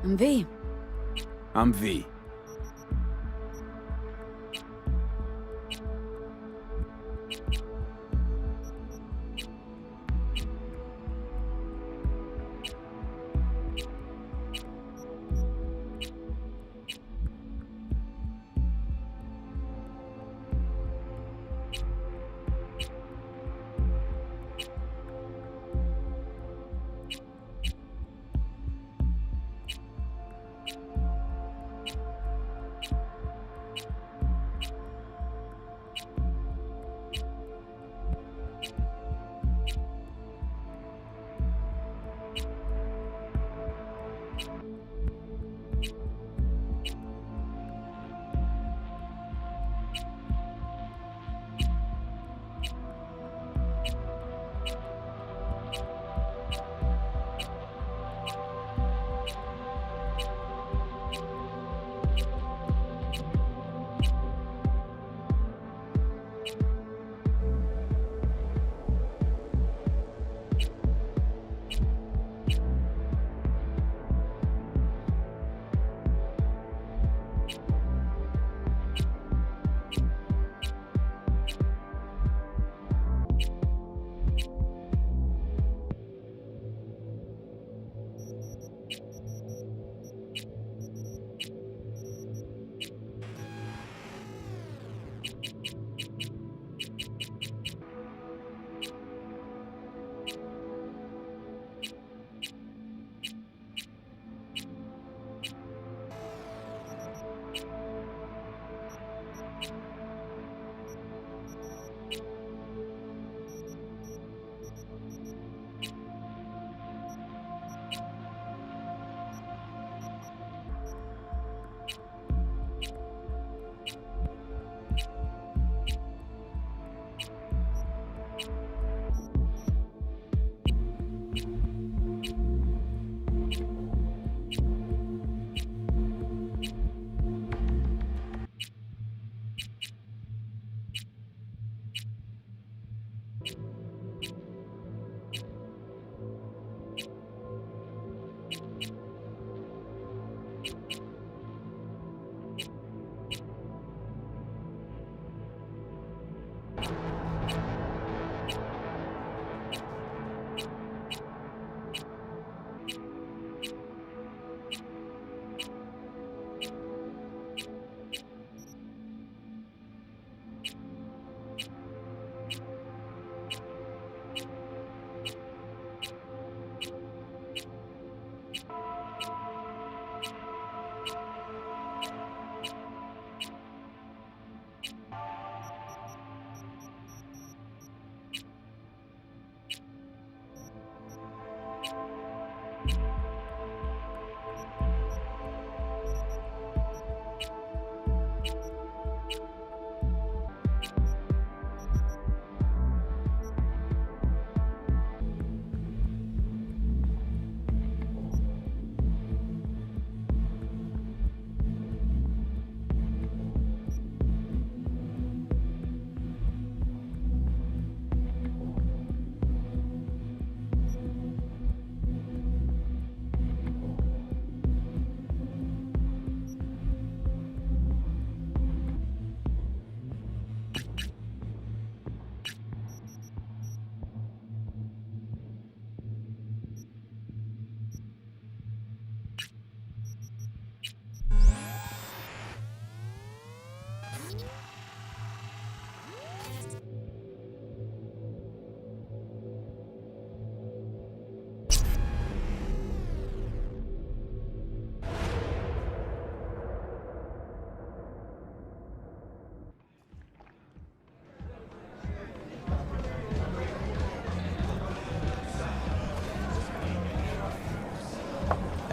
I'm V. I'm V.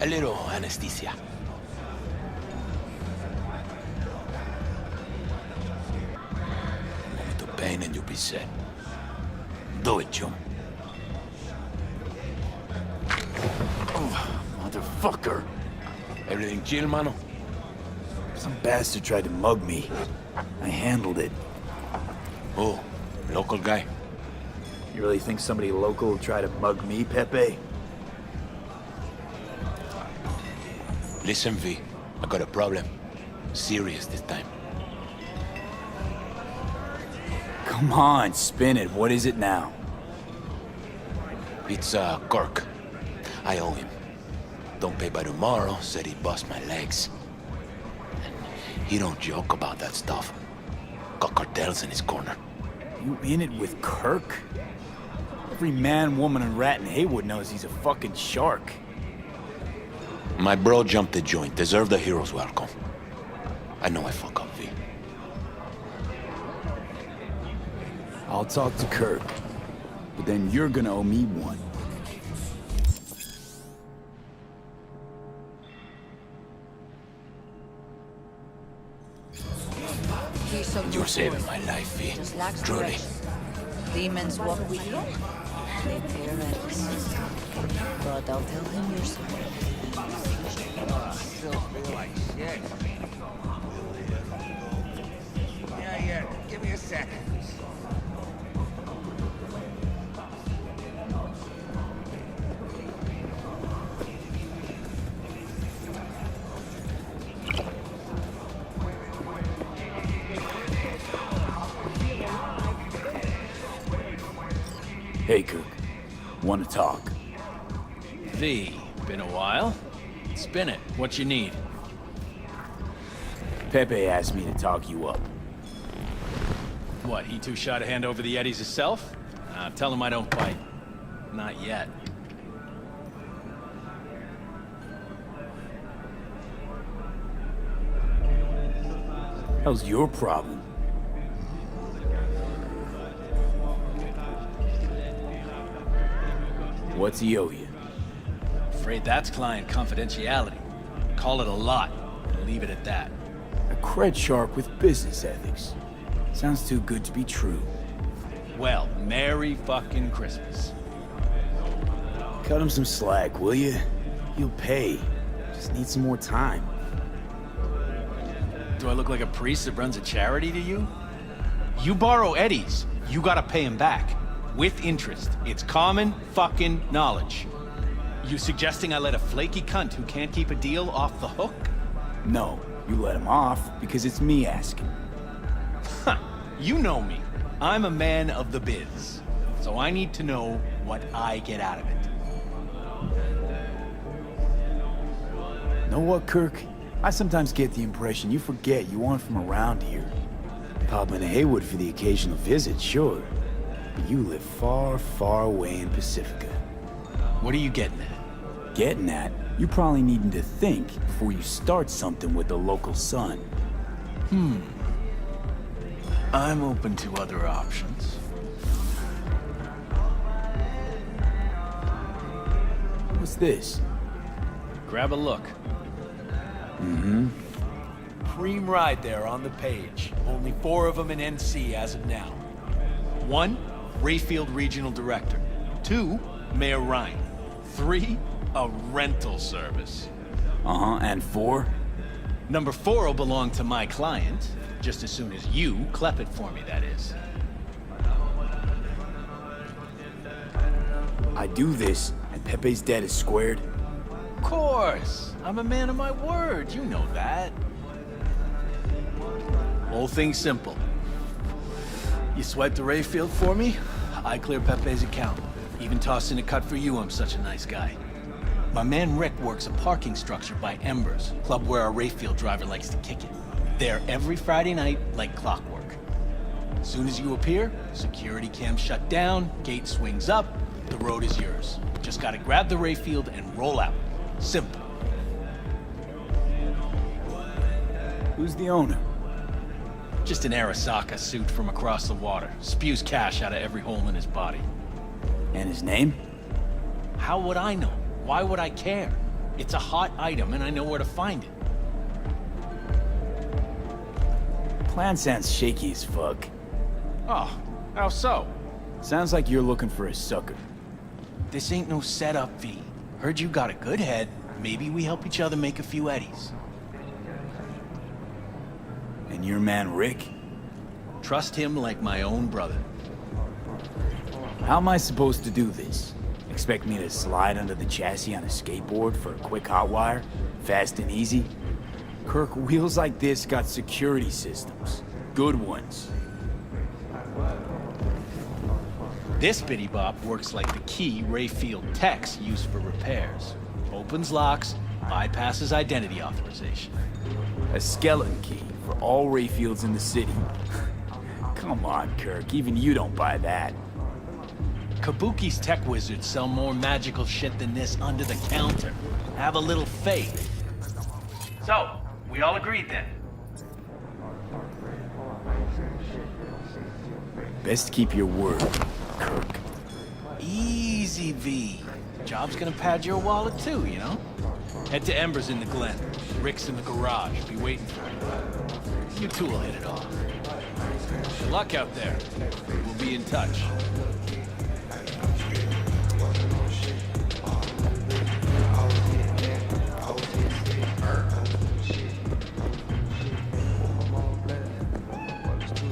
A little anesthesia. Moment of pain and you'll be set. Do it, Jum. Oh, motherfucker. Everything chill, mano? Some bastard tried to mug me. I handled it. Oh, local guy. You really think somebody local will try to mug me, Pepe? Listen, V, I got a problem. Serious this time. Come on, spin it. What is it now? It's, Kirk. I owe him. Don't pay by tomorrow, said he'd bust my legs. And he don't joke about that stuff. Got cartels in his corner. You in it with Kirk? Every man, woman, and rat in Haywood knows he's a fucking shark. My bro jumped the joint. Deserved a hero's welcome. I know I fuck up, V. I'll talk to Kirk, but then you're gonna owe me one. You're saving my life, V. Truly. Demons walk with you. They tear at us. But I'll tell him you're sorry. Still feel like shit. Yeah. Give me a second. Hey, Kirk. Want to talk? V, been a while? Spin it. What you need? Pepe asked me to talk you up. What, he too shy to hand over the Eddies himself? Tell him I don't bite. Not yet. How's your problem? What's he owe you? Afraid that's client confidentiality. Call it a lot, and leave it at that. A cred shark with business ethics. Sounds too good to be true. Well, Merry fucking Christmas. Cut him some slack, will you? He'll pay. Just need some more time. Do I look like a priest that runs a charity to you? You borrow Eddies, you gotta pay him back. With interest. It's common fucking knowledge. You suggesting I let a flaky cunt who can't keep a deal off the hook? No, you let him off because it's me asking. Huh. You know me. I'm a man of the biz. So I need to know what I get out of it. Know what, Kirk? I sometimes get the impression you forget you aren't from around here. Pop into Haywood for the occasional visit, sure. But you live far, far away in Pacifica. What are you getting at? Getting at, you probably needing to think before you start something with the local sun. I'm open to other options. What's this? Grab a look. Cream ride there on the page. Only 4 of them in NC as of now. 1, Rayfield Regional Director. 2, Mayor Ryan. 3, a rental service. And 4? Number 4 will belong to my client, just as soon as you clep it for me, that is. I do this, and Pepe's debt is squared. Of course! I'm a man of my word, you know that. Whole thing's simple. You swipe the Rayfield for me, I clear Pepe's account. Even toss in a cut for you, I'm such a nice guy. My man Rick works a parking structure by Embers, club where our Rayfield driver likes to kick it. There every Friday night, like clockwork. As soon as you appear, security cam shut down, gate swings up, the road is yours. Just gotta grab the Rayfield and roll out. Simple. Who's the owner? Just an Arasaka suit from across the water. Spews cash out of every hole in his body. And his name? How would I know? Why would I care? It's a hot item and I know where to find it. Plan sounds shaky as fuck. Oh, how so? Sounds like you're looking for a sucker. This ain't no setup, V. Heard you got a good head. Maybe we help each other make a few eddies. And your man Rick? Trust him like my own brother. How am I supposed to do this? Expect me to slide under the chassis on a skateboard for a quick hot wire? Fast and easy? Kirk, wheels like this got security systems. Good ones. This bitty bop works like the key Rayfield techs use for repairs. Opens locks, bypasses identity authorization. A skeleton key for all Rayfields in the city. Come on, Kirk, even you don't buy that. Kabuki's tech wizards sell more magical shit than this under the counter. Have a little faith. So, we all agreed then? Best keep your word, Kirk. Easy, V. Job's gonna pad your wallet too, you know? Head to Ember's in the Glen. Rick's in the garage. Be waiting for you. You two will hit it off. Good luck out there. We'll be in touch.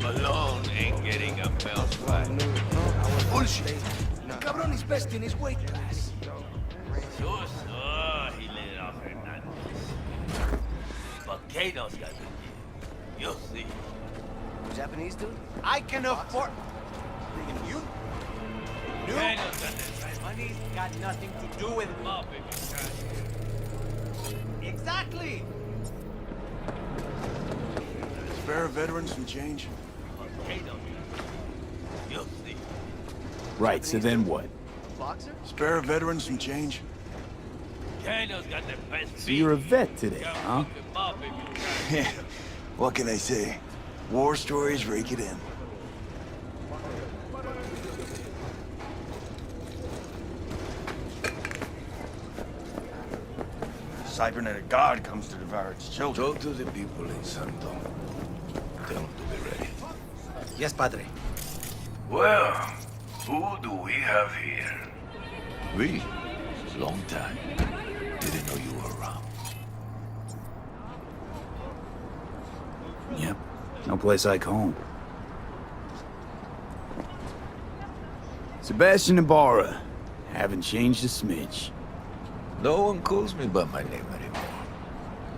Malone ain't getting a mouse fight. Bullshit. The cabron is best in his weight class. Sure, he lit it off Hernandez. But Kato's got the kid. You'll see. Japanese dude? I can afford... You? Kato's got this right. Money's got nothing to do with Come on, baby. Exactly! Spare veterans some change? But Kato, you'll see. Right, so then what? Boxer? Spare veterans some change? Kato's got the best So you're a vet today, huh? Yeah. What can I say? War stories rake it in. Cybernetic God comes to devour its children. Talk to the people in Santo. Tell them to be ready. Yes, Padre. Well, who do we have here? We? Long time. Didn't know you were around. Yep. No place like home. Sebastian Ibarra. Haven't changed a smidge. No one calls me by my name anymore.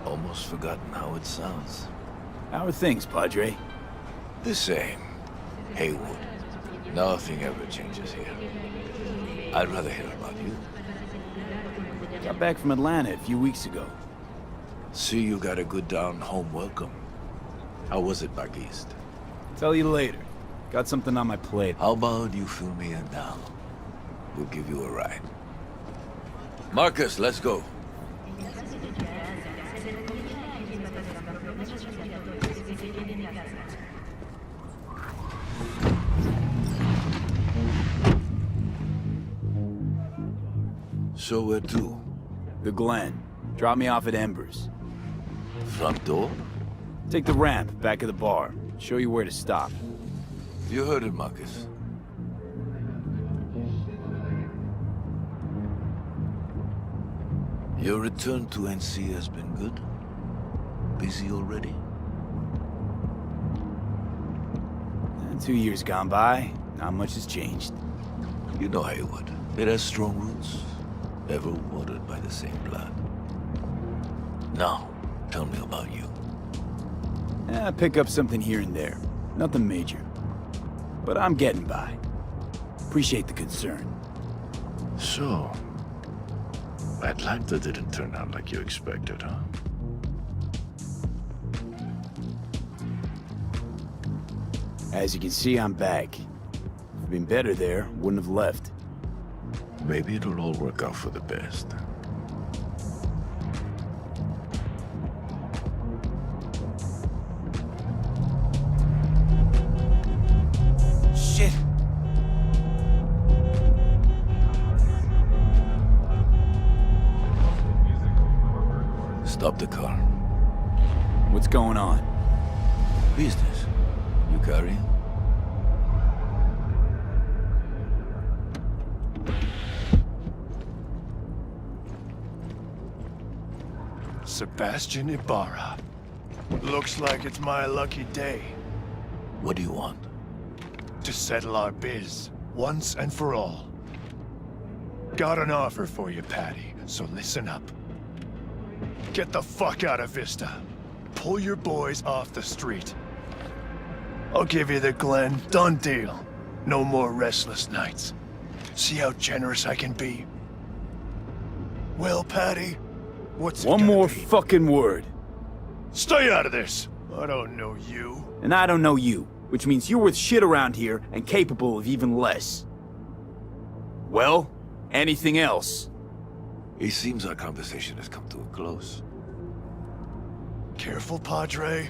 Almost forgotten how it sounds. How are things, Padre? The same. Haywood. Nothing ever changes here. I'd rather hear about you. Got back from Atlanta a few weeks ago. See you got a good down-home welcome. How was it back east? Tell you later. Got something on my plate. How about you fill me in now? We'll give you a ride. Marcus, let's go. So where to? The Glen. Drop me off at Ember's. Front door? Take the ramp, back of the bar. Show you where to stop. You heard it, Marcus. Your return to NC has been good? Busy already? 2 years gone by, not much has changed. You know Haywood. It has strong roots, ever watered by the same blood. Now, tell me about you. Pick up something here and there. Nothing major. But I'm getting by. Appreciate the concern. So, Atlanta didn't turn out like you expected, huh? As you can see, I'm back. If it'd been better there, wouldn't have left. Maybe it'll all work out for the best. Shit! Stop the car. What's going on? Business. You carrying? Sebastian Ibarra. Looks like it's my lucky day What do you want? to settle our biz once and for all. Got an offer for you, Patty, so listen up. Get the fuck out of Vista. Pull your boys off the street. I'll give you the Glen. Done deal. No more restless nights. See how generous I can be? Well, Patty, what's it One gonna more be? fucking word. Stay out of this. I don't know you. And I don't know you, which means you're worth shit around here and capable of even less. Well, anything else? It seems our conversation has come to a close. Careful, Padre.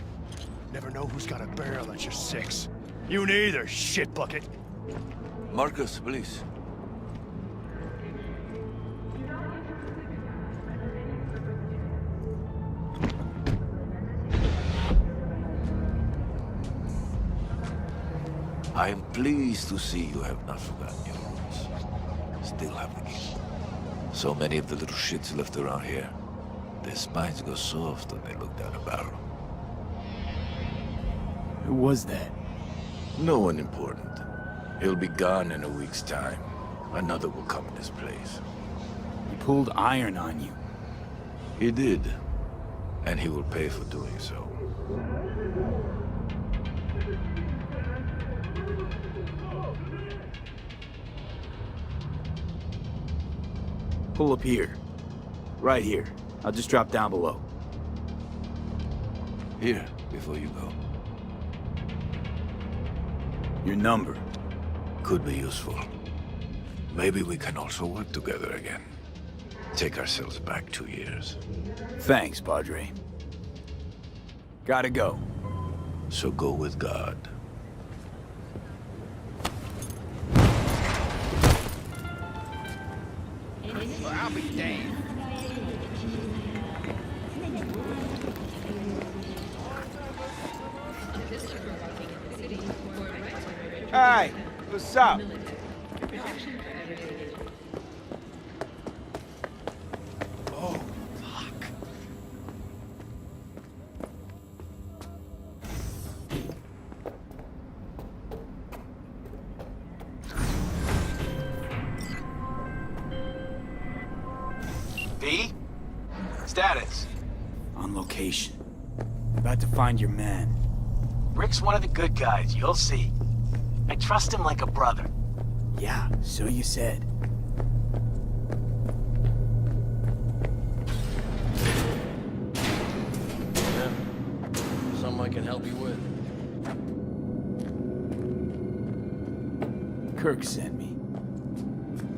Never know who's got a barrel at your six. You neither, shit bucket. Marcus, please. I am pleased to see you have not forgotten your roots. Still have the key. So many of the little shits left around here. Their spines go soft when they look down a barrel. Who was that? No one important. He'll be gone in a week's time. Another will come in his place. He pulled iron on you. He did. And he will pay for doing so. Pull up here. Right here. I'll just drop down below. Here, before you go. Your number. Could be useful. Maybe we can also work together again. Take ourselves back 2 years. Thanks, Padre. Gotta go. So go with God. I'll be damned. Hey, what's up? Oh, fuck. V? Status. On location. About to find your man. Rick's one of the good guys, you'll see. I trust him like a brother. Yeah, so you said. Something I can help you with. Kirk sent me.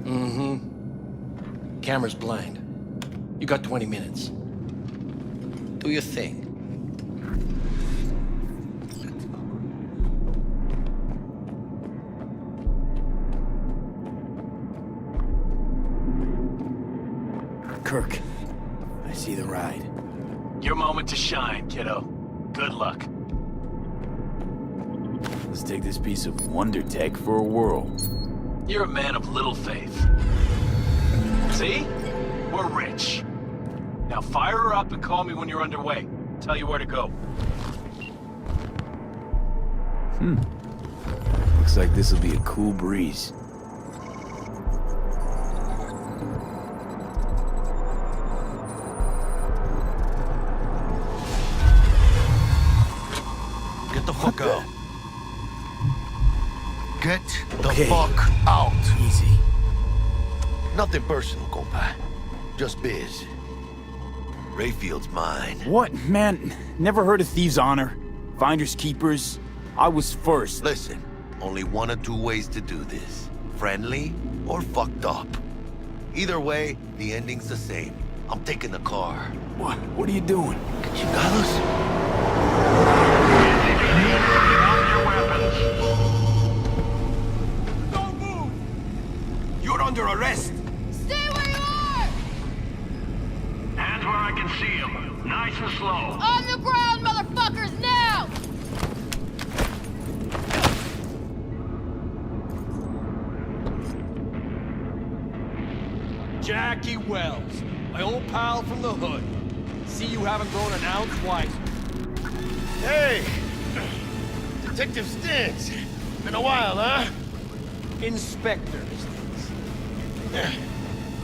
Mm-hmm. Camera's blind. You got 20 minutes. Do your thing. Kirk, I see the ride. Your moment to shine, kiddo. Good luck. Let's take this piece of wonder tech for a whirl. You're a man of little faith. See? We're rich. Now fire her up and call me when you're underway. Tell you where to go. Looks like this'll be a cool breeze. Get the fuck out. Get the Okay. fuck out. Easy. Nothing personal, compa. Just biz. Rayfield's mine. What? Man, never heard of thieves' honor? Finders keepers? I was first. Listen, only one of two ways to do this. Friendly or fucked up. Either way, the ending's the same. I'm taking the car. What? What are you doing? Chingados? Don't move! You're under arrest! Stay where you are! Hands where I can see them. Nice and slow. On the ground, motherfuckers, now! Jackie Wells, my old pal from the hood. See you haven't grown an ounce wiser. Hey! Detective Stintz. Been a while, huh? Inspector.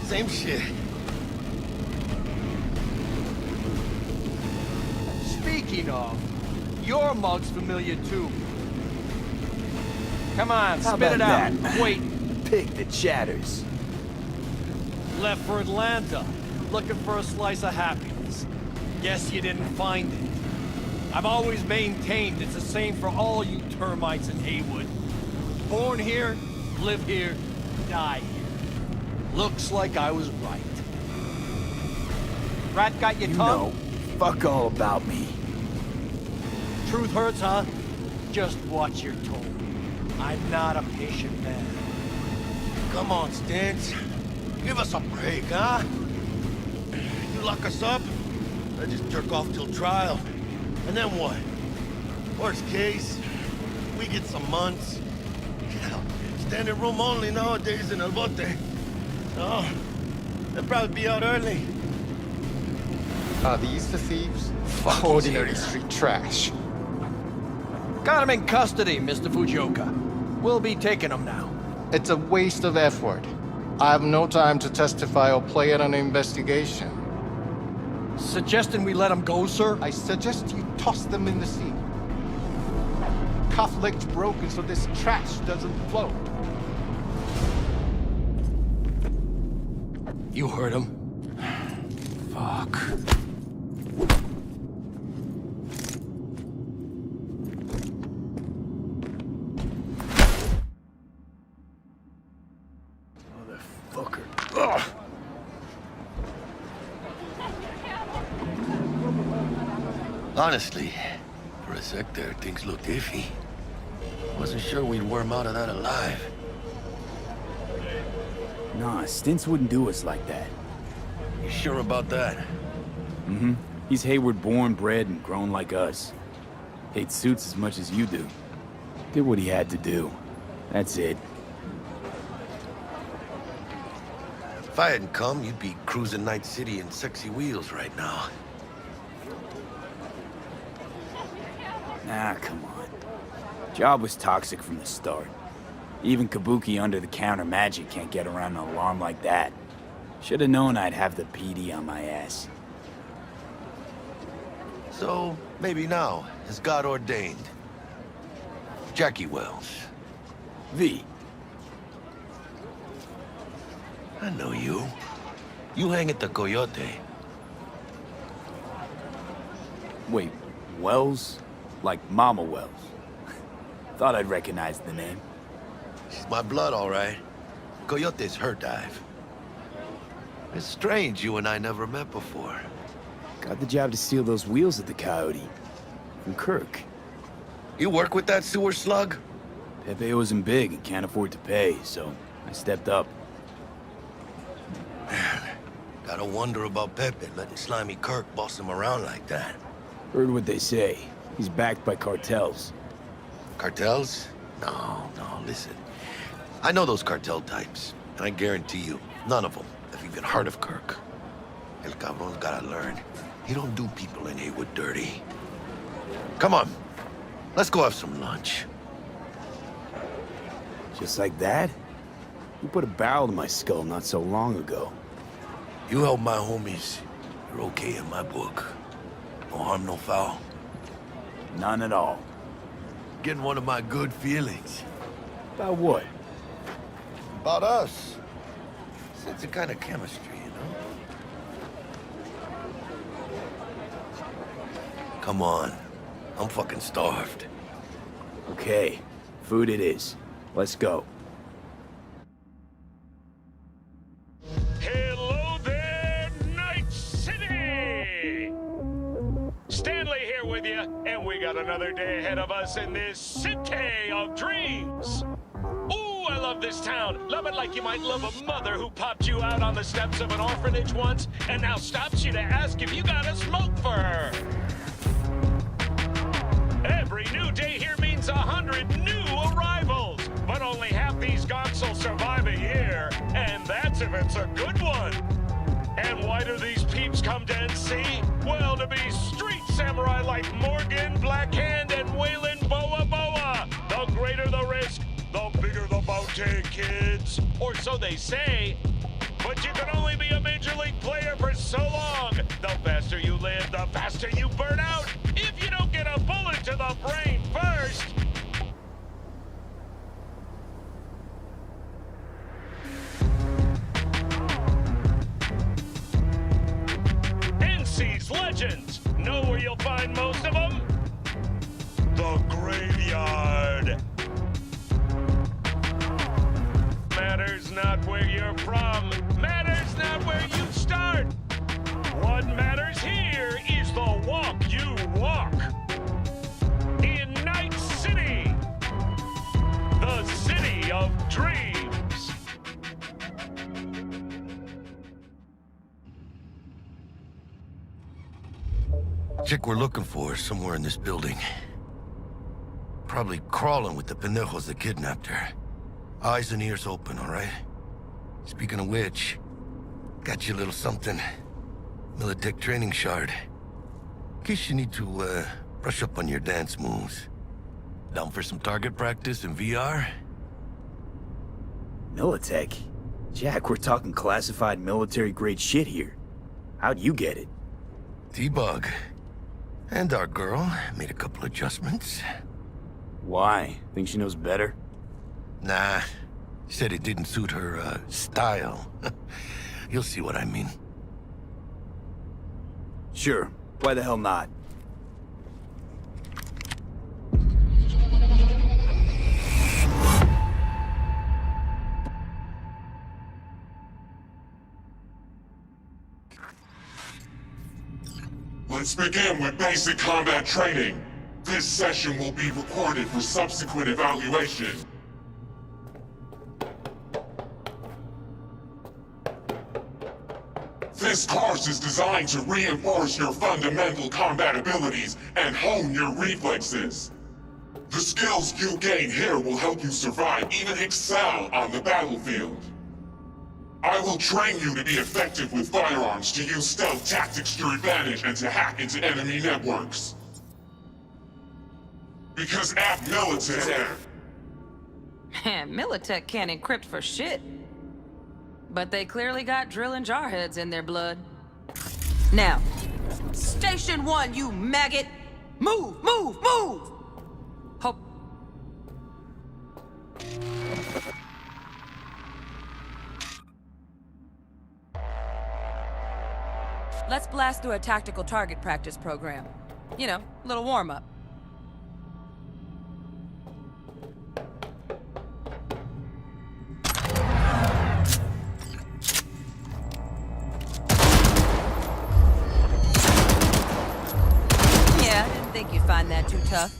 same shit. Speaking of, your mug's familiar too. Come on, How spit it about out. that? I'm waiting. Pick the chatters. Left for Atlanta, looking for a slice of happiness. Guess you didn't find it. I've always maintained it's the same for all you termites in Haywood. Born here, live here, die here. Looks like I was right. Rat got your You tongue? know, fuck all about me. Truth hurts, huh? Just watch your tone. I'm not a patient man. Come on, Stance. Give us a break, huh? You lock us up, I just jerk off till trial. And then what? Worst case, we get some months. Hell, standing room only nowadays in El Bote. Oh, they'll probably be out early. Are these the thieves? Ordinary street trash. Got him in custody, Mr. Fujioka. We'll be taking him now. It's a waste of effort. I have no time to testify or play at an investigation. Suggesting we let him go, sir? I suggest you toss them in the sea. Cuff leg's broken so this trash doesn't float. You heard him. Fuck. Motherfucker. Ugh. Honestly, for a sec there, things looked iffy. Wasn't sure we'd worm out of that alive. Nah, Stints wouldn't do us like that. You sure about that? Mm-hmm. He's Hayward born, bred, and grown like us. Hates suits as much as you do. Did what he had to do. That's it. If I hadn't come, you'd be cruising Night City in sexy wheels right now. Nah, come on. Job was toxic from the start. Even Kabuki under-the-counter magic can't get around an alarm like that. Should've known I'd have the PD on my ass. So, maybe now, as God ordained. Jackie Wells. V. I know you. You hang at the Coyote. Wait, Wells? Like Mama Wells? Thought I'd recognize the name. She's my blood, all right. Coyote's her dive. It's strange you and I never met before. Got the job to steal those wheels at the Coyote. From Kirk. You work with that sewer slug? Pepe owes him big and can't afford to pay, so I stepped up. Gotta wonder about Pepe letting slimy Kirk boss him around like that. Heard what they say. He's backed by cartels. Cartels? No, listen. I know those cartel types, and I guarantee you, none of them have even heard of Kirk. El cabron's gotta learn. He don't do people in Haywood dirty. Come on, let's go have some lunch. Just like that? You put a barrel to my skull not so long ago. You help my homies, you're okay in my book. No harm, no foul. None at all. Getting one of my good feelings. About what? About us. It's a kind of chemistry, you know? Come on. I'm fucking starved. Okay. Food it is. Let's go. Hello there, Night City! Stanley here with you, and we got another day ahead of us in this city of dreams. Ooh, I love this town. Love it like you might love a mother who popped you out on the steps of an orphanage once and now stops you to ask if you got a smoke for her. Every new day here means 100 new arrivals, but only half these gonks will survive a year, and that's if it's a good one. And why do these peeps come to NC? Well, to be street samurai like Morgan, Blackhand, and Waylon Boa Boa. The greater the risk, the bigger the bounty, kids. Or so they say. But you can only be a major league player for so long. The faster you live, the faster you burn out. If you don't get a bullet to the brain first. NC's Legends. Know where you'll find most of them? The graveyard. Matters not where you're from. Matters not where you start. What matters here is the walk you walk. In Night City. The city of dreams. Chick we're looking for is somewhere in this building. Probably crawling with the pendejos that kidnapped her. Eyes and ears open, all right? Speaking of which, got you a little something. Militech training shard. In case you need to, brush up on your dance moves. Down for some target practice in VR? Militech? Jack, we're talking classified military-grade shit here. How'd you get it? T-Bug. And our girl made a couple adjustments. Why? Think she knows better? Nah. Said it didn't suit her, style. You'll see what I mean. Sure. Why the hell not? Let's begin with basic combat training. This session will be recorded for subsequent evaluation. This course is designed to reinforce your fundamental combat abilities and hone your reflexes. The skills you gain here will help you survive, even excel on the battlefield. I will train you to be effective with firearms, to use stealth tactics to your advantage, and to hack into enemy networks. Because at Militech... Militech can't encrypt for shit. But they clearly got drill and jarheads in their blood. Now, Station 1, you maggot! Move, move, move! Hope... Let's blast through a tactical target practice program. You know, a little warm-up. Yeah, I didn't think you'd find that too tough.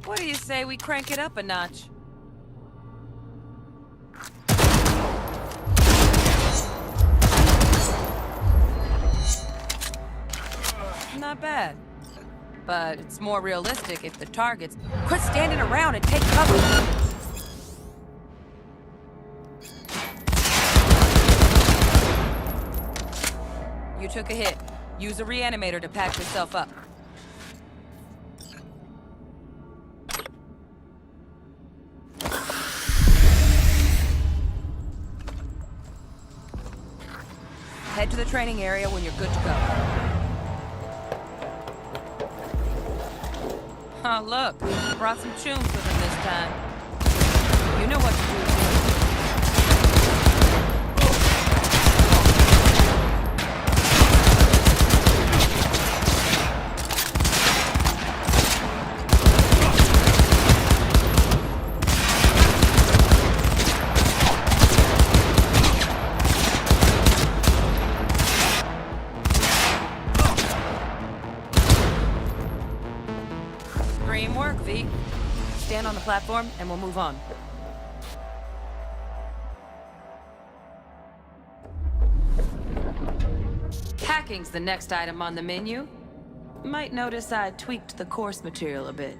What do you say we crank it up a notch? Not bad. But it's more realistic if the targets... Quit standing around and take cover! You took a hit. Use a reanimator to patch yourself up. Head to the training area when you're good to go. Oh, look. Brought some tunes with him this time. You know what to do, dude. Dream work, V. Stand on the platform and we'll move on. Hacking's the next item on the menu. Might notice I tweaked the course material a bit.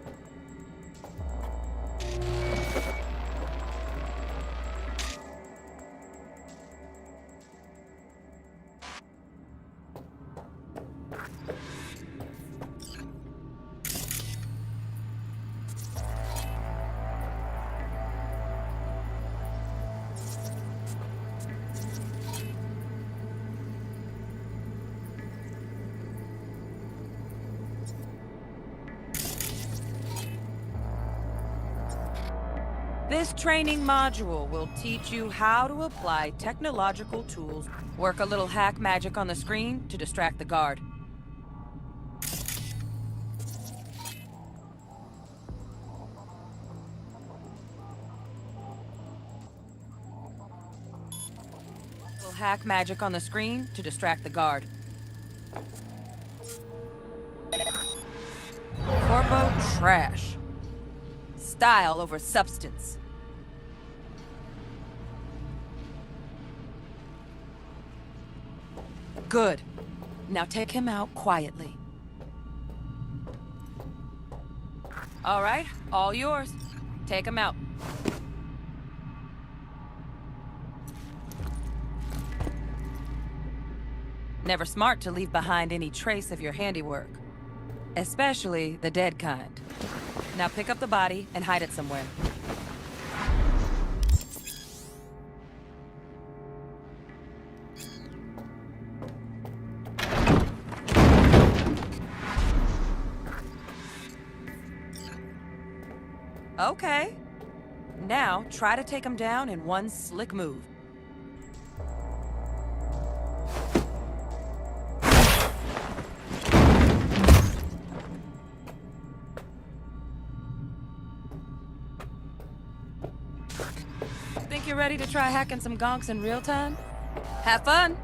This training module will teach you how to apply technological tools. Work a little hack magic on the screen to distract the guard. Hack magic on the screen to distract the guard. Corpo trash. Style over substance. Good. Now take him out quietly. All right, all yours. Take him out. Never smart to leave behind any trace of your handiwork. Especially the dead kind. Now pick up the body and hide it somewhere. Okay. Now try to take him down in one slick move. Think you're ready to try hacking some gonks in real time? Have fun!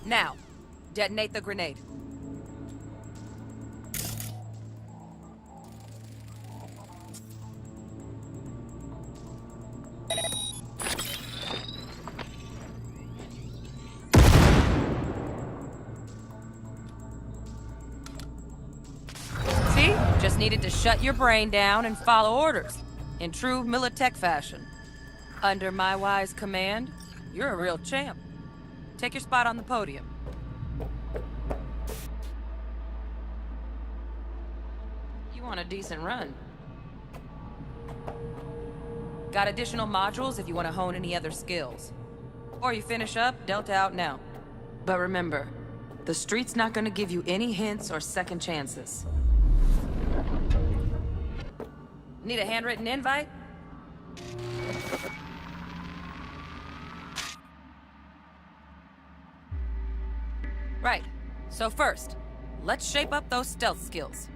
Now, detonate the grenade. See? Just needed to shut your brain down and follow orders. In true Militech fashion. Under my wise command, you're a real champ. Take your spot on the podium. You want a decent run. Got additional modules if you want to hone any other skills. Or you finish up, Delta out now. But remember, the street's not gonna give you any hints or second chances. Need a handwritten invite? Right. So first, let's shape up those stealth skills.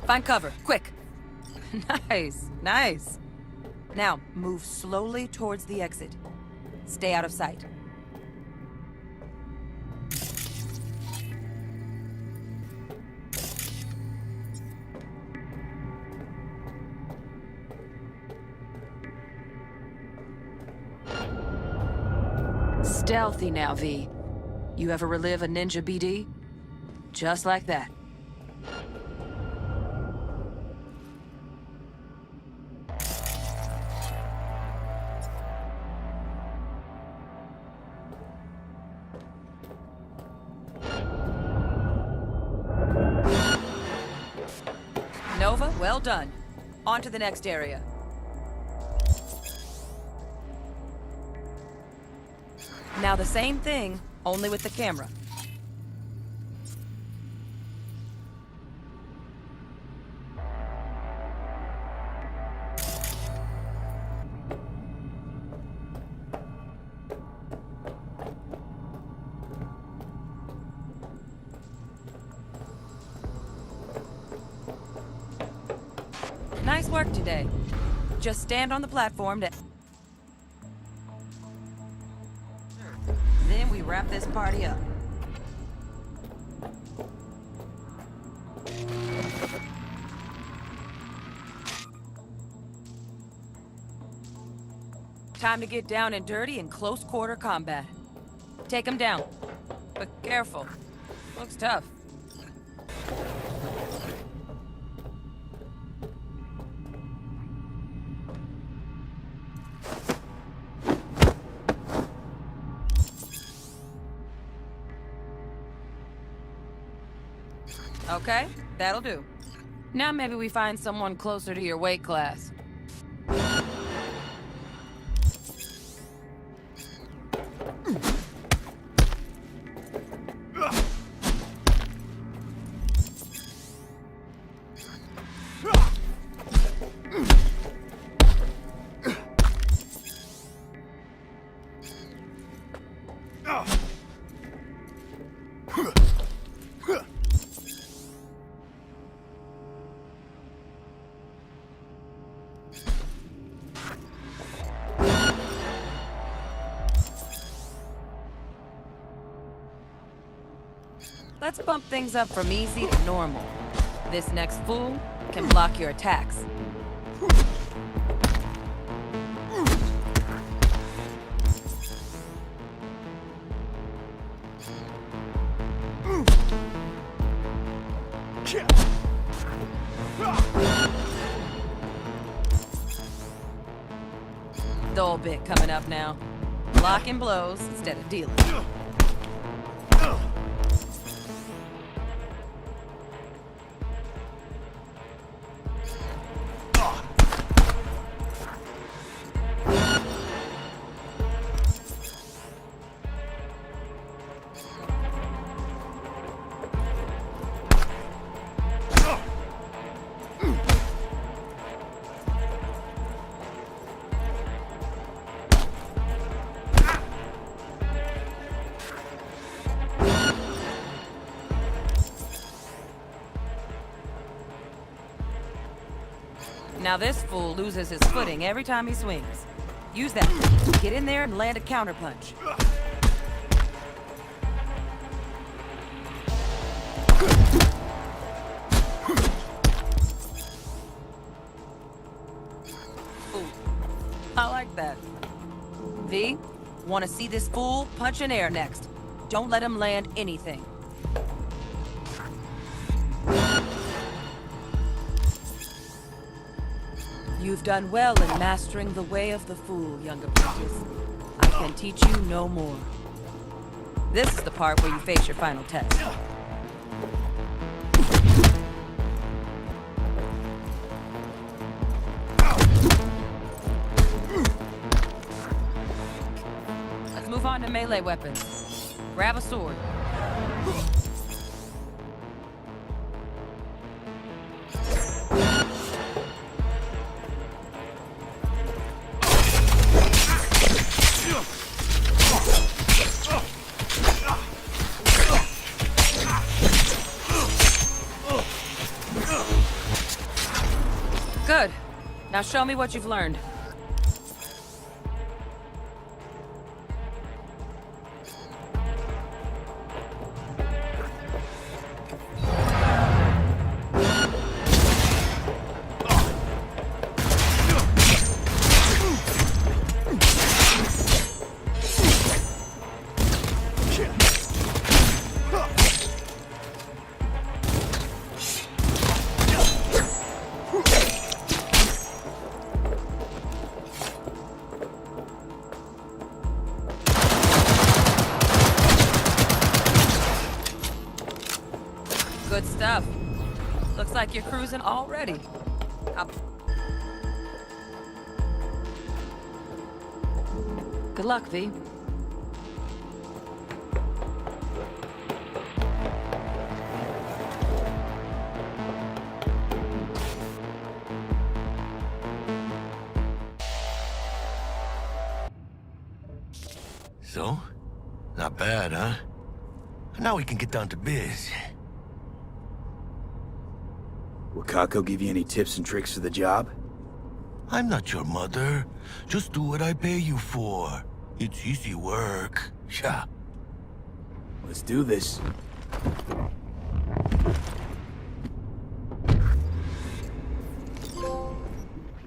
Find cover, quick. Nice, nice. Now, move slowly towards the exit. Stay out of sight. Stealthy now, V. You ever relive a ninja BD? Just like that. Nova, well done. On to the next area. Now the same thing, only with the camera. Nice work today. Just stand on the platform to... Then we wrap this party up. Time to get down and dirty in close quarter combat. Take him down. But careful. Looks tough. Okay, that'll do. Now maybe we find someone closer to your weight class. Let's bump things up from easy to normal. This next fool can block your attacks. Dull bit coming up now. Blocking blows instead of dealing. Now this fool loses his footing every time he swings. Use that. Get in there and land a counterpunch. Ooh, I like that. V, want to see this fool punch in air next. Don't let him land anything. You've done well in mastering the way of the fool, young apprentice. I can teach you no more. This is the part where you face your final test. Let's move on to melee weapons. Grab a sword. Good. Now show me what you've learned. Good stuff. Looks like you're cruising already. Good luck, V. So? Not bad, huh? Now we can get down to biz. Will Kako give you any tips and tricks for the job? I'm not your mother. Just do what I pay you for. It's easy work. Yeah. Let's do this.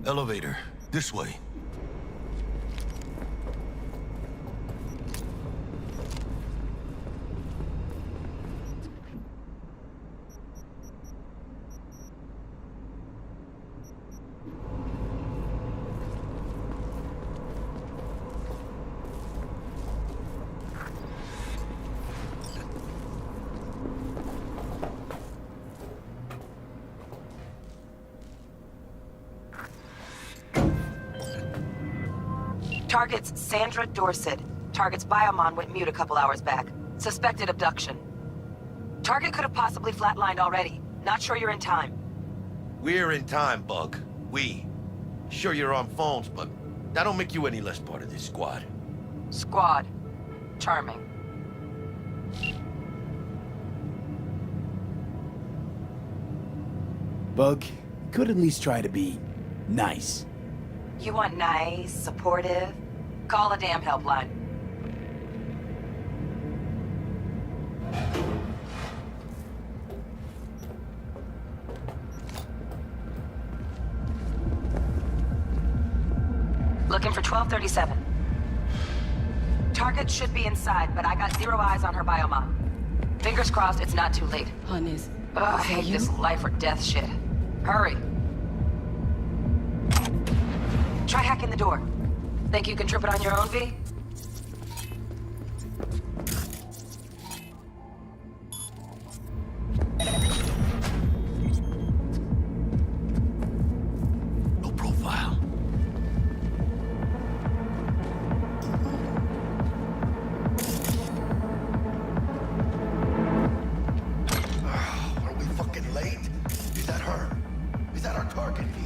Elevator. This way. Target's Sandra Dorset. Target's biomon went mute a couple hours back. Suspected abduction. Target could have possibly flatlined already. Not sure you're in time. We're in time, Bug. We. Sure you're on phones, but that don't make you any less part of this squad. Squad. Charming. Bug, you could at least try to be nice. You want nice, supportive? Call a damn helpline. Looking for 1237. Target should be inside, but I got 0 eyes on her biomon. Fingers crossed it's not too late. Honeys. Ugh, I hate this life or death shit. Hurry. Try hacking the door. Think you can trip it on your own, V? No profile. Are we fucking late? Is that her? Is that our target, V?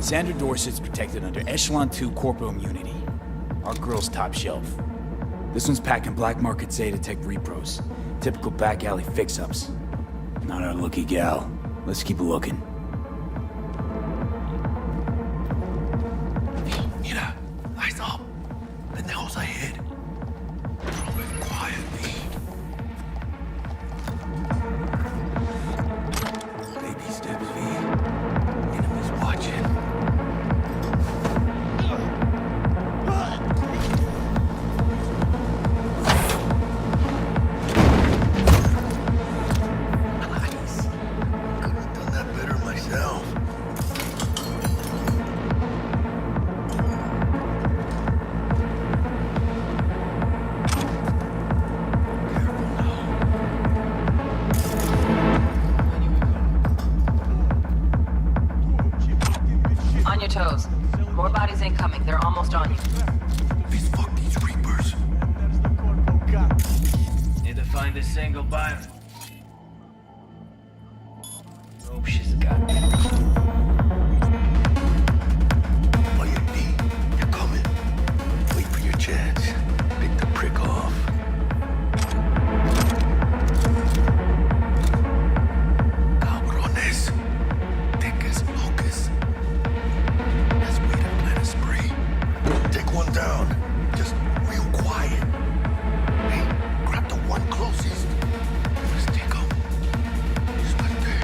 Sandra Dorset's protected under Echelon 2 corporal immunity. Our girl's top shelf. This one's packing black market Zeta Tech repros. Typical back alley fix-ups. Not our lucky gal. Let's keep looking. Mira, eyes up. Pendejos ahead. Quiet, V. Baby steps, V. Enemies watching. On your toes. More bodies incoming. They're almost on you. Please fuck these Reapers. Need to find a single bio. Hope she's got it. Oye, D, you're coming. Wait for your chance. Pick the prick off. Cabrones. Tecas locas. Let's wait and plan a spree. Take one down. Just real quiet. Hey, grab the one closest. Let's take him. Suerte.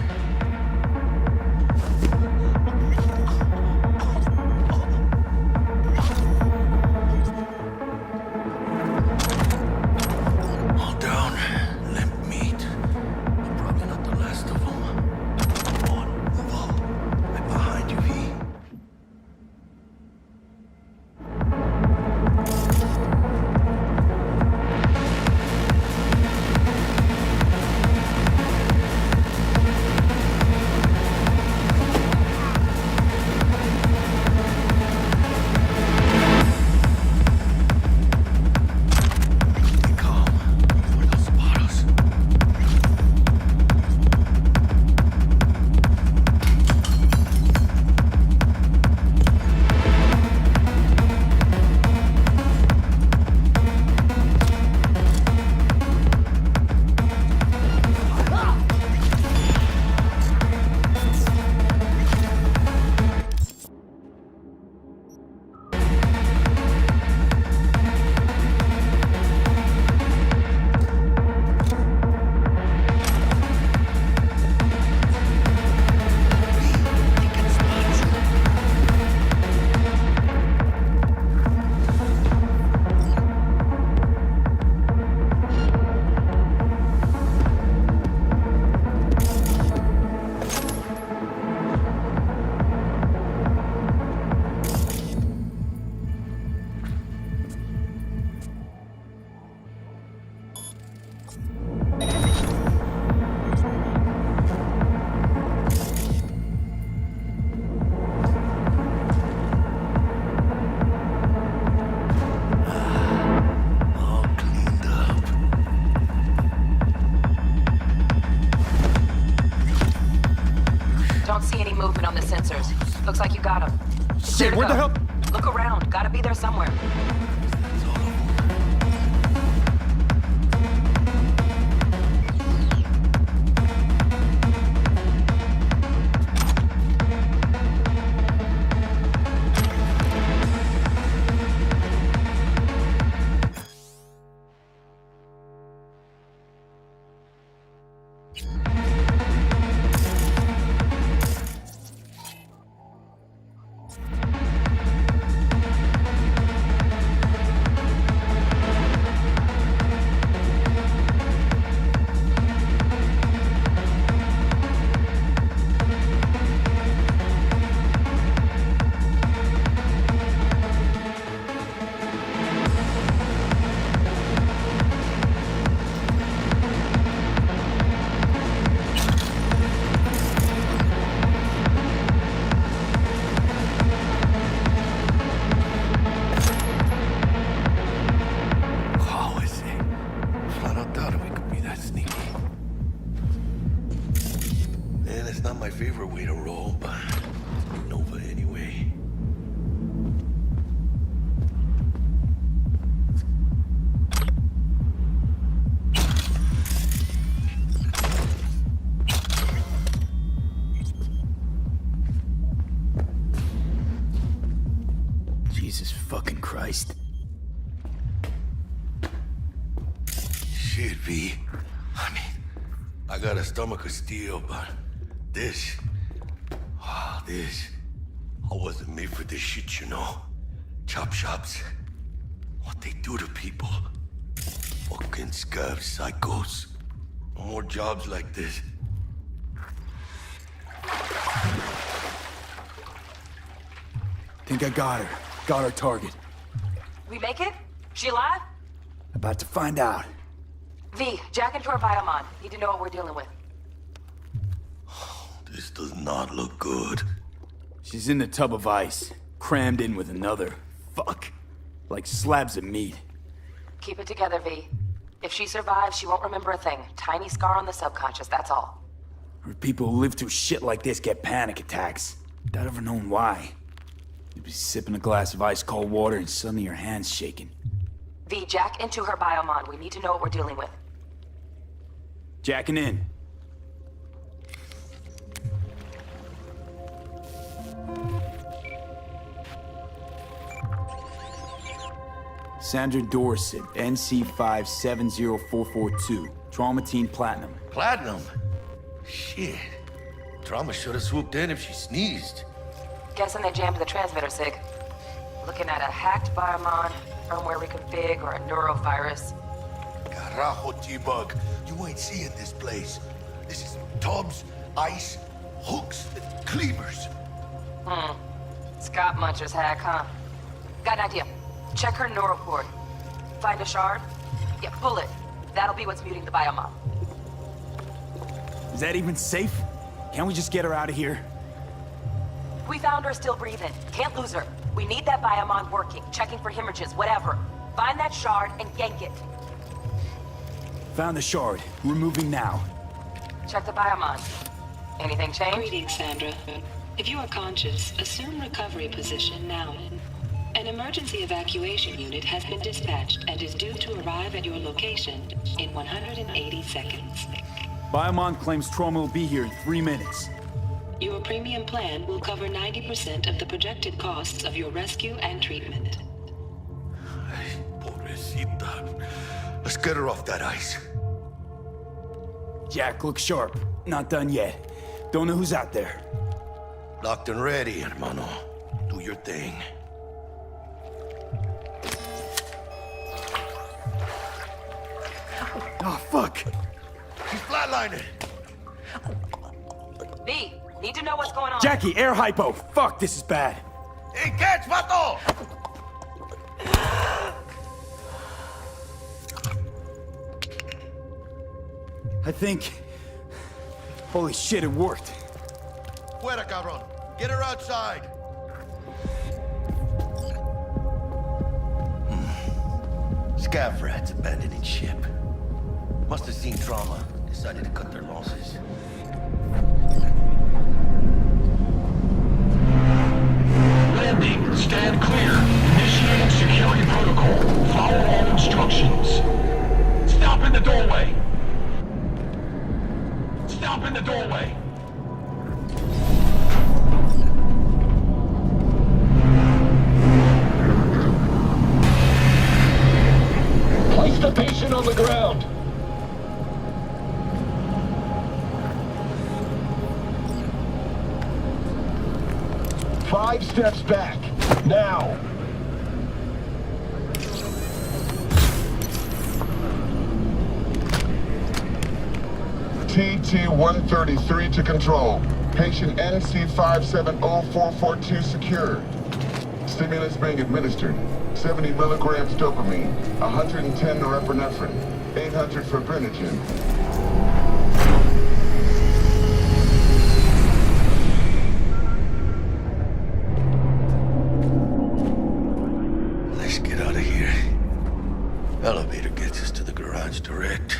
Don't see any movement on the sensors. Looks like you got them. Shit, where the hell? Look around. Gotta be there somewhere. favorite way to roll, but Nova anyway. Jesus fucking Christ. Shit, V. I mean, I got a stomach of steel, but this... I wasn't made for this shit, you know? Chop shops. What they do to people. Fucking scav psychos. No more jobs like this. Think I got her. Got our target. We make it? She alive? About to find out. V, jack into her biomon. Need to know what we're dealing with. This does not look good. She's in the tub of ice, crammed in with another. Fuck. Like slabs of meat. Keep it together, V. If she survives, she won't remember a thing. Tiny scar on the subconscious, that's all. Or people who live through shit like this get panic attacks. Without ever knowing why. You'd be sipping a glass of ice-cold water and suddenly your hand's shaking. V, jack into her biomon. We need to know what we're dealing with. Jacking in. Sandra Dorset, NC570442. Traumatine Platinum. Platinum? Shit. Trauma should have swooped in if she sneezed. Guessing they jammed the transmitter, Sig. Looking at a hacked biomon, firmware reconfig, or a neurovirus. Carajo, T-Bug. You ain't seeing this place. This is tubs, ice, hooks, and cleavers. Scott Muncher's hack, huh? Got an idea. Check her neural cord. Find a shard? Yeah, pull it. That'll be what's muting the biomon. Is that even safe? Can't we just get her out of here? We found her still breathing. Can't lose her. We need that biomon working, checking for hemorrhages, whatever. Find that shard and yank it. Found the shard. We're moving now. Check the biomon. Anything change? Greetings, Sandra. If you are conscious, assume recovery position now. An emergency evacuation unit has been dispatched and is due to arrive at your location in 180 seconds. Biomon claims trauma will be here in 3 minutes. Your premium plan will cover 90% of the projected costs of your rescue and treatment. Pobrecita. Let's get her off that ice. Jack, look sharp. Not done yet. Don't know who's out there. Locked and ready, hermano. Do your thing. Oh, fuck! She's flatlining! V, need to know what's going on. Jackie, air hypo! Fuck, this is bad. Hey, catch, vato! I think... Holy shit, it worked. Fuera, cabrón. Get her outside. Scav rats abandoning ship. Must have seen trauma. Decided to cut their losses. Landing. Stand clear. Initiating security protocol. Follow all instructions. Stop in the doorway. Stop in the doorway. Place the patient on the ground. Five steps back. Now. TT-133 to control. Patient NC570442 secured. Stimulus being administered. 70 milligrams dopamine, 110 norepinephrine, 800 fibrinogen. Let's get out of here. Elevator gets us to the garage direct.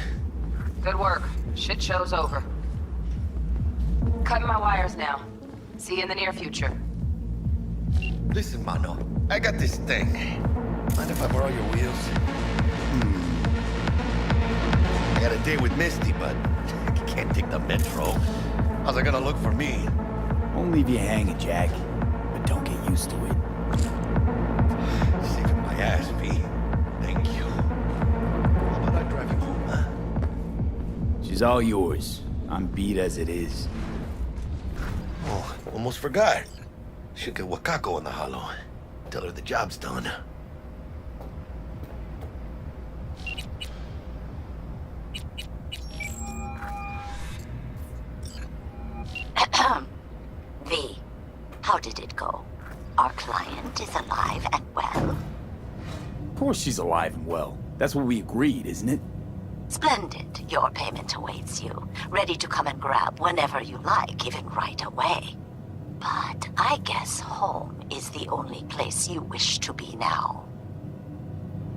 Good work. Shit show's over. Cutting my wires now. See you in the near future. Listen, mano. I got this thing. Mind if I borrow your wheels? I had a date with Misty, but I can't take the metro. How's it gonna look for me? Won't leave you hanging, Jack. But don't get used to it. Saving my ass, V. Thank you. How about I drive you home, huh? She's all yours. I'm beat as it is. Oh, almost forgot. Should get Wakako in the hollow. Tell her the job's done. V, how did it go? Our client is alive and well. Of course she's alive and well. That's what we agreed, isn't it? Splendid. Your payment awaits you. Ready to come and grab whenever you like, even right away. But I guess home is the only place you wish to be now.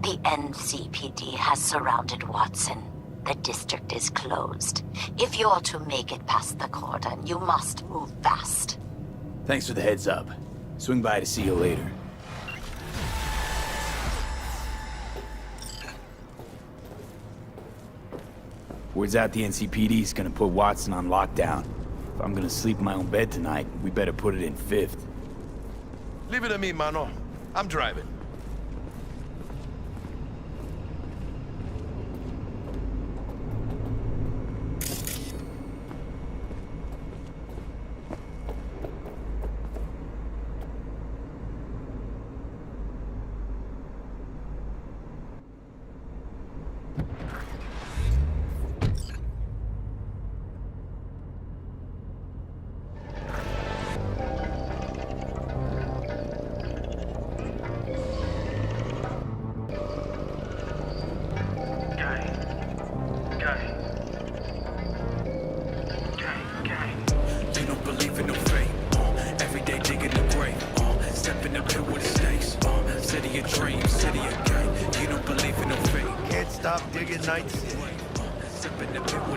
The NCPD has surrounded Watson. The district is closed. If you're to make it past the cordon, you must move fast. Thanks for the heads up. Swing by to see you later. Word's out the NCPD's gonna put Watson on lockdown. If I'm gonna sleep in my own bed tonight, we better put it in 5th. Leave it to me, mano. I'm driving.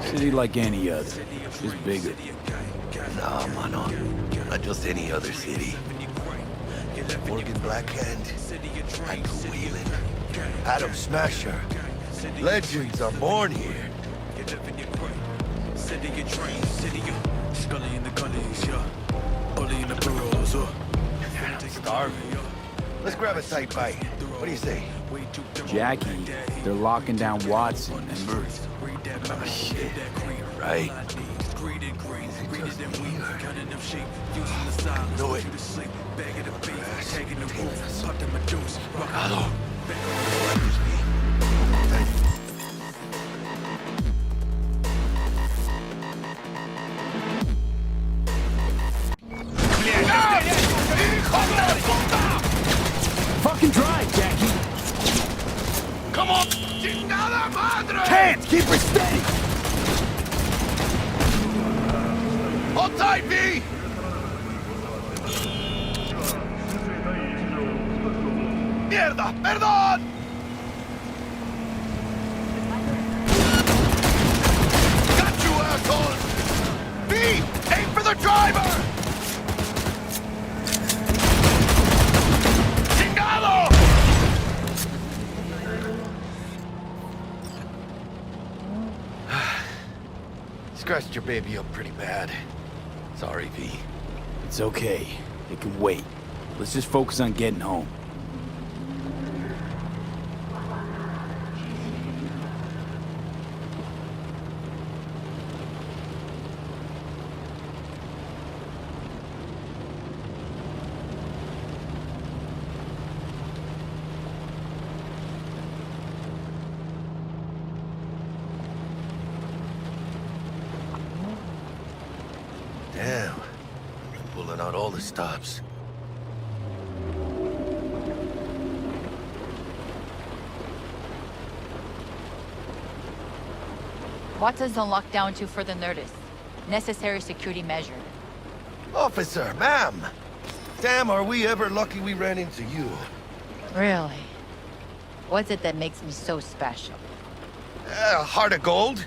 City like any other, just bigger. Nah, mano. Not just any other city. Morgan Blackhand, Andrew Whelan, Adam Smasher. Legends are born here. Starving. Let's grab a tight bite. What do you say? Jackie, they're locking down Watson and Murphy. Oh, shit. Right. Know it. Hello. Fucking drive, Jackie! Come on! Chingada madre! Can't! Keep her steady! outside, V! Mierda! Perdón! Got you, assholes! V! Aim for the driver! Chingado! Scratched your baby up pretty bad. Sorry, V. It's okay. It can wait. Let's just focus on getting home. Damn. Pulling out all the stops. What does the lockdown to further notice? Necessary security measure. Officer, ma'am! Damn, are we ever lucky we ran into you. Really? What's it that makes me so special? A heart of gold?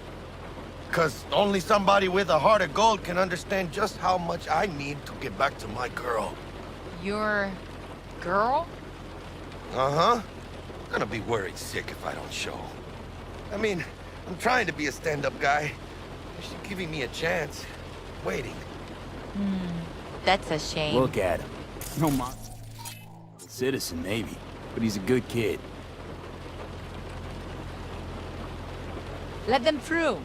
Because only somebody with a heart of gold can understand just how much I need to get back to my girl. Your girl? Uh-huh. Gonna be worried sick if I don't show. I mean, I'm trying to be a stand-up guy. She's giving me a chance. Waiting. That's a shame. Look at him. No citizen, maybe, but he's a good kid. Let them through.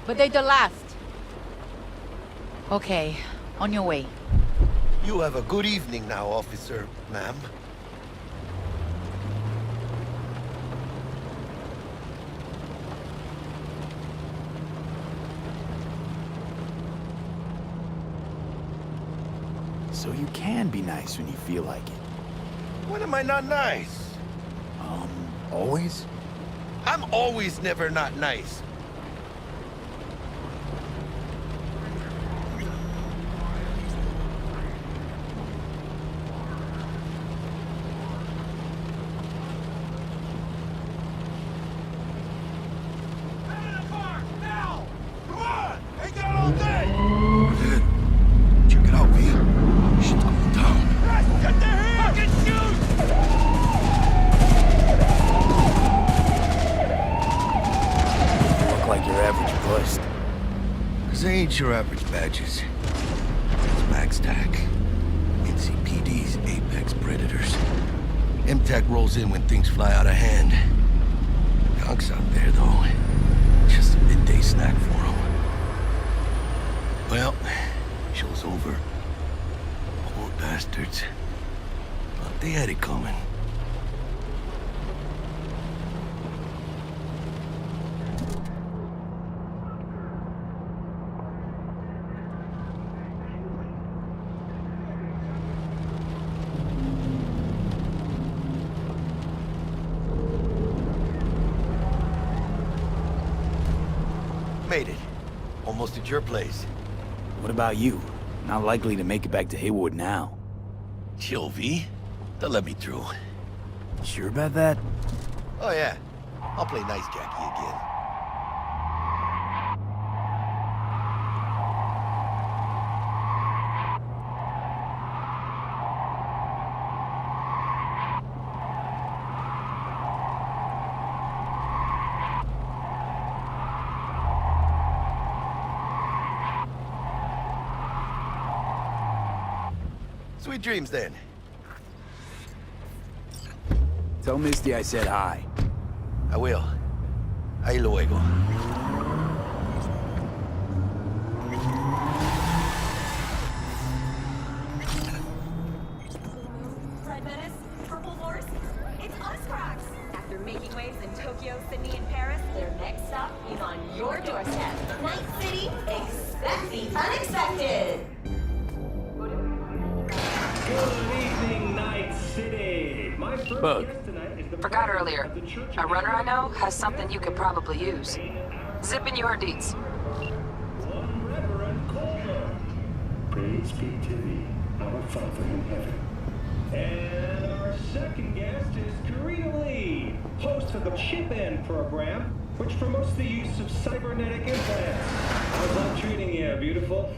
But they're the last. Okay, on your way. You have a good evening now, officer, ma'am. So you can be nice when you feel like it. When am I not nice? Always? I'm always never not nice. Your average badges. It's Max Tac. NCPD's apex predators. MTAC rolls in when things fly out of hand. Gonks out there, though. Just a midday snack for them. Well, show's over. Poor bastards. Thought they had it coming. Made it. Almost at your place. What about you? Not likely to make it back to Haywood now. Chill, V. They'll let me through. Sure about that? Oh, yeah. I'll play nice Jackie again. Sweet dreams, then. Tell Misty I said hi. I will. Ahí luego. Red Venice, Purple Horse, it's us cracks! After making waves in Tokyo, Sydney, and Paris, their next stop is on your doorstep. Night City, expect the unexpected! Good evening, Night City. My first Bug. guest tonight is the Forgot earlier. A runner I know has something you could probably use. Zip in your deets. Praise be to thee, our Father in heaven. And our second guest is Keanu Reeves, host of the Chip-In program, which promotes the use of cybernetic implants. How's that treating you, beautiful?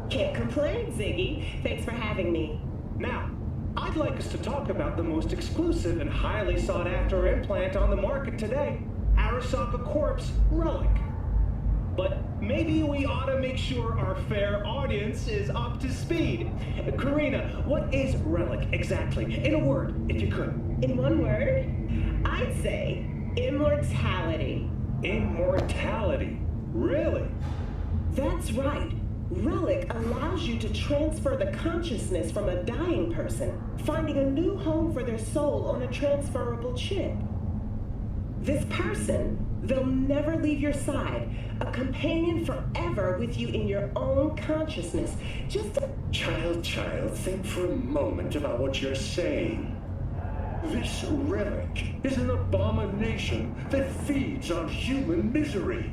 Can't complain, Ziggy. Thanks for having me. Now, I'd like us to talk about the most exclusive and highly sought-after implant on the market today, Arasaka Corp's Relic. But maybe we ought to make sure our fair audience is up to speed. Karina, what is Relic exactly? In a word, if you could. In one word, I'd say immortality. Immortality? Really? That's right. Relic allows you to transfer the consciousness from a dying person, finding a new home for their soul on a transferable chip. This person, they'll never leave your side, a companion forever with you in your own consciousness. Just a... Child, think for a moment about what you're saying. This relic is an abomination that feeds on human misery.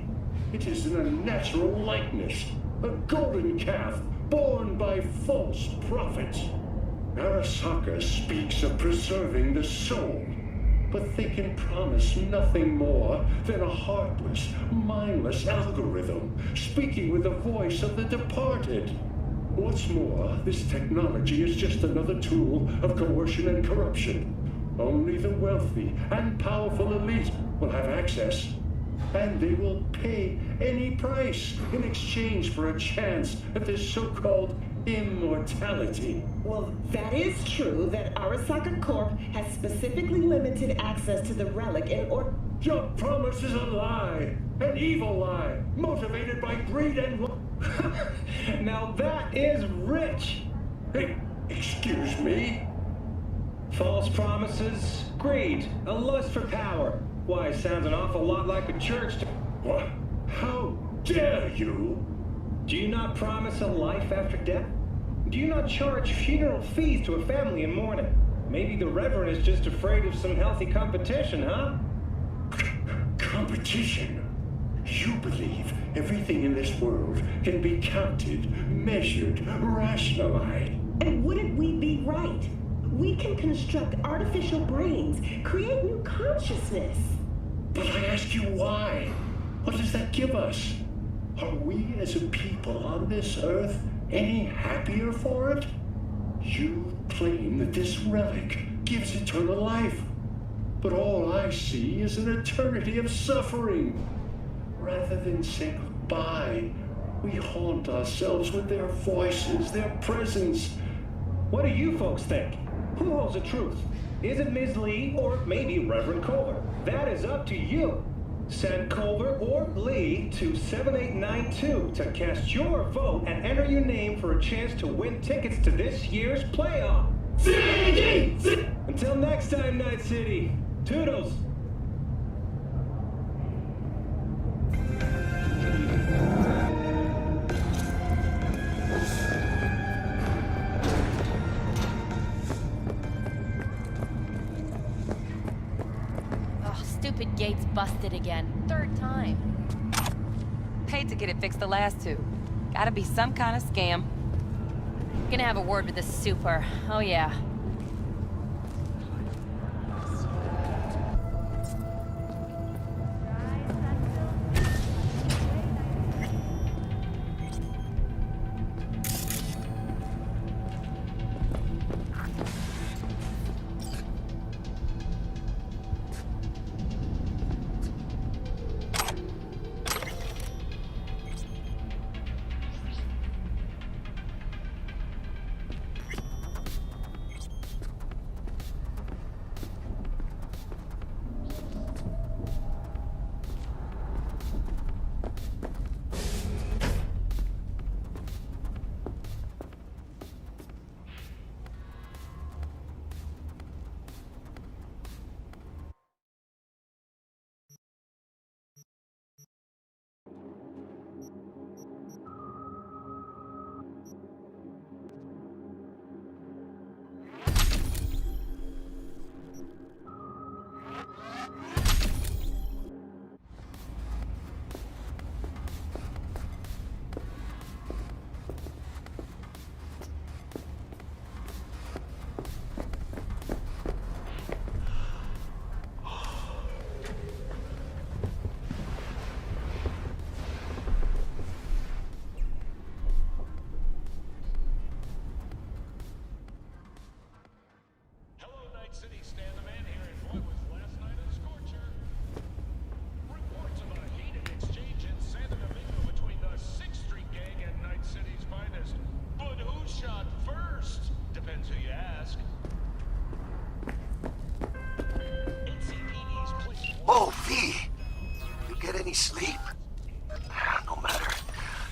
It is an unnatural likeness, a golden calf born by false prophets. Arasaka speaks of preserving the soul, but they can promise nothing more than a heartless, mindless algorithm, speaking with the voice of the departed. What's more, this technology is just another tool of coercion and corruption. Only the wealthy and powerful elite will have access, and they will pay any price in exchange for a chance at this so-called immortality. Well, that is true that Arasaka Corp has specifically limited access to the relic in order... Your promise is a lie, an evil lie, motivated by greed and... Now that is rich! Hey, excuse me? False promises, greed, a lust for power. Why, it sounds an awful lot like a church to... What? How dare you? Do you not promise a life after death? Do you not charge funeral fees to a family in mourning? Maybe the Reverend is just afraid of some healthy competition, huh? Competition? You believe everything in this world can be counted, measured, rationalized. And wouldn't we be right? We can construct artificial brains, create new consciousness. But I ask you why? What does that give us? Are we as a people on this earth any happier for it? You claim that this relic gives eternal life, but all I see is an eternity of suffering. Rather than say goodbye, we haunt ourselves with their voices, their presence. What do you folks think? Who holds the truth? Is it Ms. Lee or maybe Reverend Culver? That is up to you. Send Culver or Lee to 7892 to cast your vote and enter your name for a chance to win tickets to this year's playoff. Until next time, Night City. Toodles. Stupid gate's busted again. Third time. Paid to get it fixed the last two. Gotta be some kind of scam. Gonna have a word with the super. Oh yeah.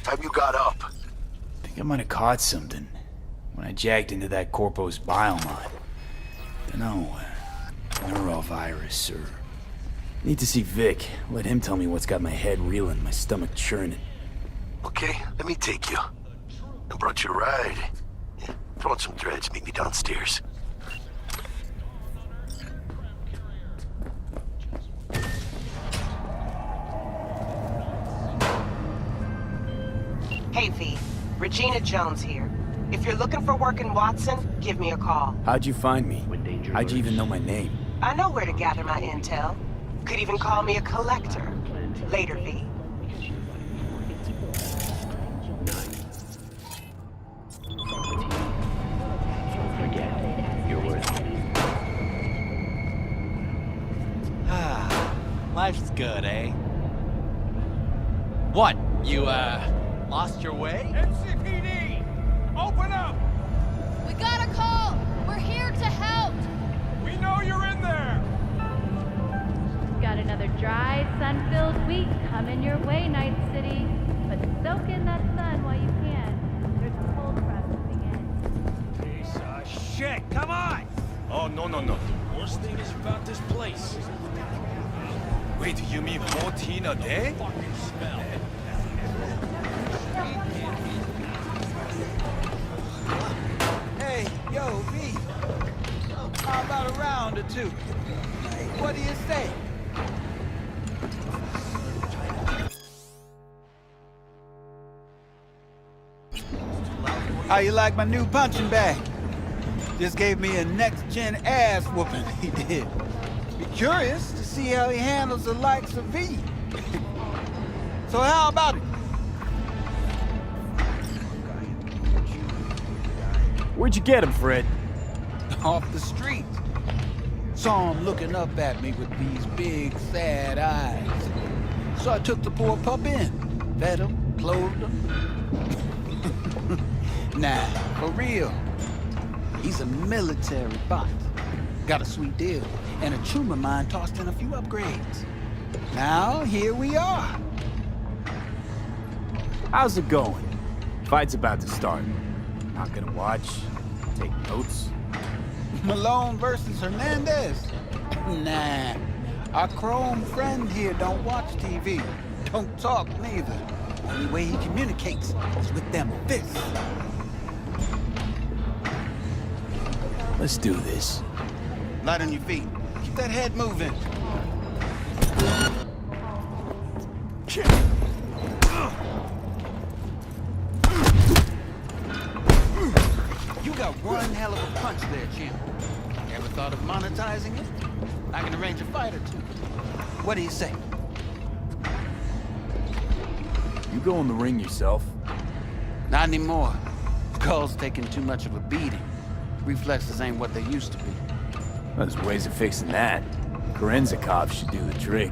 Have you got up? I think I might have caught something when I jacked into that Corpo's biomod. Dunno, neurovirus or... Need to see Vic. Let him tell me what's got my head reeling, my stomach churning. Okay, let me take you. I brought you a ride. Yeah, throw on some threads, meet me downstairs. Hey, V. Regina Jones here. If you're looking for work in Watson, give me a call. How'd you find me? How'd you even know my name? I know where to gather my intel. Could even call me a collector. Later, V. Life's good, eh? What? You, lost your way? NCPD! Open up! We got a call! We're here to help! We know you're in there! Got another dry, sun-filled week coming your way, Night City. But soak in that sun while you can. There's a cold front moving in. Piece of shit! Come on! Oh, no. The worst thing is about this place. Wait, you mean 14 a day? Fucking smell. Hey, yo, V. How about a round or two? What do you say? How you like my new punching bag? Just gave me a next-gen ass whooping, he did. Be curious to see how he handles the likes of V. So how about it? Where'd you get him, Fred? Off the street. Saw him looking up at me with these big, sad eyes. So I took the poor pup in. Fed him, clothed him. Nah, for real. He's a military bot. Got a sweet deal, and a tumor mine tossed in a few upgrades. Now, here we are. How's it going? Fight's about to start. Not gonna watch, take notes. Malone versus Hernandez? Nah. Our chrome friend here don't watch TV. Don't talk neither. Only way he communicates is with them fists. Let's do this. Light on your feet. Keep that head moving. You got one hell of a punch there, champ. Ever thought of monetizing it? I can arrange a fight or two. What do you say? You go in the ring yourself? Not anymore. Skull's taking too much of a beating. Reflexes ain't what they used to be. There's ways of fixing that. Korenzakov should do the trick.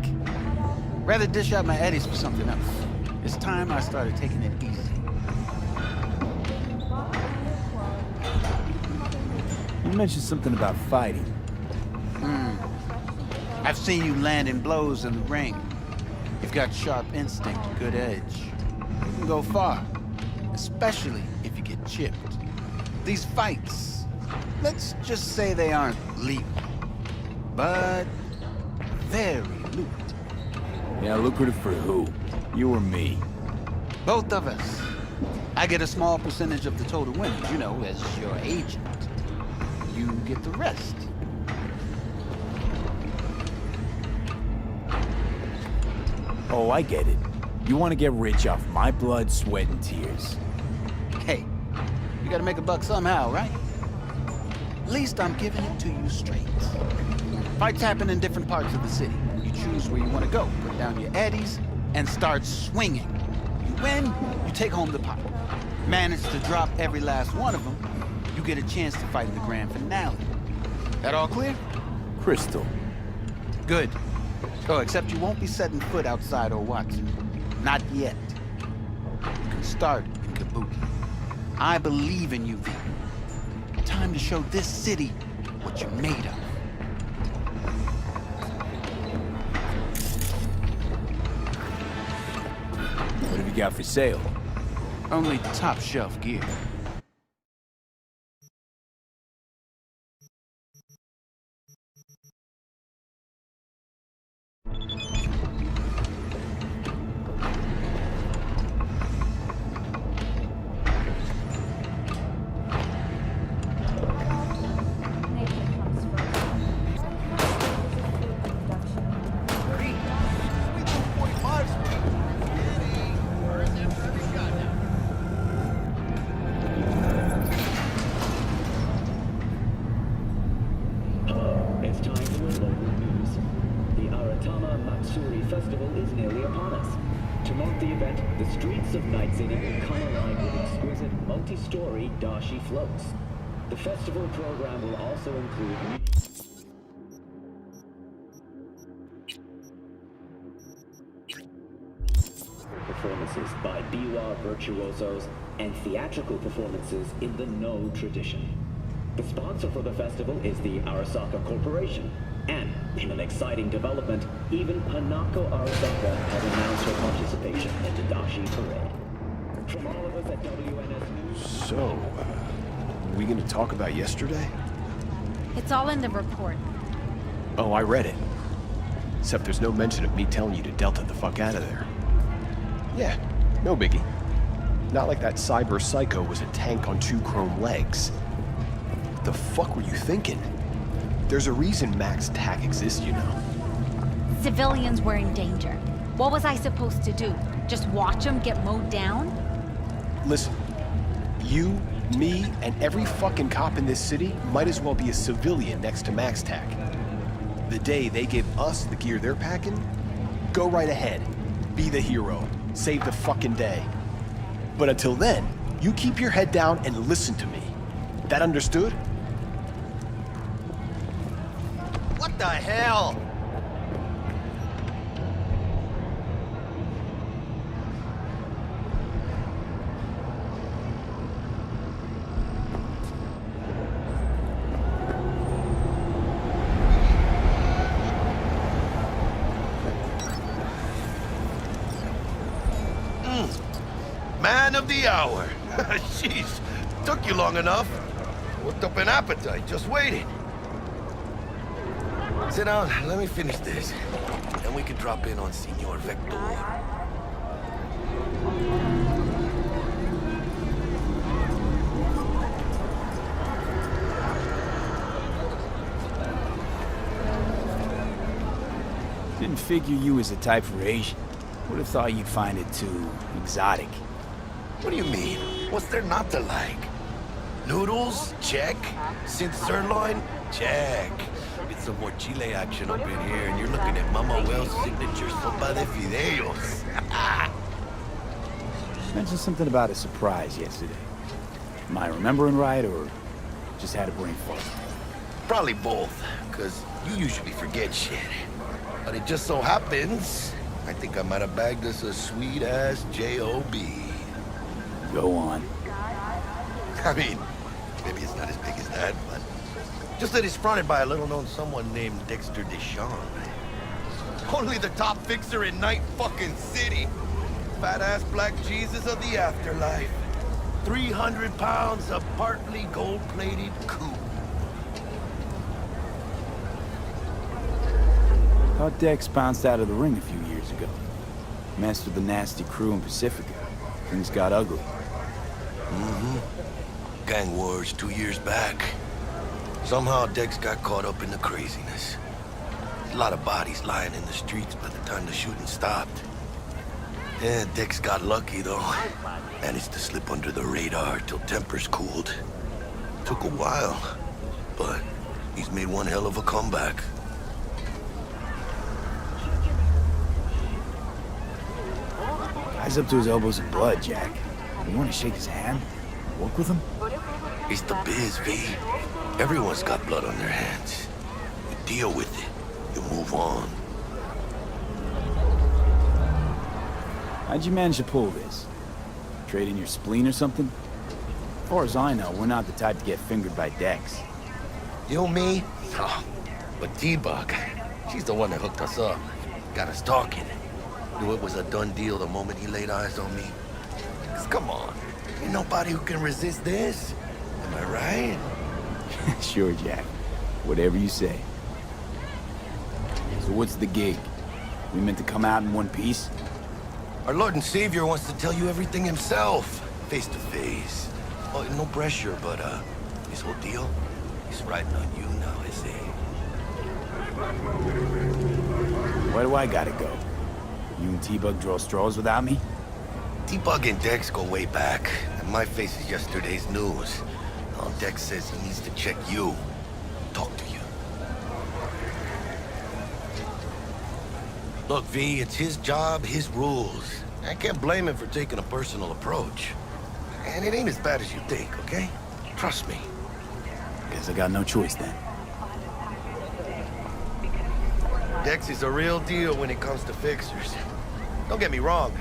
Rather dish out my eddies for something else. It's time I started taking it easy. You mentioned something about fighting. I've seen you landing blows in the ring. You've got sharp instinct, good edge. You can go far, especially if you get chipped. These fights, let's just say they aren't lethal, but very lucrative. Yeah, lucrative for who? You or me? Both of us. I get a small percentage of the total winnings, you know, as your agent. You get the rest. Oh, I get it. You want to get rich off my blood, sweat, and tears. Hey, you gotta make a buck somehow, right? At least I'm giving it to you straight. Fights happen in different parts of the city. You choose where you want to go, put down your eddies, and start swinging. You win, you take home the pot. Manage to drop every last one of them, you get a chance to fight in the grand finale. That all clear? Crystal. Good. Oh, except you won't be setting foot outside or watching. Not yet. You can start in Kabuki. I believe in you, V. Time to show this city what you're made of. What have you got for sale? Only top-shelf gear. It's time for your local news. The Aratama Matsuri Festival is nearly upon us. To mark the event, the streets of Night City will come alive with exquisite multi-story dashi floats. The festival program will also include performances by biwa virtuosos and theatrical performances in the No tradition. The sponsor for the festival is the Arasaka Corporation, and in an exciting development, even Hanako Arasaka has announced her participation in the Dashi Parade. From all of us at WNS News... So, we gonna talk about yesterday? It's all in the report. Oh, I read it. Except there's no mention of me telling you to Delta the fuck out of there. Yeah, no biggie. Not like that cyber psycho was a tank on 2 chrome legs. What the fuck were you thinking? There's a reason Max TAC exists, you know. Civilians were in danger. What was I supposed to do? Just watch them get mowed down? Listen, you, me, and every fucking cop in this city might as well be a civilian next to Max TAC. The day they give us the gear they're packing, go right ahead. Be the hero. Save the fucking day. But until then, you keep your head down and listen to me. That understood? What the hell? Man of the hour. Jeez, took you long enough. Worked up an appetite, just waiting. Sit down, let me finish this. Then we can drop in on Senor Vector. Didn't figure you was the type for Asian. Would have thought you'd find it too exotic. What do you mean? What's there not to like? Noodles? Check. Synth sirloin? Check. Get some more chile action up in here, and you're looking at Mama Wells' signature sopa de fideos. Mentioned something about a surprise yesterday. Am I remembering right, or just had a brain fart? Probably both, because you usually forget shit. But it just so happens, I think I might have bagged us a sweet-ass J.O.B. Go on. I mean, maybe it's not as big as that, but just that it's fronted by a little-known someone named Dexter Deshawn. Only the top fixer in Night fucking City. Fat-ass black Jesus of the afterlife. 300 pounds of partly gold-plated coupe. Thought Dex bounced out of the ring a few years ago. Messed with the nasty crew in Pacifica. Things got ugly. Mm-hmm. Gang wars 2 years back. Somehow Dex got caught up in the craziness. A lot of bodies lying in the streets by the time the shooting stopped. Yeah, Dex got lucky though. Managed to slip under the radar till tempers cooled. Took a while, but he's made one hell of a comeback. Guy's up to his elbows in blood, Jack. You want to shake his hand? Work with him? It's the biz, V. Everyone's got blood on their hands. You deal with it. You move on. How'd you manage to pull this? Trade in your spleen or something? As far as I know, we're not the type to get fingered by Dex. You, me? Oh, but T-Bug, she's the one that hooked us up. Got us talking. Knew it was a done deal the moment he laid eyes on me. 'Cause come on, ain't nobody who can resist this. Am I right? Sure, Jack. Whatever you say. So what's the gig? We meant to come out in one piece? Our Lord and Savior wants to tell you everything himself, face to face. Oh, no pressure, but his whole deal, he's riding on you now, is he? Where do I gotta go? You and T-Bug draw straws without me? T-Bug and Dex go way back, and my face is yesterday's news. Now Dex says he needs to check you, talk to you. Look, V, it's his job, his rules. I can't blame him for taking a personal approach. And it ain't as bad as you think, okay? Trust me. Guess I got no choice then. Dex is a real deal when it comes to fixers. Don't get me wrong.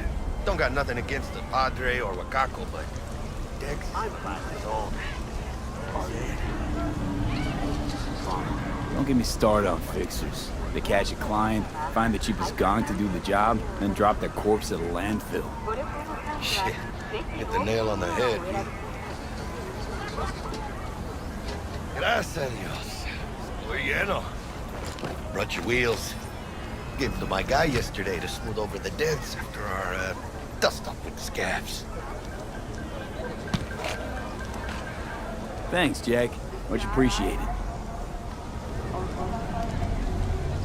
Don't got nothing against the Padre or Wakako, but Dex is on. Don't get me started on fixers. They catch a client, find the cheapest gong to do the job, then drop their corpse at a landfill. Shit. Hit the nail on the head. Gracias a Dios. Muy lleno. Brought your wheels. Gave them to my guy yesterday to smooth over the dents after our dust up with the scabs. Thanks, Jack. Much appreciated.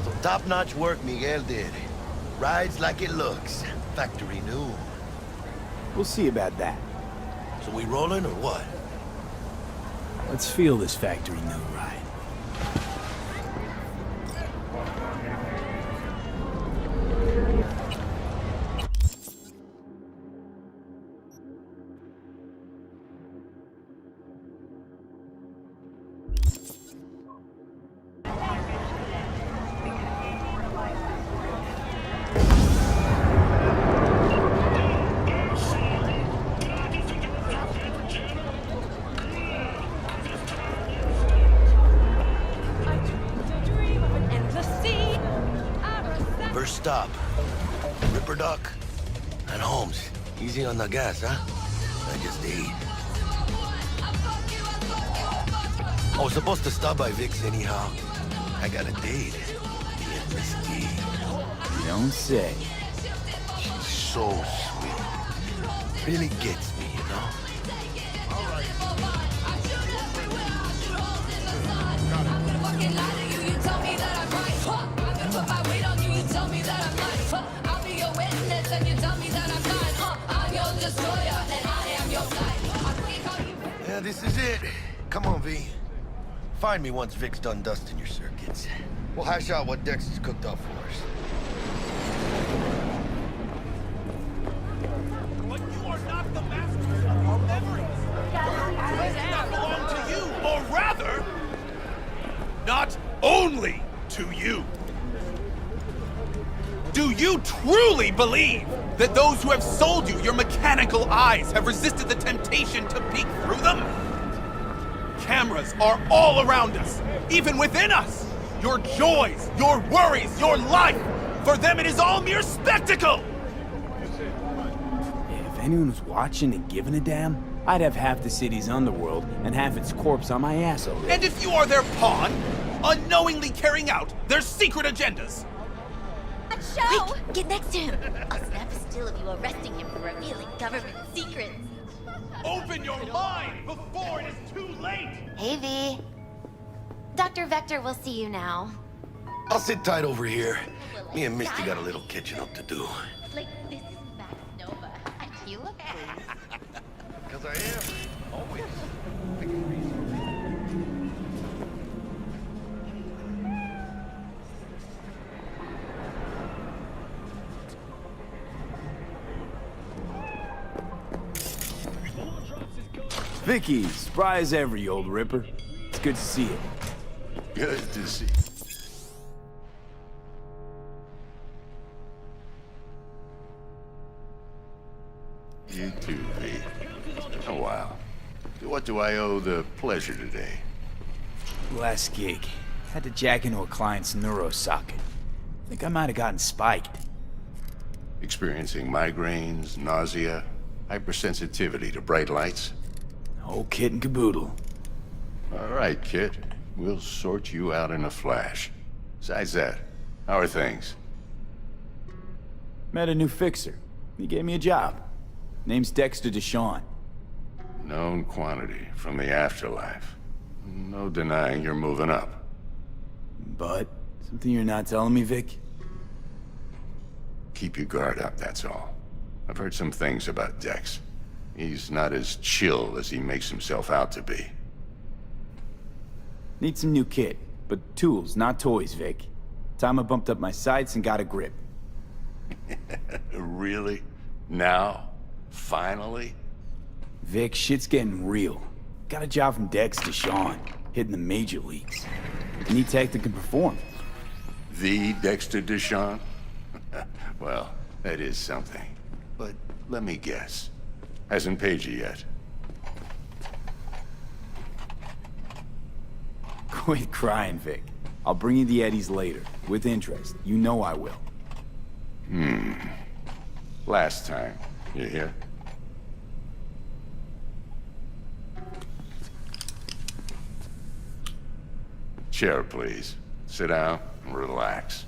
Some top-notch work Miguel did. Rides like it looks. Factory new. We'll see about that. So we rolling or what? Let's feel this factory new ride. First stop, Ripper Duck and Holmes. Easy on the gas, huh? I just ate. I was supposed to stop by Vic's anyhow. I got a date. Me and Miss D. You don't say. She's so sweet. Really gets me, you know? Yeah, this is it. Come on, V. Find me once Vic's done dusting your circuits. We'll hash out what Dex has cooked up for us. But you are not the masters of your memories. It does not belong to you, or rather, not only to you. Do you truly believe that those who have sold you your mechanical eyes have resisted the temptation to peek through them? Cameras are all around us, even within us. Your joys, your worries, your life. For them, it is all mere spectacle. If anyone was watching and giving a damn, I'd have half the city's underworld and half its corpse on my ass already. And if you are their pawn, unknowingly carrying out their secret agendas. Quick, get next to him. I'll snap a still of you arresting him for revealing government secrets. Open your mind before it is too late! Hey, V. Dr. Vector will see you now. I'll sit tight over here. Me and Misty got a little catching up to do. Like, this is Max Nova, and you look pleased. Because I am. Always. Vicky, spry as ever, you old ripper. It's good to see you. Good to see you. You too, V. It's been a while. To what do I owe the pleasure today? Last gig. Had to jack into a client's neuro socket. Think I might have gotten spiked. Experiencing migraines, nausea. Hypersensitivity to bright lights? Whole kit and caboodle. All right, kid. We'll sort you out in a flash. Besides that, how are things? Met a new fixer. He gave me a job. Name's Dexter Deshawn. Known quantity from the afterlife. No denying you're moving up. But, something you're not telling me, Vic? Keep your guard up, that's all. I've heard some things about Dex. He's not as chill as he makes himself out to be. Need some new kit, but tools, not toys, Vic. Time I bumped up my sights and got a grip. Really? Now? Finally? Vic, shit's getting real. Got a job from Dex Deshawn, hitting the major leagues. Need tech that can perform. The Dexter Deshawn? Well, that is something. But let me guess. Hasn't paid you yet. Quit crying, Vic. I'll bring you the eddies later, with interest. You know I will. Last time, you hear? Chair, please. Sit down and relax.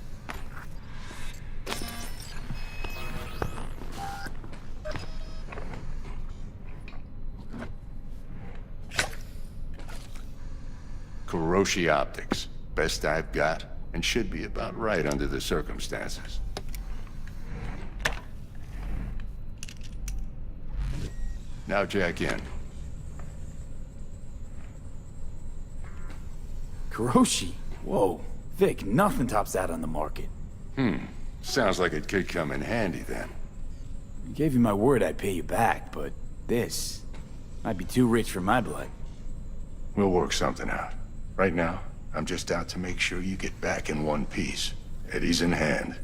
Kuroshi Optics. Best I've got, and should be about right under the circumstances. Now jack in. Kuroshi? Whoa. Vic, nothing tops that on the market. Sounds like it could come in handy then. I gave you my word I'd pay you back, but this might be too rich for my blood. We'll work something out. Right now, I'm just out to make sure you get back in one piece. Eddie's in hand.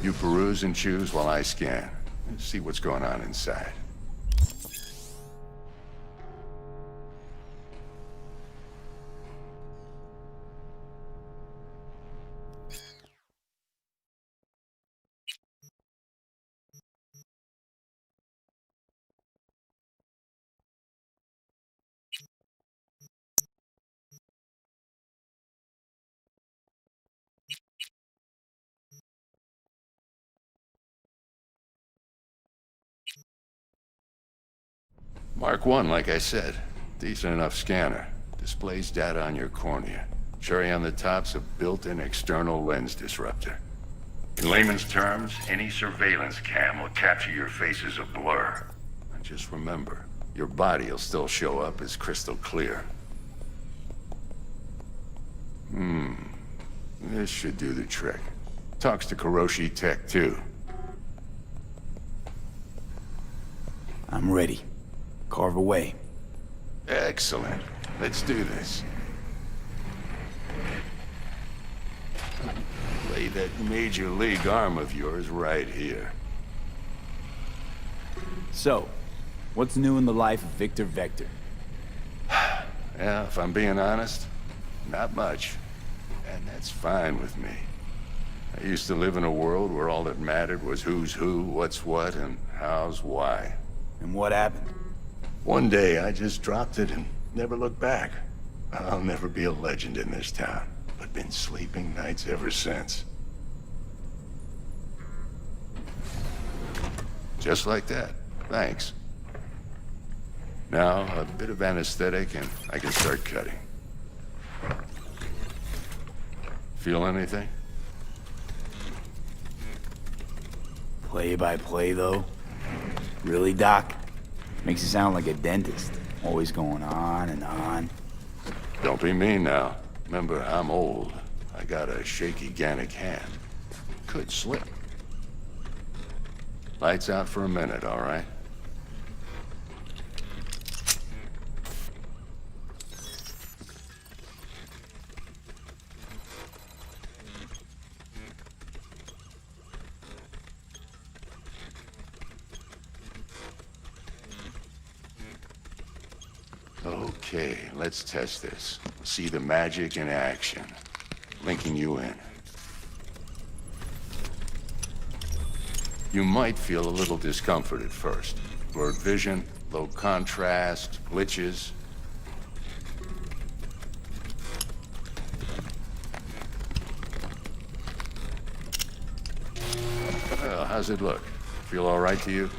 You peruse and choose while I scan. See what's going on inside. Mark 1, like I said. Decent enough scanner. Displays data on your cornea. Cherry on the top's a built-in external lens disruptor. In layman's terms, any surveillance cam will capture your face as a blur. And just remember, your body will still show up as crystal clear. This should do the trick. Talks to Kuroshi Tech, too. I'm ready. Carve away. Excellent. Let's do this. Lay that major league arm of yours right here. So, what's new in the life of Victor Vector? Yeah, if I'm being honest, not much. And that's fine with me. I used to live in a world where all that mattered was who's who, what's what, and how's why. And what happened? One day, I just dropped it and never looked back. I'll never be a legend in this town, but been sleeping nights ever since. Just like that. Thanks. Now, a bit of anesthetic and I can start cutting. Feel anything? Play by play, though? Really, Doc? Makes you sound like a dentist. Always going on and on. Don't be mean now. Remember, I'm old. I got a shaky Gannic hand. Could slip. Lights out for a minute, all right? Okay, let's test this. See the magic in action. Linking you in. You might feel a little discomfort at first. Blurred vision, low contrast, glitches. Well, how's it look? Feel all right to you?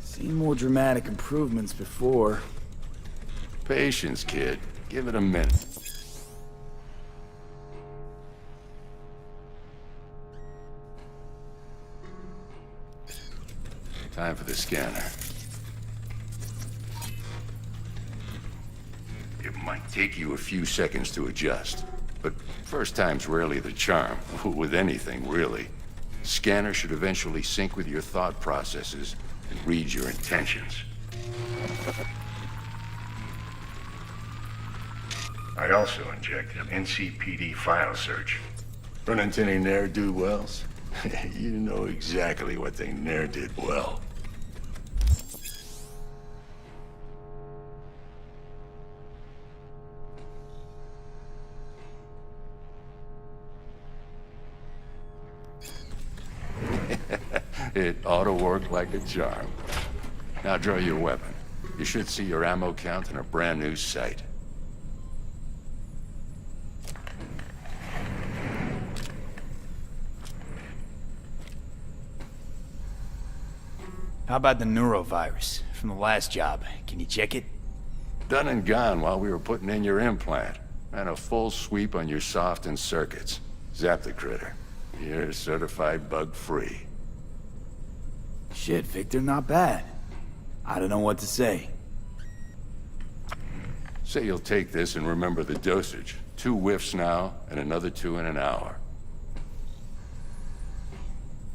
Seen more dramatic improvements before. Patience, kid. Give it a minute. Time for the scanner. It might take you a few seconds to adjust, but first time's rarely the charm, with anything, really. Scanner should eventually sync with your thought processes and read your intentions. I also injected an NCPD file search. Run into any ne'er-do-wells? You know exactly what they ne'er did well. It ought to work like a charm. Now draw your weapon. You should see your ammo count in a brand new sight. How about the neurovirus from the last job? Can you check it? Done and gone while we were putting in your implant. And a full sweep on your soft and circuits. Zap the critter. You're certified bug-free. Shit, Victor, not bad. I don't know what to say. Say you'll take this and remember the dosage. 2 whiffs now, and another 2 in an hour.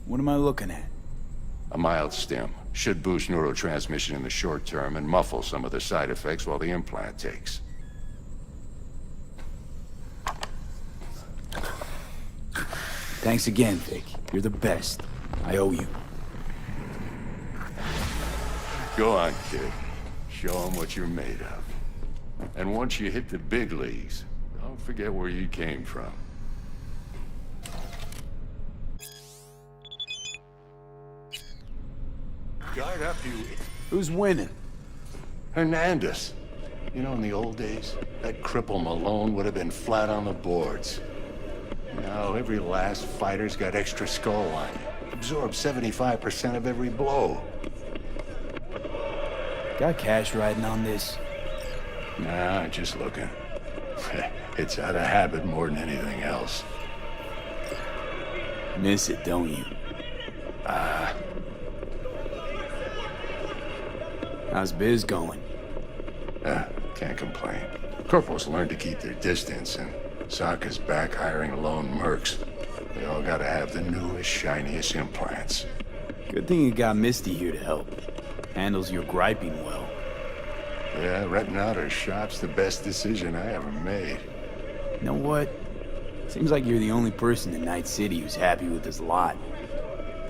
What am I looking at? A mild stim. Should boost neurotransmission in the short term and muffle some of the side effects while the implant takes. Thanks again, Vic. You're the best. I owe you. Go on, kid. Show them what you're made of. And once you hit the big leagues, don't forget where you came from. Guard up, you... Who's winning? Hernandez. You know, in the old days, that cripple Malone would have been flat on the boards. Now, every last fighter's got extra skull on you. Absorbs 75% of every blow. Got cash riding on this? Nah, just looking. It's out of habit more than anything else. Miss it, don't you? How's biz going? Can't complain. Corporals learn to keep their distance, and Sokka's back hiring lone mercs. They all gotta have the newest, shiniest implants. Good thing you got Misty here to help. Handles your griping well. Yeah, renting out her shop's the best decision I ever made. You know what? Seems like you're the only person in Night City who's happy with this lot.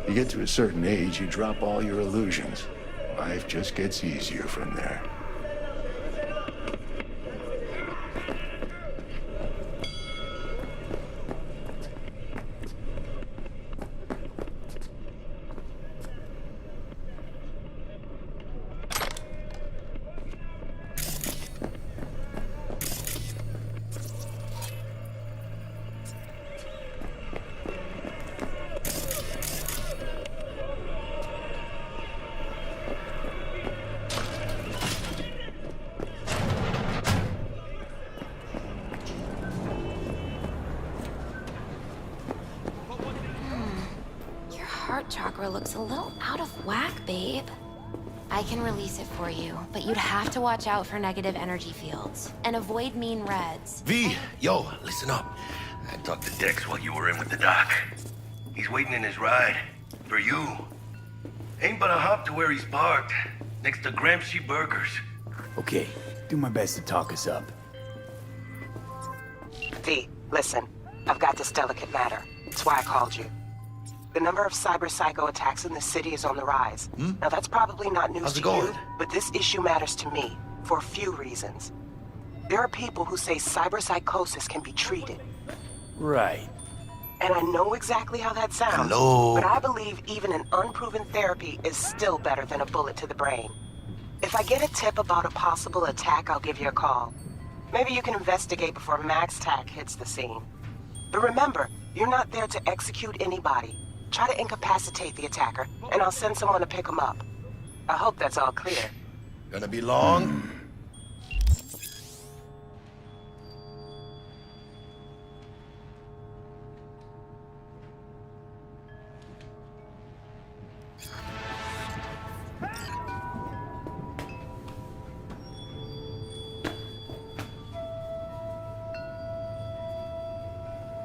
You get to a certain age, you drop all your illusions. Life just gets easier from there. Heart chakra looks a little out of whack, babe. I can release it for you, but you'd have to watch out for negative energy fields and avoid mean reds. V, yo, listen up. I talked to Dex while you were in with the doc. He's waiting in his ride. For you. Ain't but a hop to where he's parked. Next to Gramsci Burgers. Okay, do my best to talk us up. V, listen. I've got this delicate matter. That's why I called you. The number of cyber-psycho attacks in the city is on the rise. Now that's probably not news to you, but this issue matters to me for a few reasons. There are people who say cyberpsychosis can be treated. Right. And I know exactly how that sounds. Hello? But I believe even an unproven therapy is still better than a bullet to the brain. If I get a tip about a possible attack, I'll give you a call. Maybe you can investigate before MaxTac hits the scene. But remember, you're not there to execute anybody. Try to incapacitate the attacker, and I'll send someone to pick him up. I hope that's all clear. Gonna be long?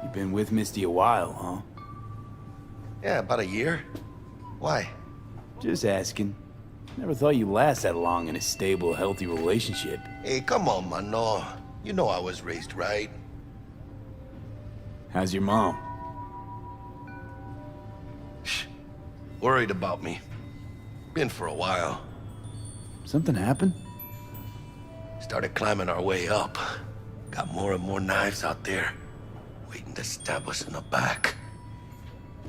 You've been with Misty a while, huh? Yeah, about a year. Why? Just asking. Never thought you'd last that long in a stable, healthy relationship. Hey, come on, mano. You know I was raised right. How's your mom? Worried about me. Been for a while. Something happened? Started climbing our way up. Got more and more knives out there, waiting to stab us in the back.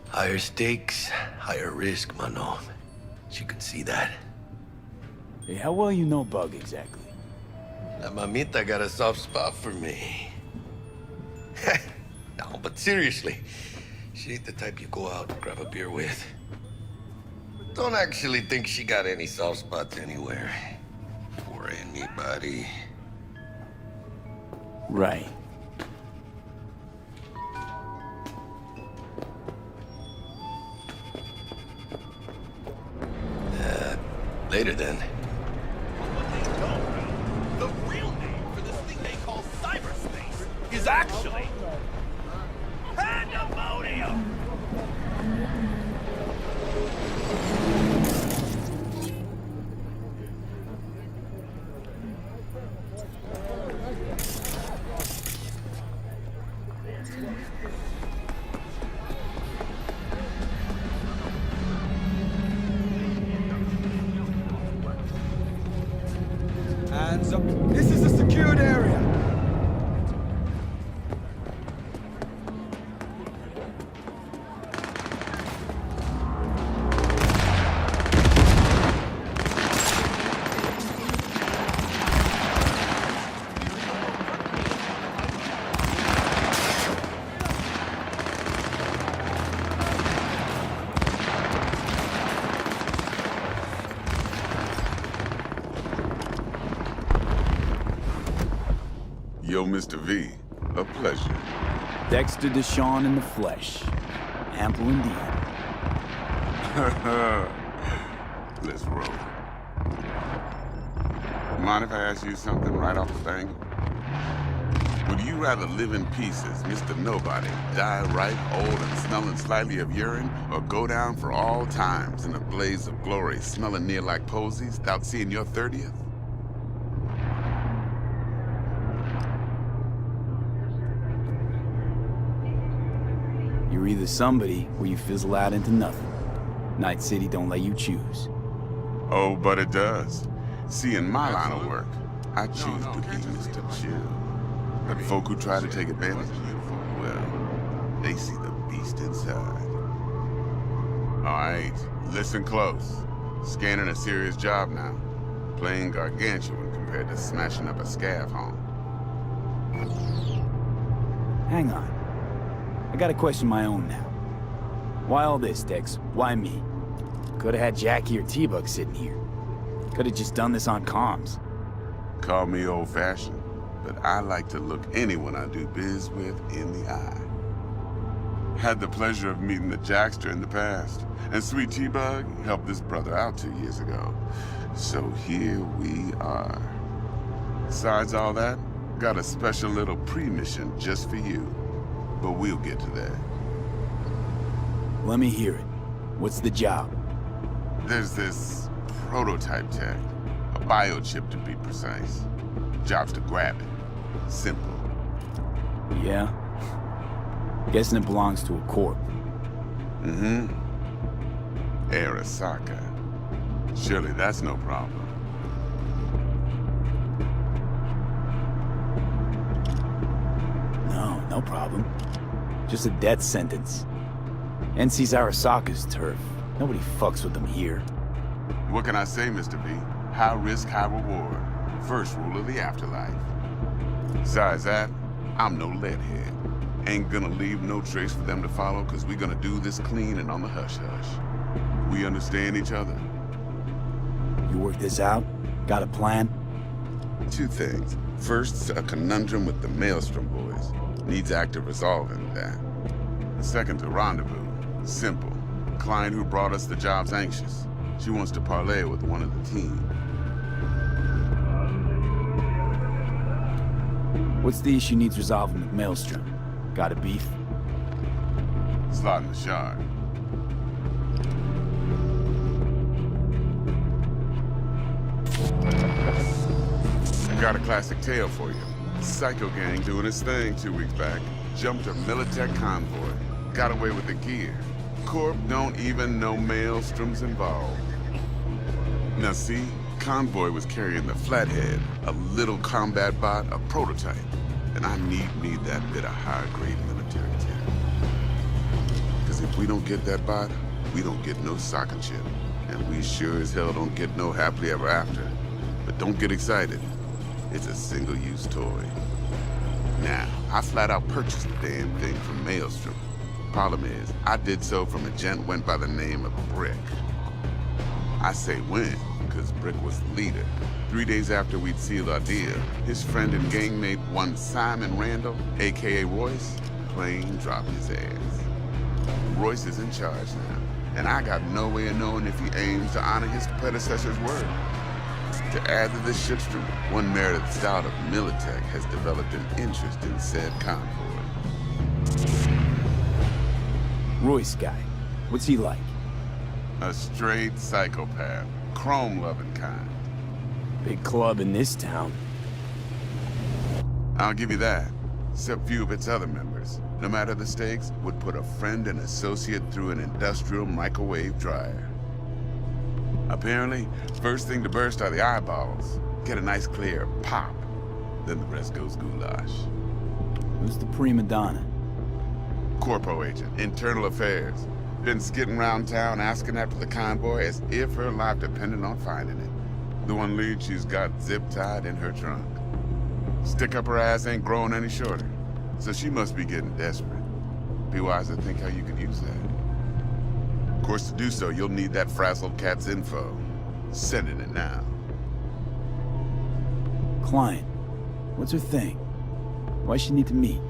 Higher stakes, higher risk, mano. She could see that. Hey, how well you know Bug exactly? La mamita got a soft spot for me. No, but seriously, she ain't the type you go out and grab a beer with. Don't actually think she got any soft spots anywhere. For anybody. Right. Later then. The real name for this thing they call cyberspace is actually pandemonium! Hands up. This is a secured area. Yo, Mr. V, a pleasure. Dexter Deshawn in the flesh. Ample indeed. Let's roll. Mind if I ask you something right off the bangle? Would you rather live in pieces, Mr. Nobody, die ripe, old, and smelling slightly of urine, or go down for all times in a blaze of glory, smelling near like posies, without seeing your 30th? You're either somebody or you fizzle out into nothing. Night City don't let you choose. Oh, but it does. See, in my line of work, I choose to be Mr. Chill. But folk who try to take advantage of you, well, they see the beast inside. All right, listen close. Scanning a serious job now. Playing gargantuan compared to smashing up a scav home. Hang on. I gotta question my own now. Why all this, Dex? Why me? Could've had Jackie or T-Bug sitting here. Could've just done this on comms. Call me old-fashioned, but I like to look anyone I do biz with in the eye. Had the pleasure of meeting the Jackster in the past, and Sweet T-Bug helped this brother out 2 years ago. So here we are. Besides all that, got a special little pre-mission just for you. But we'll get to that. Let me hear it. What's the job? There's this prototype tech. A biochip to be precise. Job's to grab it. Simple. Yeah? Guessing it belongs to a corp. Mm-hmm. Arasaka. Surely that's no problem. No problem. Just a death sentence. NC's Arasaka's turf. Nobody fucks with them here. What can I say, Mr. B? High risk, high reward. First rule of the afterlife. Besides that, I'm no leadhead. Ain't gonna leave no trace for them to follow, cause we gonna do this clean and on the hush-hush. We understand each other? You work this out? Got a plan? Two things. First, a conundrum with the Maelstrom boys. Needs active resolving that. The second's a rendezvous. Simple. Client who brought us the job's anxious. She wants to parlay with one of the team. What's the issue needs resolving with Maelstrom? Got a beef? Slot in the shard. I got a classic tale for you. Psycho gang doing his thing 2 weeks back. Jumped a Militech convoy. Got away with the gear. Corp don't even know Maelstrom's involved. Now see, convoy was carrying the Flathead, a little combat bot, a prototype. And I need that bit of high-grade military tech. Because if we don't get that bot, we don't get no soccer chip. And we sure as hell don't get no happily ever after. But don't get excited. It's a single-use toy. Now, I flat out purchased the damn thing from Maelstrom. Problem is, I did so from a gent went by the name of Brick. I say when, because Brick was the leader. 3 days after we'd sealed our deal, his friend and gangmate, one Simon Randall, a.k.a. Royce, plain dropped his ass. Royce is in charge now, and I got no way of knowing if he aims to honor his predecessor's word. To add to this shitstorm, one Meredith Stout of Militech has developed an interest in said convoy. Royce guy. What's he like? A straight psychopath. Chrome-loving kind. Big club in this town. I'll give you that. Except few of its other members, no matter the stakes, would put a friend and associate through an industrial microwave dryer. Apparently, first thing to burst are the eyeballs. Get a nice clear pop. Then the rest goes goulash. Who's the prima donna? Corpo agent, internal affairs. Been skidding around town asking after the convoy as if her life depended on finding it. The one lead she's got zip-tied in her trunk. Stick up her ass ain't growing any shorter, so she must be getting desperate. Be wise to think how you could use that. Of course, to do so, you'll need that frazzled cat's info. Sending it now. Client. What's her thing? Why she need to meet?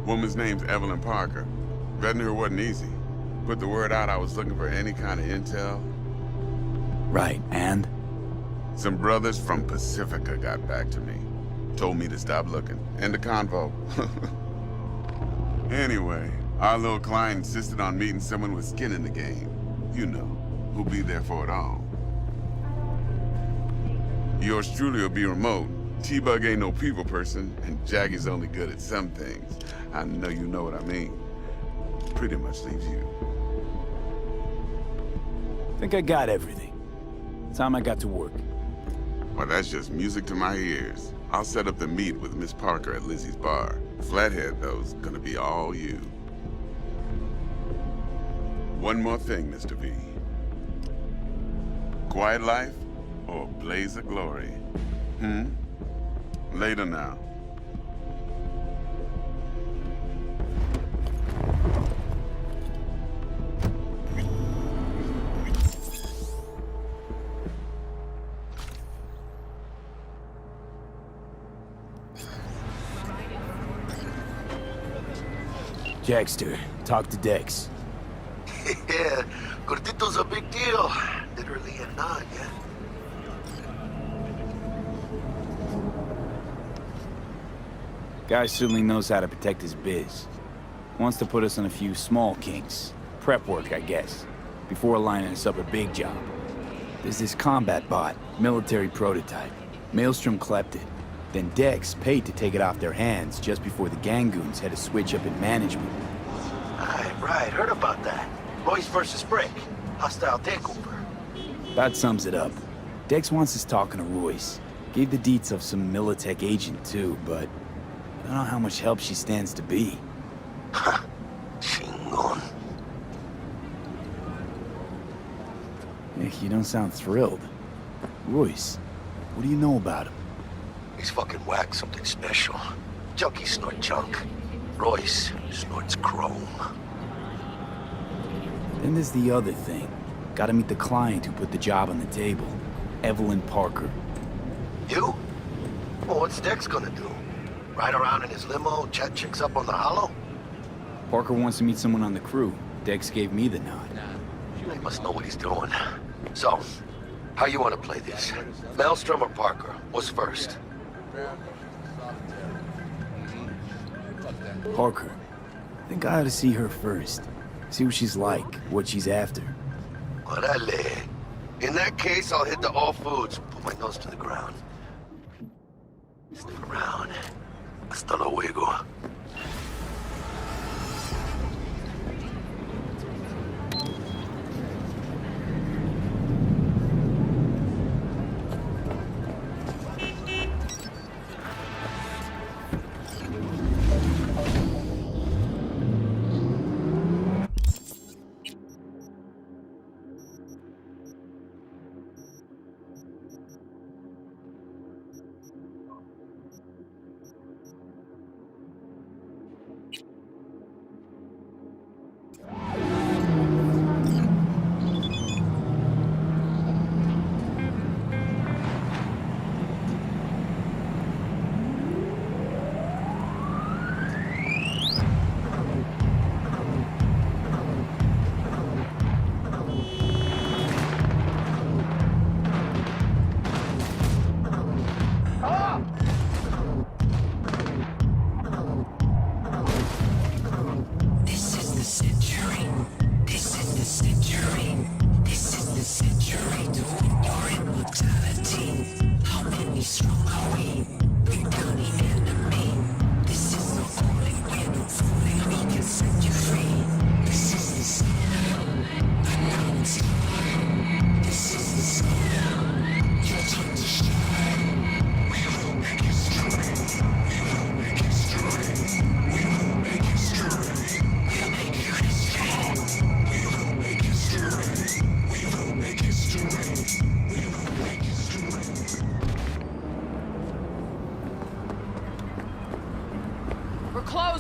Woman's name's Evelyn Parker. Vetting her wasn't easy. Put the word out I was looking for any kind of intel. Right, and? Some brothers from Pacifica got back to me. Told me to stop looking. End the convo. Anyway, our little client insisted on meeting someone with skin in the game. You know, who'll be there for it all. Yours truly will be remote. T-Bug ain't no people person, and Jaggy's only good at some things. I know you know what I mean. Pretty much leaves you. Think I got everything. Time I got to work. Well, that's just music to my ears. I'll set up the meet with Miss Parker at Lizzie's bar. Flathead, though's gonna be all you. One more thing, Mr. V. Quiet life or blaze of glory? Later now. Jackster, talk to Dex. Yeah, Gordito's a big deal. Literally and not, yeah. Guy certainly knows how to protect his biz. Wants to put us on a few small kinks. Prep work, I guess. Before lining us up a big job. There's this combat bot, military prototype. Maelstrom clept it. Then Dex paid to take it off their hands just before the Gangoons had a switch up in management. Right, heard about that. Royce versus Brick. Hostile takeover. That sums it up. Dex wants us talking to Royce. Gave the deets of some Militech agent too, but I don't know how much help she stands to be. You don't sound thrilled. Royce, what do you know about him? He's fucking whack, something special. Junkies snort junk. Royce snorts chrome. Then there's the other thing. Gotta meet the client who put the job on the table. Evelyn Parker. You? Well, what's Dex gonna do? Ride around in his limo, chat chicks up on the hollow? Parker wants to meet someone on the crew. Dex gave me the nod. He must know what he's doing. So, how you want to play this? Maelstrom or Parker? What's first? Parker. I think I ought to see her first. See what she's like, what she's after. Orale. In that case, I'll hit the all foods. Put my nose to the ground. Stick around. Hasta luego.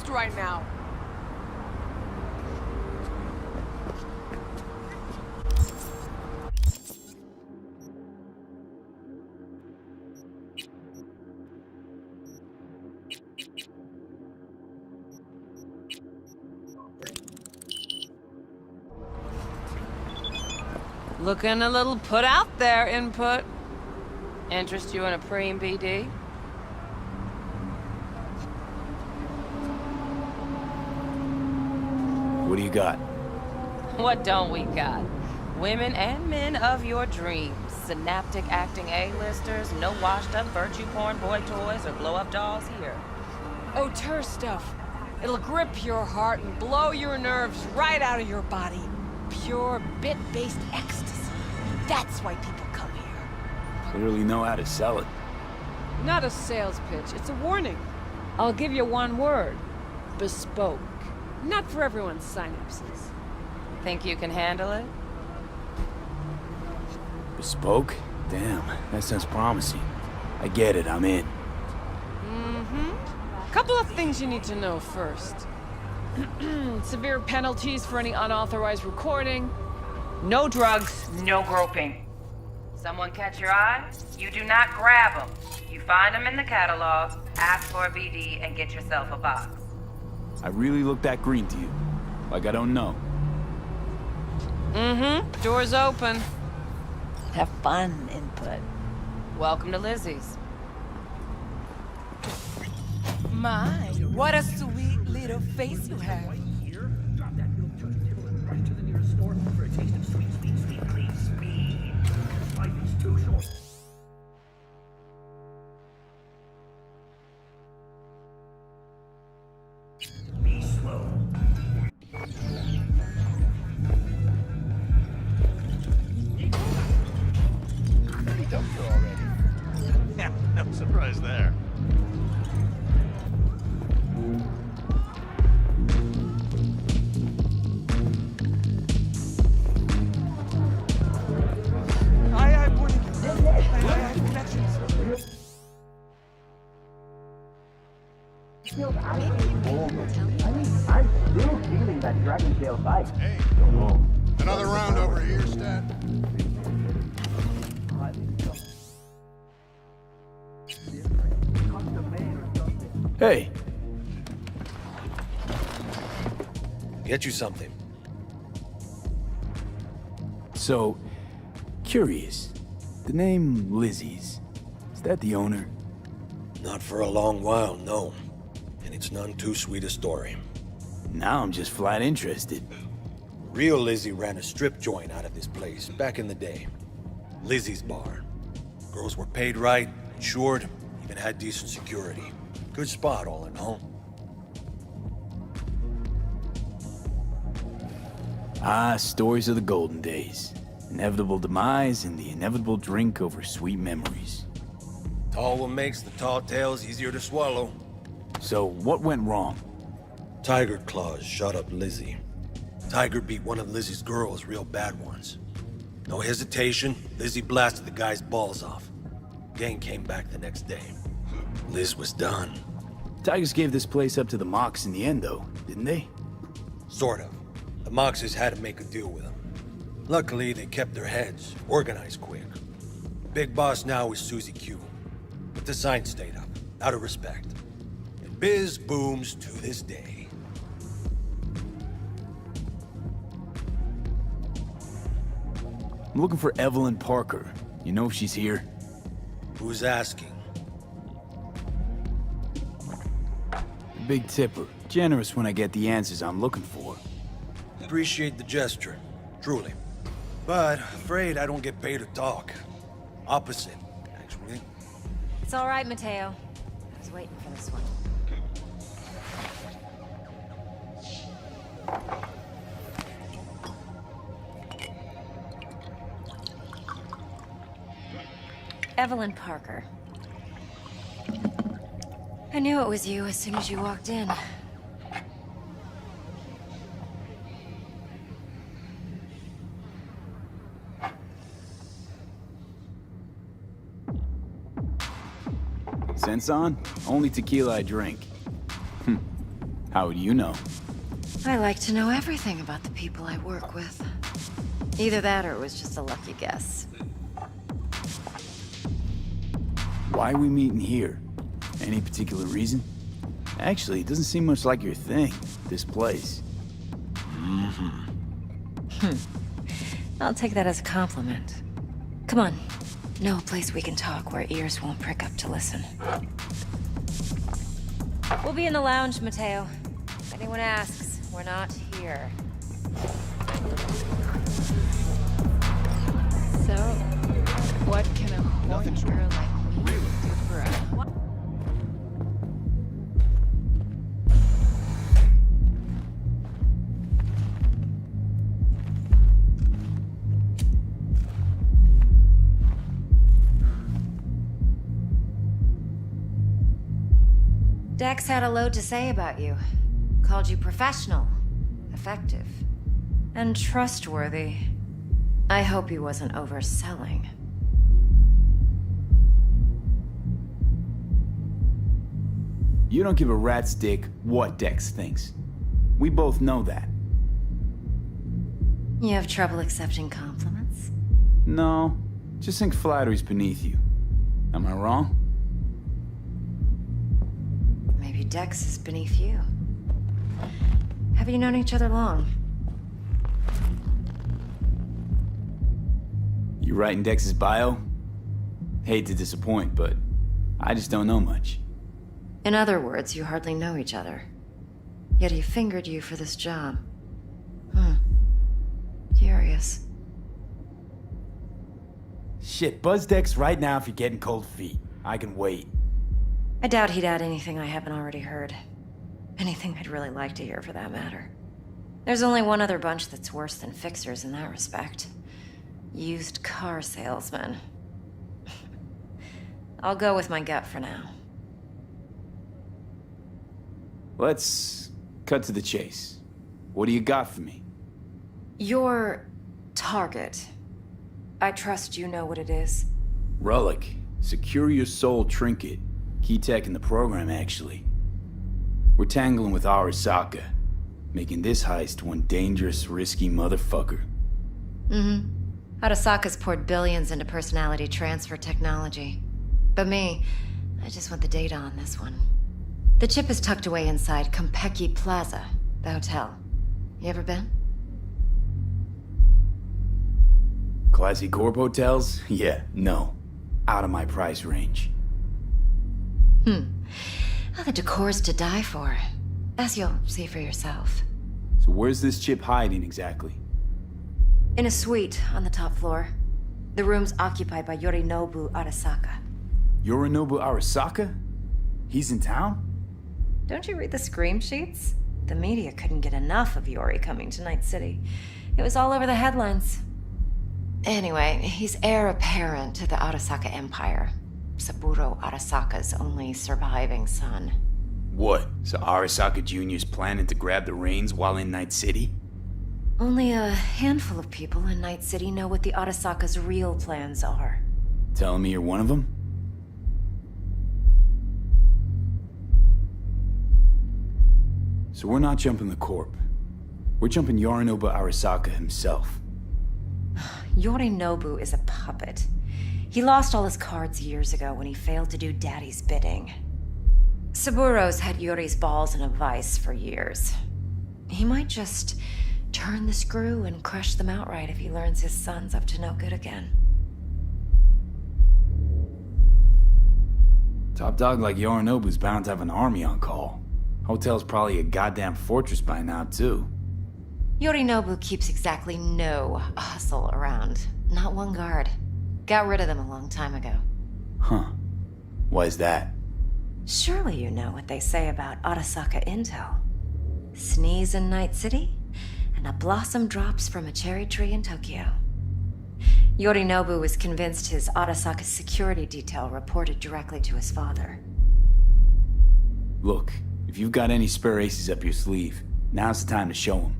Right now. Looking a little put out there, Input. Interest you in a preem BD? What do you got? What don't we got? Women and men of your dreams. Synaptic acting A-listers, no washed-up virtue porn boy toys or blow-up dolls here. Auteur stuff. It'll grip your heart and blow your nerves right out of your body. Pure bit-based ecstasy. That's why people come here. Clearly know how to sell it. Not a sales pitch, it's a warning. I'll give you one word. Bespoke. Not for everyone's synapses. Think you can handle it? Bespoke? Damn, that sounds promising. I get it, I'm in. Couple of things you need to know first. Severe penalties for any unauthorized recording. No drugs, no groping. Someone catch your eye? You do not grab them. You find them in the catalog, ask for a BD, and get yourself a box. I really look that green to you. Like I don't know. Door's open. Have fun, Input. Welcome to Lizzie's. My, what a sweet little face you have. No surprise there. that dragon tail bike. Hey, another round over here, Stat. Hey. Get you something. So, curious. The name Lizzie's. Is that the owner? Not for a long while, no. And it's none too sweet a story. Now I'm just flat interested. Real Lizzie ran a strip joint out of this place back in the day. Lizzie's Bar. Girls were paid right, insured, even had decent security. Good spot, all in all. Ah, stories of the golden days. Inevitable demise and the inevitable drink over sweet memories. Tall one makes the tall tales easier to swallow. So, what went wrong? Tiger Claws shot up Lizzie. Tiger beat one of Lizzie's girls, real bad ones. No hesitation, Lizzie blasted the guy's balls off. Gang came back the next day. Liz was done. Tigers gave this place up to the Mox in the end, though, didn't they? Sort of. The Moxes had to make a deal with them. Luckily, they kept their heads, organized quick. Big boss now is Susie Q. But the sign stayed up, out of respect. And biz booms to this day. I'm looking for Evelyn Parker. You know if she's here? Who's asking? Big tipper. Generous when I get the answers I'm looking for. Appreciate the gesture, truly. But afraid I don't get paid to talk. Opposite, actually. It's all right, Mateo. I was waiting for this one. Evelyn Parker. I knew it was you as soon as you walked in. Sense on? Only tequila I drink. How would you know? I like to know everything about the people I work with. Either that or it was just a lucky guess. Why are we meeting here? Any particular reason? Actually, it doesn't seem much like your thing, this place. I'll take that as a compliment. Come on. Know a place we can talk where ears won't prick up to listen. We'll be in the lounge, Mateo. If anyone asks, we're not here. So, what can a horny girl like me do for a... Dex had a load to say about you. Called you professional, effective, and trustworthy. I hope he wasn't overselling. You don't give a rat's dick what Dex thinks. We both know that. You have trouble accepting compliments? No, just think flattery's beneath you. Am I wrong? Maybe Dex is beneath you. Have you known each other long? You writing Dex's bio? Hate to disappoint, but I just don't know much. In other words, you hardly know each other. Yet he fingered you for this job. Curious. Shit, buzz Dex right now if you're getting cold feet. I can wait. I doubt he'd add anything I haven't already heard. Anything I'd really like to hear, for that matter. There's only one other bunch that's worse than fixers in that respect. Used car salesmen. I'll go with my gut for now. Let's cut to the chase. What do you got for me? Your target. I trust you know what it is. Relic. Secure your soul trinket. Key tech in the program, actually. We're tangling with Arasaka. making this heist one dangerous, risky motherfucker. Mm-hmm. Arasaka's poured billions into personality transfer technology. But me, I just want the data on this one. The chip is tucked away inside Kompeki Plaza, the hotel. You ever been? Classy corp hotels? Yeah, no. Out of my price range. Well, the decor's to die for, as you'll see for yourself. So where's this chip hiding exactly? In a suite on the top floor. The room's occupied by Yorinobu Arasaka. Yorinobu Arasaka? He's in town? Don't you read the scream sheets? The media couldn't get enough of Yori coming to Night City. It was all over the headlines. Anyway, he's heir apparent to the Arasaka Empire. Saburo Arasaka's only surviving son. What? So Arasaka Jr.'s planning to grab the reins while in Night City? Only a handful of people in Night City know what the Arasaka's real plans are. Telling me you're one of them? So we're not jumping the Corp. We're jumping Yorinobu Arasaka himself. Yorinobu is a puppet. He lost all his cards years ago when he failed to do Daddy's bidding. Saburo's had Yori's balls in a vice for years. He might just turn the screw and crush them outright if he learns his son's up to no good again. Top dog like Yorinobu's bound to have an army on call. Hotel's probably a goddamn fortress by now, too. Yorinobu keeps exactly no hustle around. Not one guard. Got rid of them a long time ago. Huh. Why's that? Surely you know what they say about Arasaka intel. Sneeze in Night City, and a blossom drops from a cherry tree in Tokyo. Yorinobu was convinced his Arasaka security detail reported directly to his father. Look, if you've got any spare aces up your sleeve, now's the time to show them.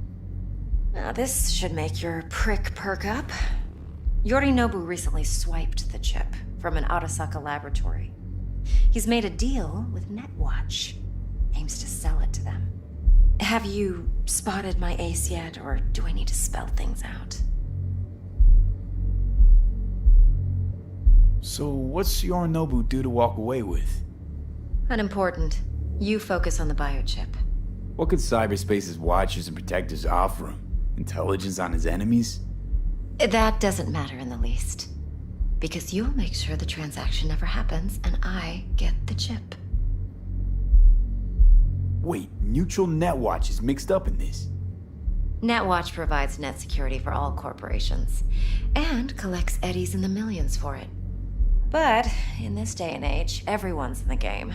Now this should make your prick perk up. Yorinobu recently swiped the chip from an Arasaka laboratory. He's made a deal with Netwatch. Aims to sell it to them. Have you spotted my ace yet, or do I need to spell things out? So what's Yorinobu due to walk away with? Unimportant. You focus on the biochip. What could cyberspace's watchers and protectors offer him? Intelligence on his enemies? That doesn't matter in the least. Because you'll make sure the transaction never happens, and I get the chip. Wait, neutral Netwatch is mixed up in this? Netwatch provides net security for all corporations, and collects eddies in the millions for it. But, in this day and age, everyone's in the game,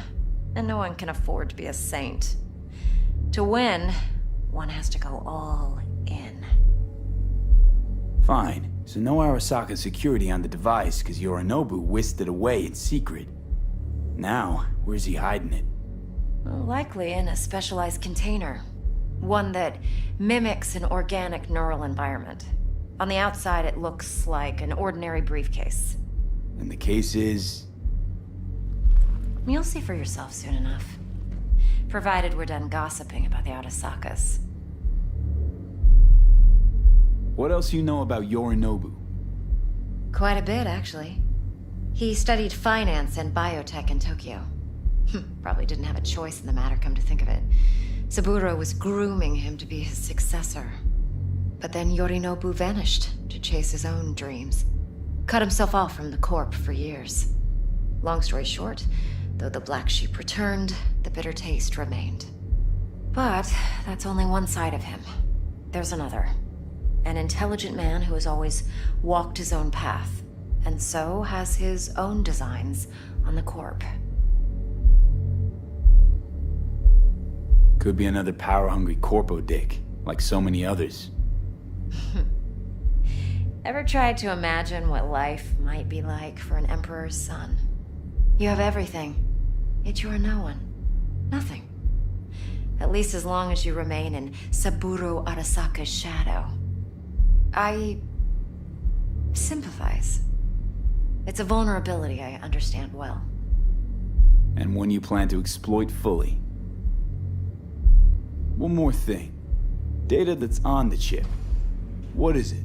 and no one can afford to be a saint. To win, one has to go all in. Fine, so no Arasaka security on the device because Yorinobu whisked it away in secret. Now, where's he hiding it? Likely in a specialized container. One that mimics an organic neural environment. On the outside, it looks like an ordinary briefcase. And the case is? You'll see for yourself soon enough. Provided we're done gossiping about the Arasakas. What else you know about Yorinobu? Quite a bit, actually. He studied finance and biotech in Tokyo. Probably didn't have a choice in the matter, come to think of it. Saburo was grooming him to be his successor. But then Yorinobu vanished to chase his own dreams. Cut himself off from the Corp for years. Long story short, though the black sheep returned, the bitter taste remained. But that's only one side of him. There's another. An intelligent man who has always walked his own path, and so has his own designs on the Corp. Could be another power-hungry corpo dick, like so many others. Ever tried to imagine what life might be like for an emperor's son? You have everything, yet you are no one. Nothing. At least as long as you remain in Saburo Arasaka's shadow. I sympathize. It's a vulnerability I understand well. And one you plan to exploit fully. One more thing. Data that's on the chip. What is it?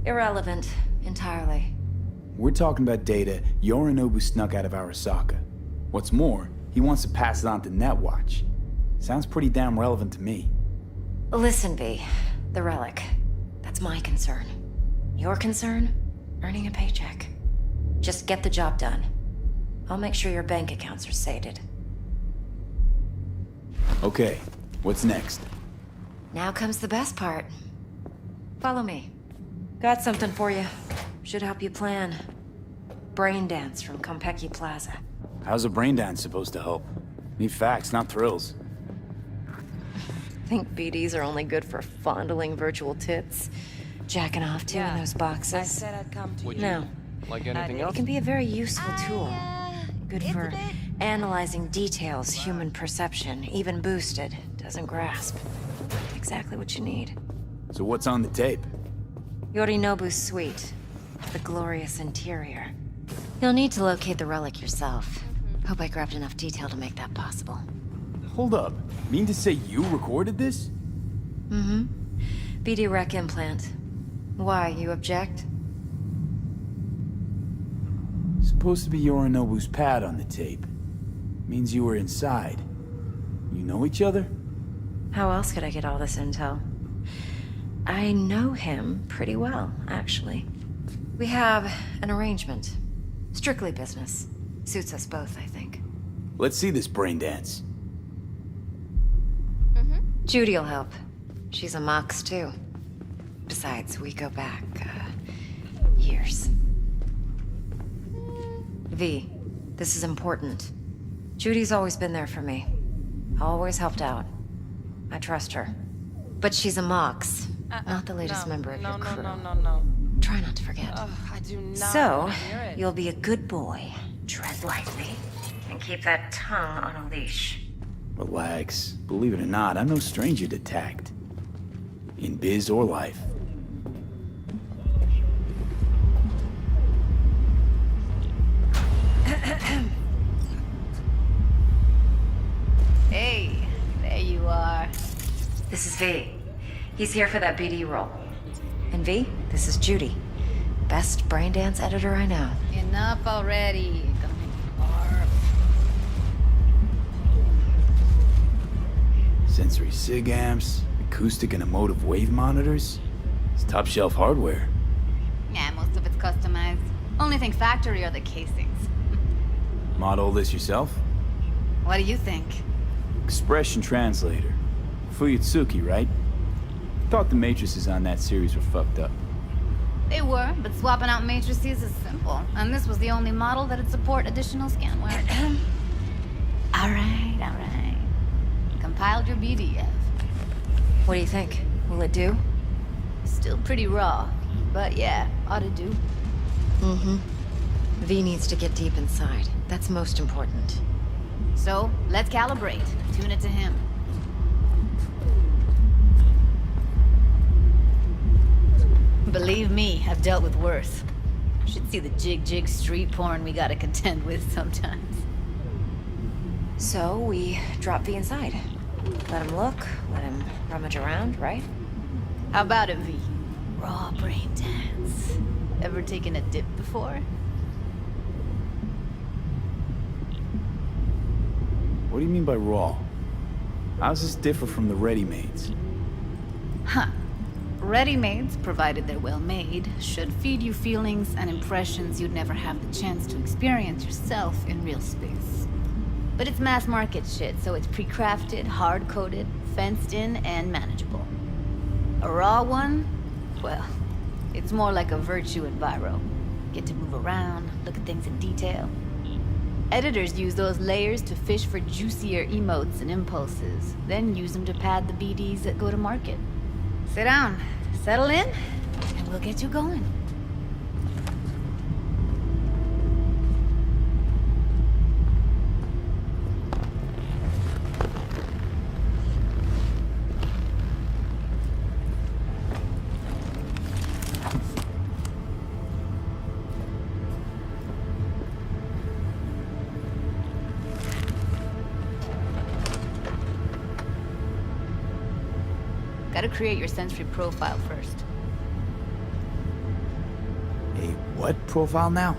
Irrelevant, entirely. We're talking about data Yorinobu snuck out of Arasaka. What's more, he wants to pass it on to Netwatch. Sounds pretty damn relevant to me. Listen, V. The relic. That's my concern. Your concern? Earning a paycheck. Just get the job done. I'll make sure your bank accounts are sated. Okay, what's next? Now comes the best part. Follow me. Got something for you. Should help you plan. Brain dance from Konpeki Plaza. How's a brain dance supposed to help? Need facts, not thrills. Think BDs are only good for fondling virtual tits? Jacking off too in those boxes? I said I'd come to you. No. Like anything else? It can be a very useful tool. Good for analyzing details human perception, even boosted, doesn't grasp. Exactly what you need. So what's on the tape? Yorinobu's suite. The glorious interior. You'll need to locate the relic yourself. Hope I grabbed enough detail to make that possible. Hold up. Mean to say you recorded this? Mm-hmm. BD Rec implant. Why, you object? Supposed to be Yorinobu's pad on the tape. Means you were inside. You know each other? How else could I get all this intel? I know him pretty well, actually. We have an arrangement. Strictly business. Suits us both, I think. Let's see this brain dance. Judy'll help. She's a Mox, too. Besides, we go back, years. V, this is important. Judy's always been there for me. Always helped out. I trust her. But she's a Mox, not the latest member of your crew. No. Try not to forget. I do not So, wanna hear it. you'll be a good boy, tread lightly, and keep that tongue on a leash. Relax. Believe it or not, I'm no stranger to tact. In biz or life. Hey, there you are. This is V. He's here for that BD role. And V, this is Judy. Best brain dance editor I know. Enough already. Gonna make me barf. Sensory SIG amps, acoustic and emotive wave monitors. It's top shelf hardware. Yeah, most of it's customized. Only thing factory are the casings. Model this yourself? What do you think? Expression translator. Fuyutsuki, right? Thought the matrices on that series were fucked up. They were, but swapping out matrices is simple. And this was the only model that'd support additional scanware. Alright. Compiled your BDF. What do you think? Will it do? Still pretty raw, but yeah, ought to do. Mm-hmm. V needs to get deep inside. That's most important. So, let's calibrate. Tune it to him. Believe me, I've dealt with worse. Should see the jig street porn we gotta contend with sometimes. So, we drop V inside. Let him look, let him rummage around, right? How about it, V? Raw brain dance. Ever taken a dip before? What do you mean by raw? How's this differ from the ready-mades? Huh. Ready-mades, provided they're well made, should feed you feelings and impressions you'd never have the chance to experience yourself in real space. But it's mass market shit, so it's pre-crafted, hard-coded, fenced in, and manageable. A raw one? Well, it's more like a virtue enviro. Get to move around, look at things in detail. Editors use those layers to fish for juicier emotes and impulses, then use them to pad the BDs that go to market. Sit down, settle in, and we'll get you going. Gotta create your sensory profile first. A what profile now?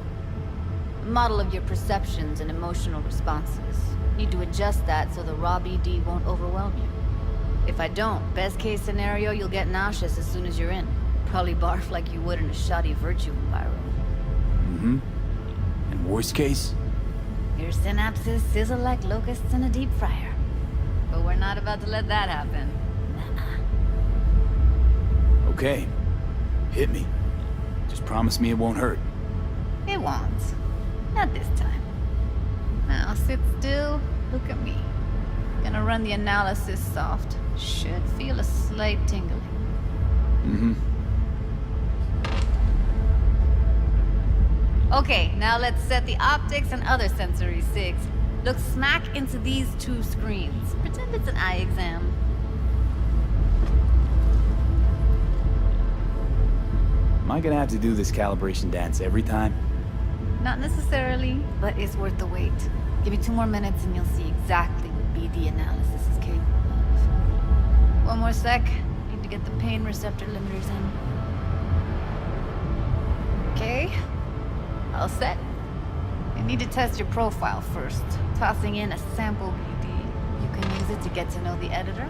A model of your perceptions and emotional responses. Need to adjust that so the raw BD won't overwhelm you. If I don't, best case scenario, you'll get nauseous as soon as you're in. Probably barf like you would in a shoddy virtue environment. Mm-hmm. And worst case? Your synapses sizzle like locusts in a deep fryer. But we're not about to let that happen. Okay. Hit me. Just promise me it won't hurt. It won't. Not this time. Now sit still, look at me. Gonna run the analysis soft. Should feel a slight tingling. Mm-hmm. Okay, now let's set the optics and other sensory sigs. Look smack into these two screens. Pretend it's an eye exam. Am I gonna have to do this calibration dance every time? Not necessarily, but it's worth the wait. Give me 2 more minutes and you'll see exactly what BD analysis is capable of. 1 more sec. Need to get the pain receptor limiters in. Okay. All set. You need to test your profile first. Tossing in a sample BD. You can use it to get to know the editor.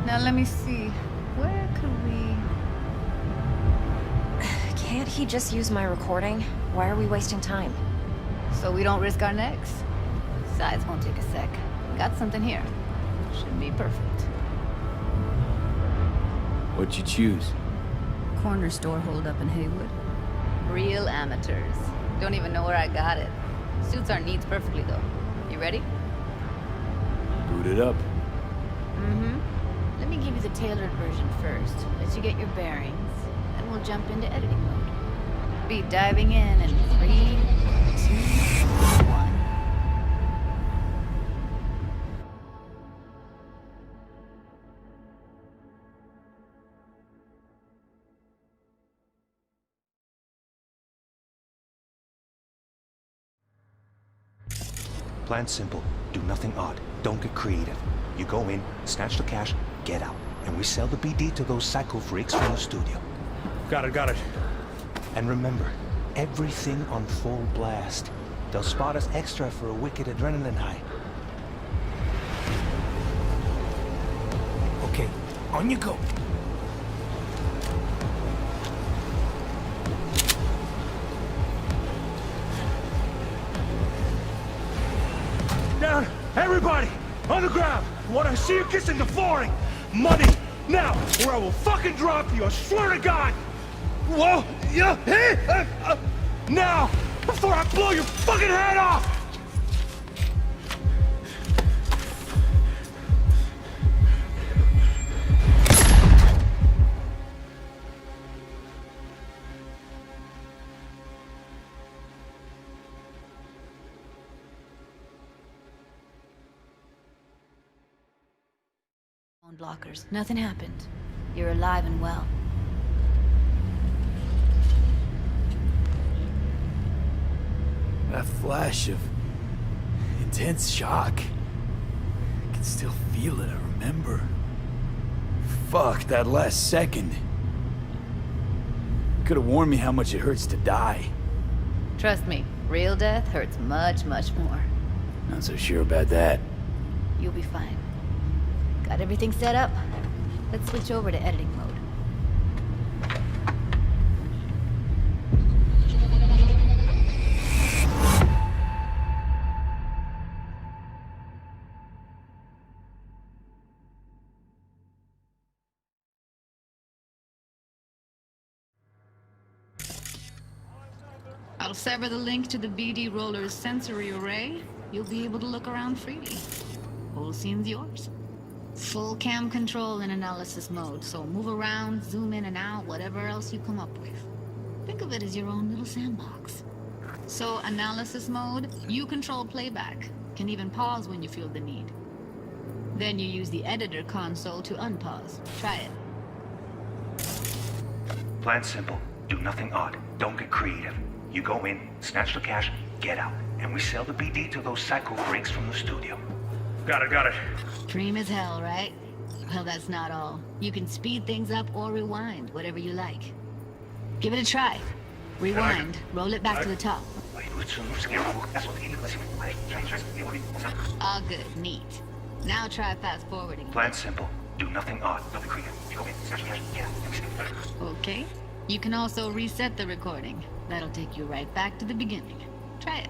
Now let me see. Where could we... Can't he just use my recording? Why are we wasting time? So we don't risk our necks. Besides, won't take a sec. Got something here. Should be perfect. What'd you choose? Corner store holdup in Haywood. Real amateurs. Don't even know where I got it. Suits our needs perfectly, though. You ready? Boot it up. Mm-hmm. Let me give you the tailored version first. Let you get your bearings. Then we'll jump into editing mode. Be diving in 3, 2, 1. Plan simple. Do nothing odd. Don't get creative. You go in, snatch the cash, get out. And we sell the BD to those psycho freaks from the studio. Got it. And remember, everything on full blast. They'll spot us extra for a wicked adrenaline high. Okay, on you go. Down! Everybody! On the ground! What I see you kissing the flooring! Money! Now! Or I will fucking drop you! I swear to God! Whoa! Yeah! Hey! Now! Before I blow your fucking head off! Blockers. Nothing happened. You're alive and well. That flash of intense shock. I can still feel it, I remember. Fuck, that last second. Could have warned me how much it hurts to die. Trust me, real death hurts much, much more. Not so sure about that. You'll be fine. Got everything set up? Let's switch over to editing mode. I'll sever the link to the BD Roller's sensory array. You'll be able to look around freely. Whole scene's yours. Full cam control in analysis mode, so move around, zoom in and out, whatever else you come up with. Think of it as your own little sandbox. So analysis mode, you control playback. Can even pause when you feel the need. Then you use the editor console to unpause. Try it. Plan simple. Do nothing odd. Don't get creative. You go in, snatch the cash, get out. And we sell the BD to those psycho freaks from the studio. Got it. Dream as hell, right? Well, that's not all. You can speed things up or rewind, whatever you like. Give it a try. Rewind, roll it back to the top. All good, neat. Now try fast forwarding. Plan simple. Do nothing odd. Okay. You can also reset the recording. That'll take you right back to the beginning. Try it.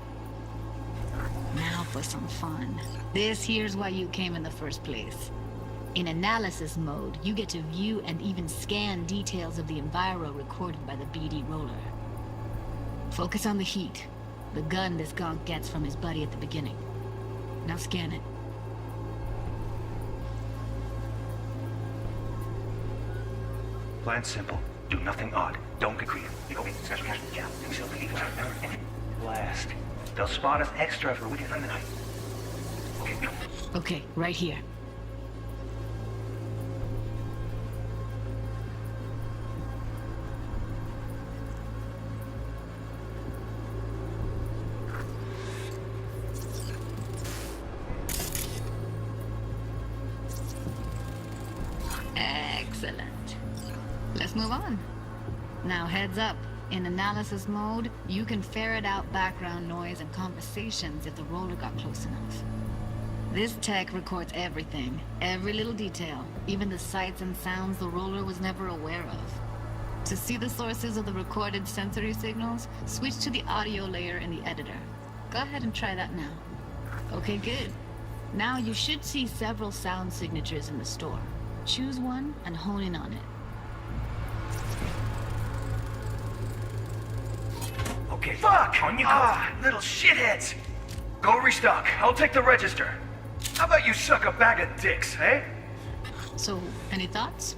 Now for some fun. This here's why you came in the first place. In analysis mode, you get to view and even scan details of the enviro recorded by the BD roller. Focus on the heat, the gun this gonk gets from his buddy at the beginning. Now scan it. Plan simple. Do nothing odd. Don't get creative. Blast. They'll spot us extra for weekend on the night. Okay, right here. Excellent. Let's move on. Now heads up. In analysis mode, you can ferret out background noise and conversations if the roller got close enough. This tech records everything, every little detail, even the sights and sounds the roller was never aware of. To see the sources of the recorded sensory signals, switch to the audio layer in the editor. Go ahead and try that now. Okay, good. Now you should see several sound signatures in the store. Choose one and hone in on it. Okay, fuck! On you go! Little shitheads! Go restock. I'll take the register. How about you suck a bag of dicks, eh? So, any thoughts?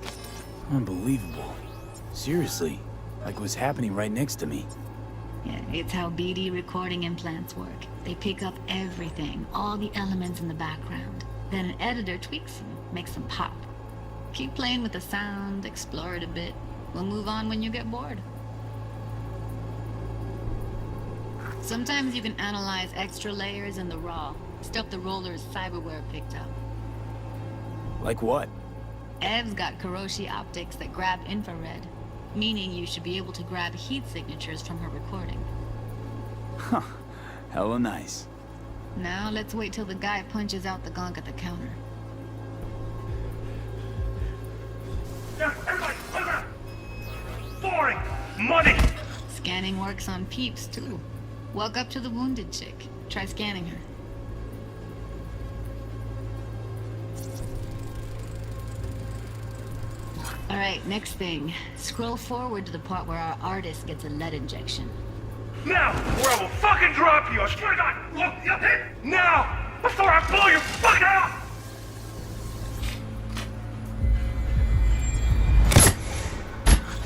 Unbelievable. Seriously, like what's happening right next to me. Yeah, it's how BD recording implants work. They pick up everything, all the elements in the background. Then an editor tweaks them, makes them pop. Keep playing with the sound, explore it a bit. We'll move on when you get bored. Sometimes you can analyze extra layers in the raw, stuff the roller's cyberware picked up. Like what? Ev's got Kiroshi optics that grab infrared, meaning you should be able to grab heat signatures from her recording. Huh. Hella nice. Now let's wait till the guy punches out the gonk at the counter. Everybody, hold on! Boring! Money! Scanning works on peeps, too. Walk up to the wounded chick. Try scanning her. Alright, next thing. Scroll forward to the part where our artist gets a lead injection. Now, or I will fucking drop you! I swear to God! Look, now! Before I blow your fucking out!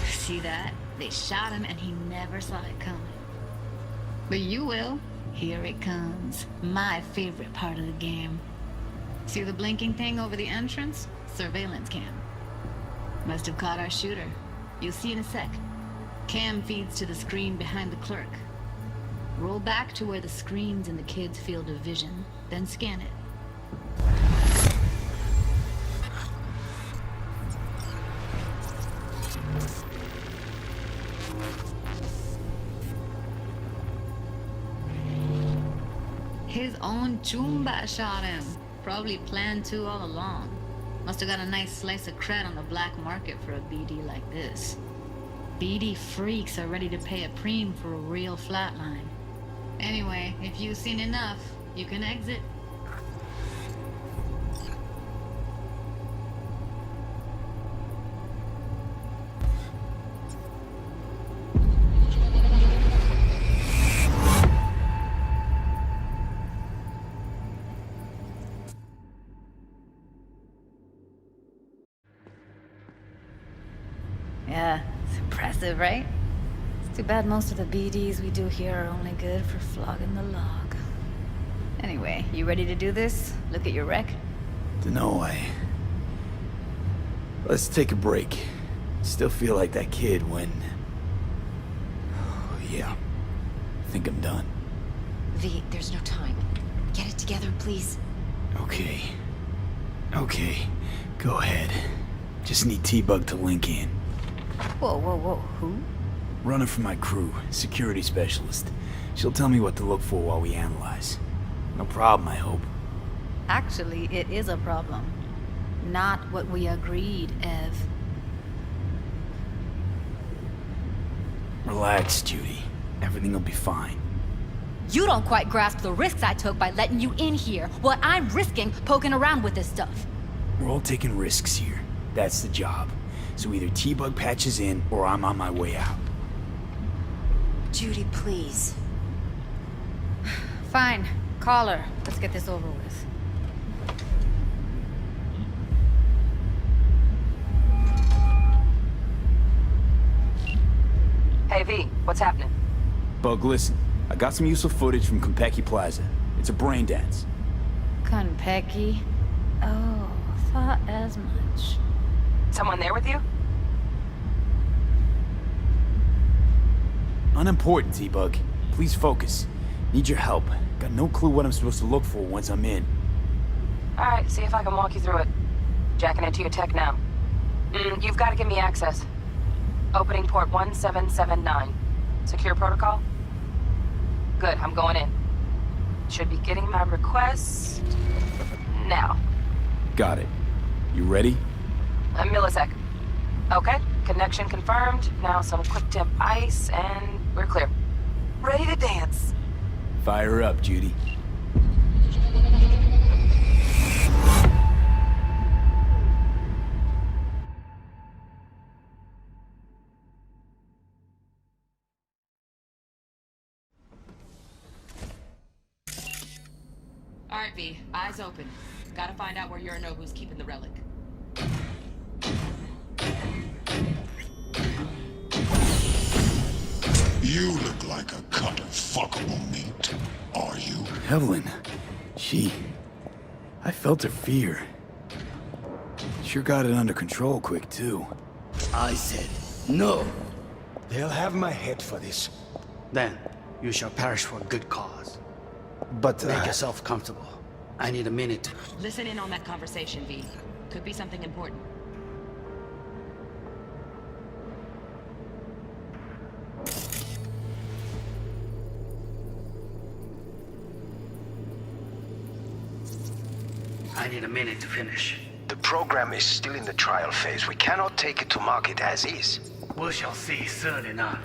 See that? They shot him and he never saw it coming. But you will. Here it comes. My favorite part of the game. See the blinking thing over the entrance? Surveillance cam. Must have caught our shooter. You'll see in a sec. Cam feeds to the screen behind the clerk. Roll back to where the screen's in the kid's field of vision, then scan it. His own Chumba shot him. Probably planned to all along. Must have got a nice slice of cred on the black market for a BD like this. BD freaks are ready to pay a preem for a real flatline. Anyway, if you've seen enough, you can exit. Yeah, it's impressive, right? It's too bad most of the BDs we do here are only good for flogging the log. Anyway, you ready to do this? Look at your wreck? Dunno, Let's take a break. Still feel like that kid when... Yeah. I think I'm done. V, there's no time. Get it together, please. Okay. Go ahead. Just need T-Bug to link in. Whoa, whoa, whoa, who? Running for my crew, security specialist. She'll tell me what to look for while we analyze. No problem, I hope. Actually, it is a problem. Not what we agreed, Ev. Relax, Judy. Everything will be fine. You don't quite grasp the risks I took by letting you in here. What I'm risking poking around with this stuff. We're all taking risks here. That's the job. So either T-Bug patches in, or I'm on my way out. Judy, please. Fine. Call her. Let's get this over with. Hey, V, what's happening? Bug, listen. I got some useful footage from Konpeki Plaza. It's a brain dance. Konpeki? Oh, thought as much. Someone there with you? Unimportant, T-Bug. Please focus. Need your help. Got no clue what I'm supposed to look for once I'm in. Alright, see if I can walk you through it. Jacking into your tech now. You've got to give me access. Opening port 1779. Secure protocol? Good, I'm going in. Should be getting my request... now. Got it. You ready? A millisecond. Okay, connection confirmed. Now some quick tip ice, and we're clear. Ready to dance. Fire up, Judy. All right, V. Eyes open. Gotta find out where Yorinobu's keeping the relic. You look like a cut of fuckable meat. Are you? Evelyn. I felt her fear. Sure got it under control quick, too. I said, no. They'll have my head for this. Then, you shall perish for a good cause. But make yourself comfortable. I need a minute. Listen in on that conversation, V. Could be something important. I need a minute to finish. The program is still in the trial phase. We cannot take it to market as is. We shall see soon enough.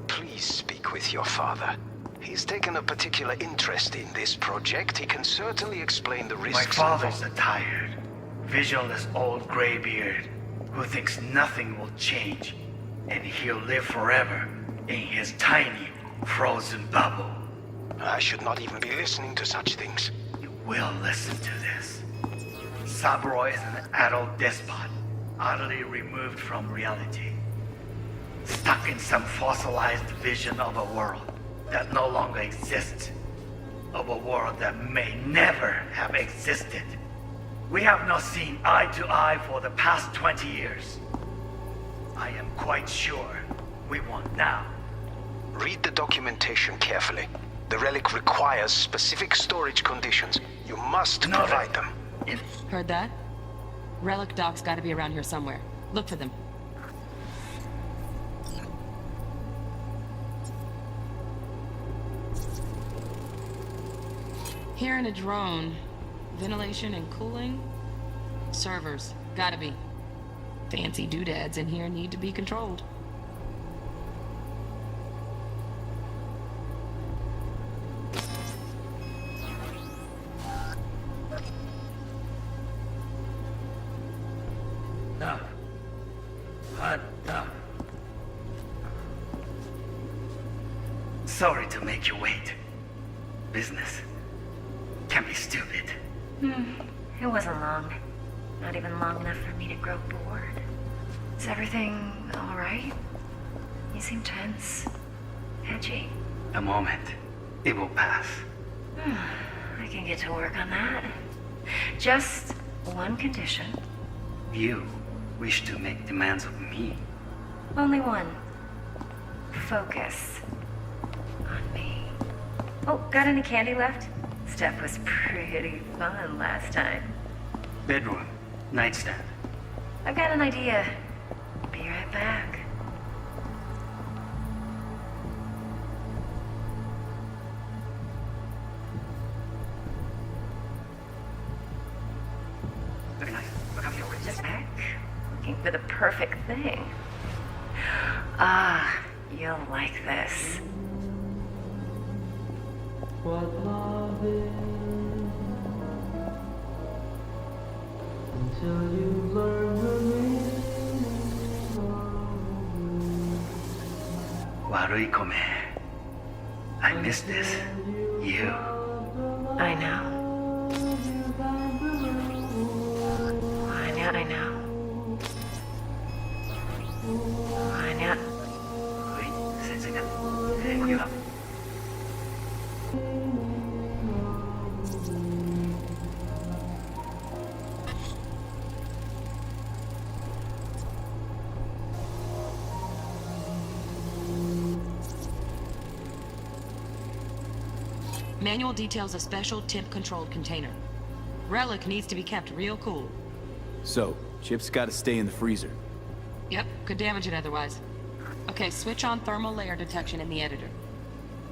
Please speak with your father. He's taken a particular interest in this project. He can certainly explain the risks. My father's a tired, visionless old graybeard who thinks nothing will change, and he'll live forever in his tiny, frozen bubble. I should not even be listening to such things. You will listen to this. Saburo is an adult despot, utterly removed from reality. Stuck in some fossilized vision of a world that no longer exists. Of a world that may never have existed. We have not seen eye to eye for the past 20 years. I am quite sure we won't now. Read the documentation carefully. The relic requires specific storage conditions. You must provide them. Heard that? Relic docs gotta be around here somewhere. Look for them. Here in a drone. Ventilation and cooling? Servers. Gotta be. Fancy doodads in here need to be controlled. Enough. Enough. Sorry to make you wait. Business can be stupid. It wasn't long. Not even long enough for me to grow bored. Is everything all right? You seem tense. Edgy. A moment. It will pass. I can get to work on that. Just one condition. You wish to make demands of me. Only one. Focus on me. Oh, got any candy left? Stuff was pretty fun last time. Bedroom. nightstand. I've got an idea. Be right back. Very nice. Look how you're Just back. Looking for the perfect thing. Ah, you'll like this. What love is until you learn the meaning of Warui Kome. I miss this. You. I know. I know. Manual details a special temp-controlled container. Relic needs to be kept real cool. So, Chip's gotta stay in the freezer. Yep, could damage it otherwise. Okay, switch on thermal layer detection in the editor.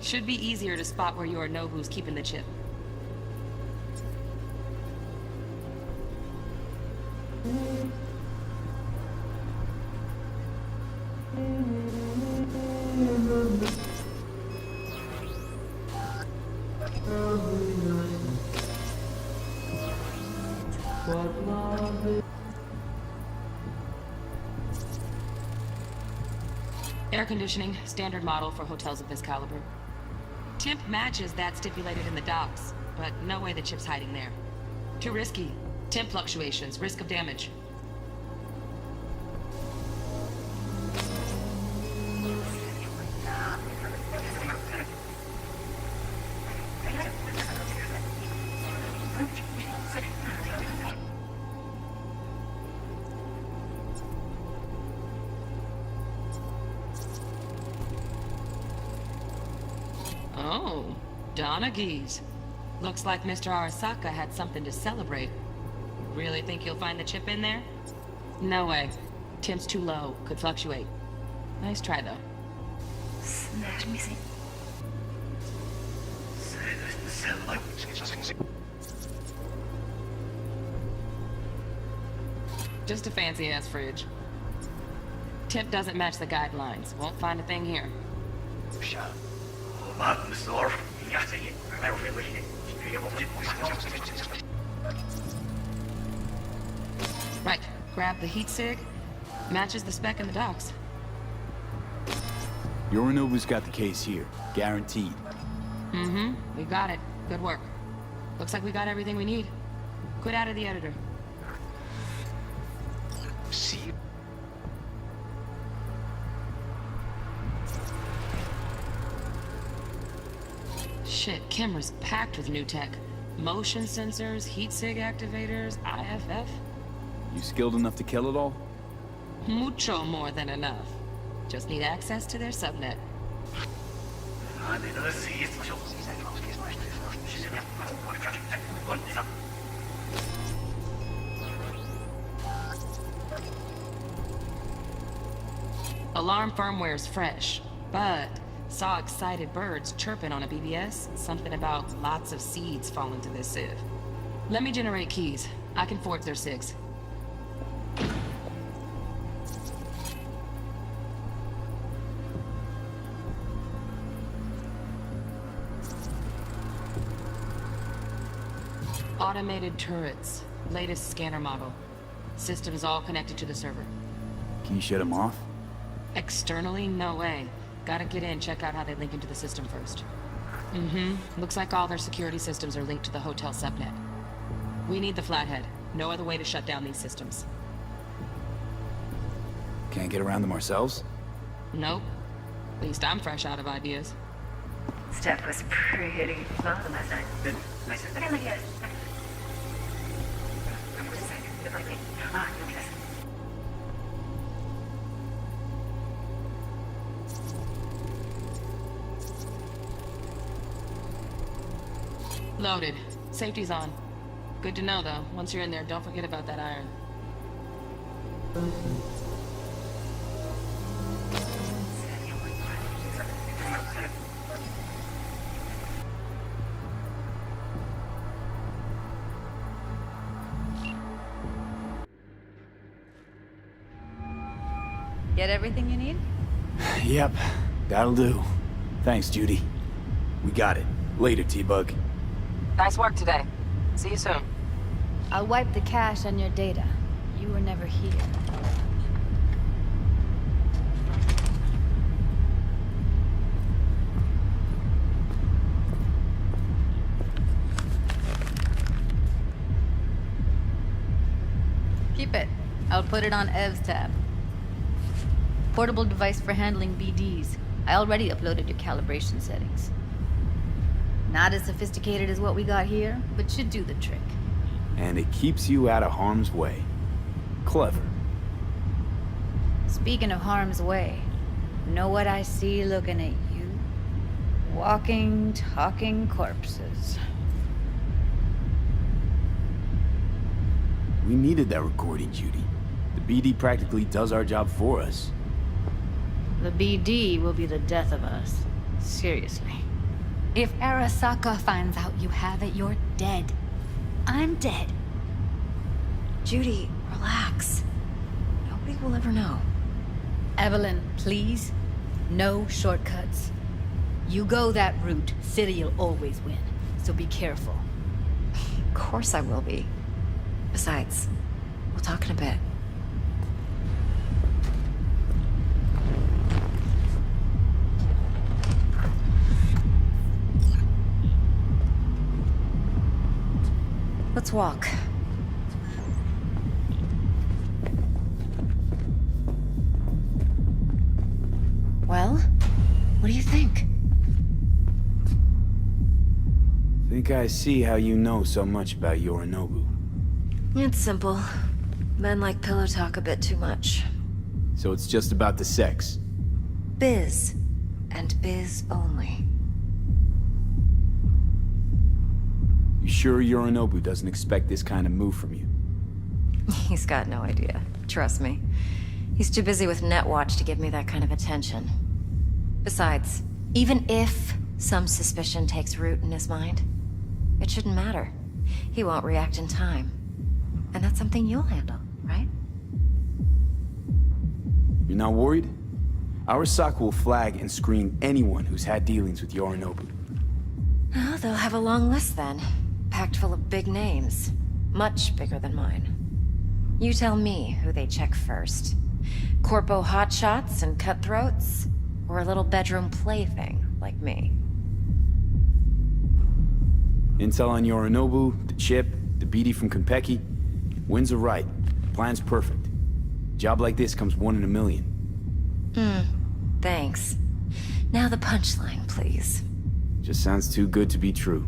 Should be easier to spot where you or know who's keeping the chip. what love is. Air conditioning, standard model for hotels of this caliber. Temp matches that stipulated in the docs, but no way the chip's hiding there. Too risky. Temp fluctuations, risk of damage. Oh, Donaghys. Looks like Mr. Arasaka had something to celebrate. Really think you'll find the chip in there? No way. Temp's too low. Could fluctuate. Nice try, though. Let me see. Just a fancy-ass fridge. Temp doesn't match the guidelines. Won't find a thing here. Right. Grab the heat sig. Matches the spec in the docs. Yorinobu's got the case here. Guaranteed. Mm-hmm. We got it. Good work. Looks like we got everything we need. Quit out of the editor. See? Shit, camera's packed with new tech. Motion sensors, heat sig activators, IFF. You skilled enough to kill it all? Mucho more than enough. Just need access to their subnet. Alarm firmware's fresh, but saw excited birds chirping on a BBS. Something about lots of seeds falling to this sieve. Let me generate keys. I can forge their SIGs. Automated turrets. Latest scanner model. Systems all connected to the server. Can you shut them off? Externally, no way. Gotta get in, check out how they link into the system first. Mm-hmm. Looks like all their security systems are linked to the hotel subnet. We need the flathead. No other way to shut down these systems. Can't get around them ourselves? Nope. At least I'm fresh out of ideas. Steph was pretty fun last night. Loaded. Safety's on. Good to know, though. Once you're in there, don't forget about that iron. Get everything you need? Yep, that'll do. Thanks, Judy. We got it. Later, T-Bug. Nice work today. See you soon. I'll wipe the cache on your data. You were never here. Keep it. I'll put it on Ev's tab. Portable device for handling BDs. I already uploaded your calibration settings. Not as sophisticated as what we got here, but should do the trick. And it keeps you out of harm's way. Clever. Speaking of harm's way, know what I see looking at you? Walking, talking corpses. We needed that recording, Judy. The BD practically does our job for us. The BD will be the death of us. Seriously. If Arasaka finds out you have it, you're dead. I'm dead. Judy, relax. Nobody will ever know. Evelyn, please. No shortcuts. You go that route, City'll always win. So be careful. Of course I will be. Besides, we'll talk in a bit. Let's walk. Well, what do you think? Think I see how you know so much about Yorinobu. It's simple. Men like pillow talk a bit too much. So it's just about the sex. Biz. And biz only. You sure Yorinobu doesn't expect this kind of move from you? He's got no idea. Trust me. He's too busy with Netwatch to give me that kind of attention. Besides, even if some suspicion takes root in his mind, it shouldn't matter. He won't react in time. And that's something you'll handle, right? You're not worried? Arasaka will flag and screen anyone who's had dealings with Yorinobu. Oh, they'll have a long list then. Packed full of big names. Much bigger than mine. You tell me who they check first. Corpo hotshots and cutthroats? Or a little bedroom plaything like me? Intel on Yorinobu, the chip, the BD from Konpeki. Winds are right. Plan's perfect. Job like this comes 1 in a million. Thanks. Now the punchline, please. Just sounds too good to be true.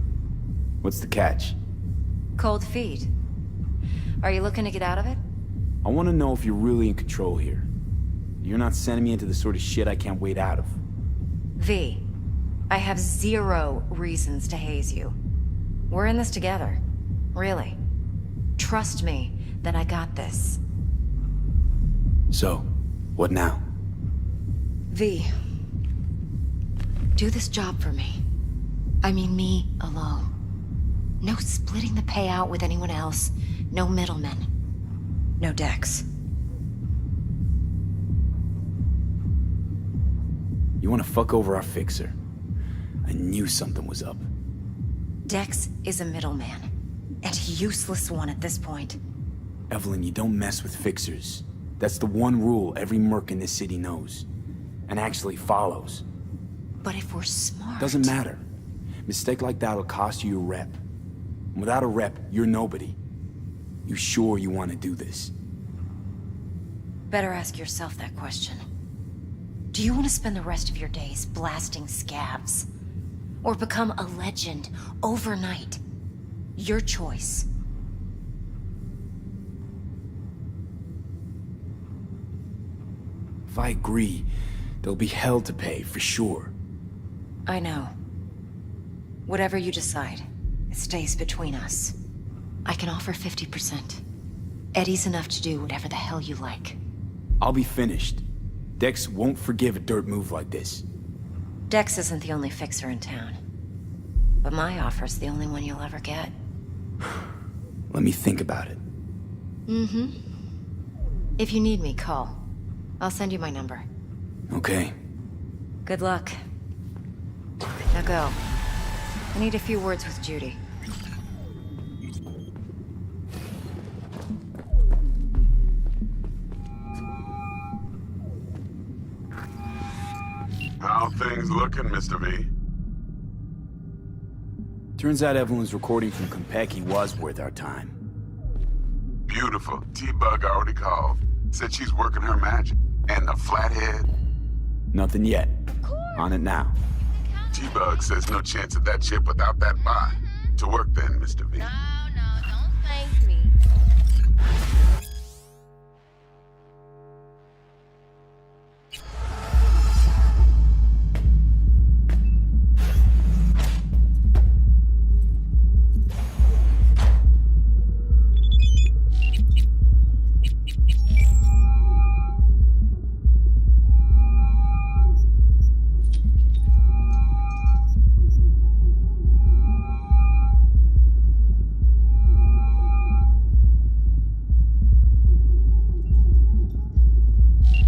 What's the catch? Cold feet. Are you looking to get out of it? I want to know if you're really in control here. You're not sending me into the sort of shit I can't wait out of. V, I have 0 reasons to haze you. We're in this together. Really. Trust me that I got this. So, what now? V, do this job for me. I mean me alone. No splitting the payout with anyone else. No middlemen. No Dex. You want to fuck over our fixer? I knew something was up. Dex is a middleman. And a useless one at this point. Evelyn, you don't mess with fixers. That's the one rule every merc in this city knows. And actually follows. But if we're smart... Doesn't matter. Mistake like that'll cost you your rep. And without a rep, you're nobody. You sure you want to do this? Better ask yourself that question. Do you want to spend the rest of your days blasting scavs? Or become a legend overnight? Your choice. If I agree, there'll be hell to pay, for sure. I know. Whatever you decide, it stays between us. I can offer 50%. Eddie's enough to do whatever the hell you like. I'll be finished. Dex won't forgive a dirt move like this. Dex isn't the only fixer in town. But my offer's the only one you'll ever get. Let me think about it. Mm-hmm. If you need me, call. I'll send you my number. Okay. Good luck. Now go. I need a few words with Judy. How things looking, Mr. V? Turns out Evelyn's recording from Konpeki was worth our time. Beautiful. T-Bug already called. Said she's working her magic. And the flathead? Nothing yet. On it now. T-Bug says no chance of that chip without that buy. To work then, Mr. V. No, don't thank me.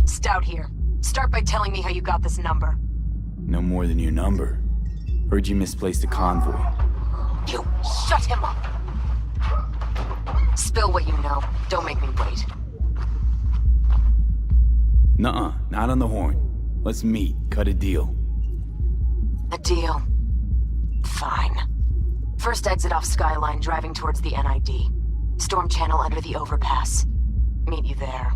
Stout here. Start by telling me how you got this number. No more than your number. Heard you misplaced a convoy. You shut him up! Spill what you know. Don't make me wait. Nuh-uh, not on the horn. Let's meet, cut a deal. A deal. Fine. First exit off Skyline, driving towards the NID. Storm channel under the overpass. Meet you there.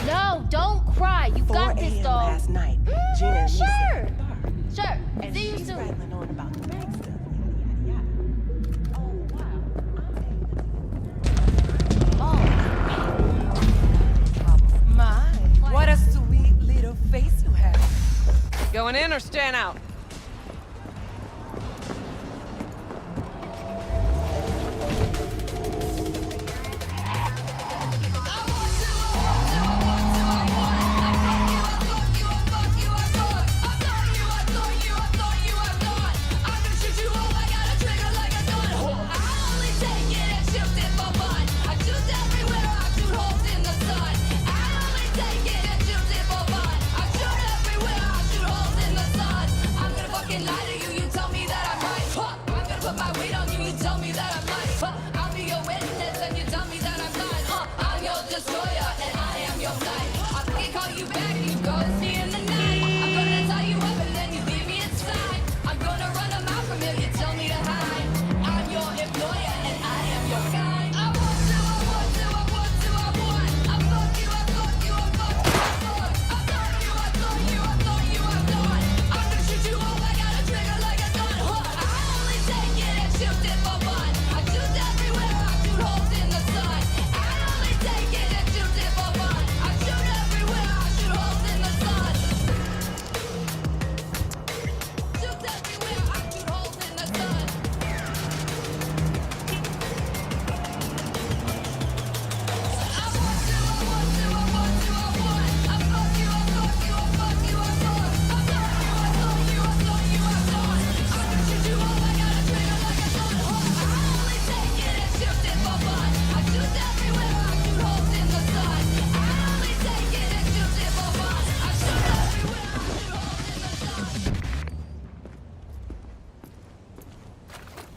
No, don't cry. You got this, doll. last night. Gina and me Sure. sat at the bar. Sure. And See you she's soon. rattling on about the bank stuff. Yada, yada, yada. Oh, wow. My, what a sweet little face you have. Going in or staying out?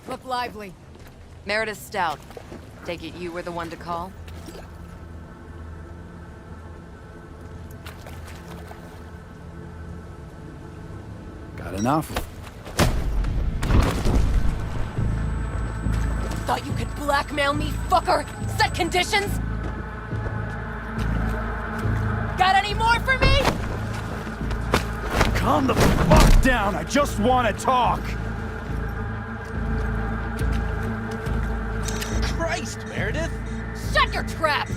Look lively. Meredith Stout. Take it you were the one to call? Got an offer. Thought you could blackmail me, fucker? Set conditions? Got any more for me? Calm the fuck down, I just want to talk! Christ, Meredith! Shut your trap!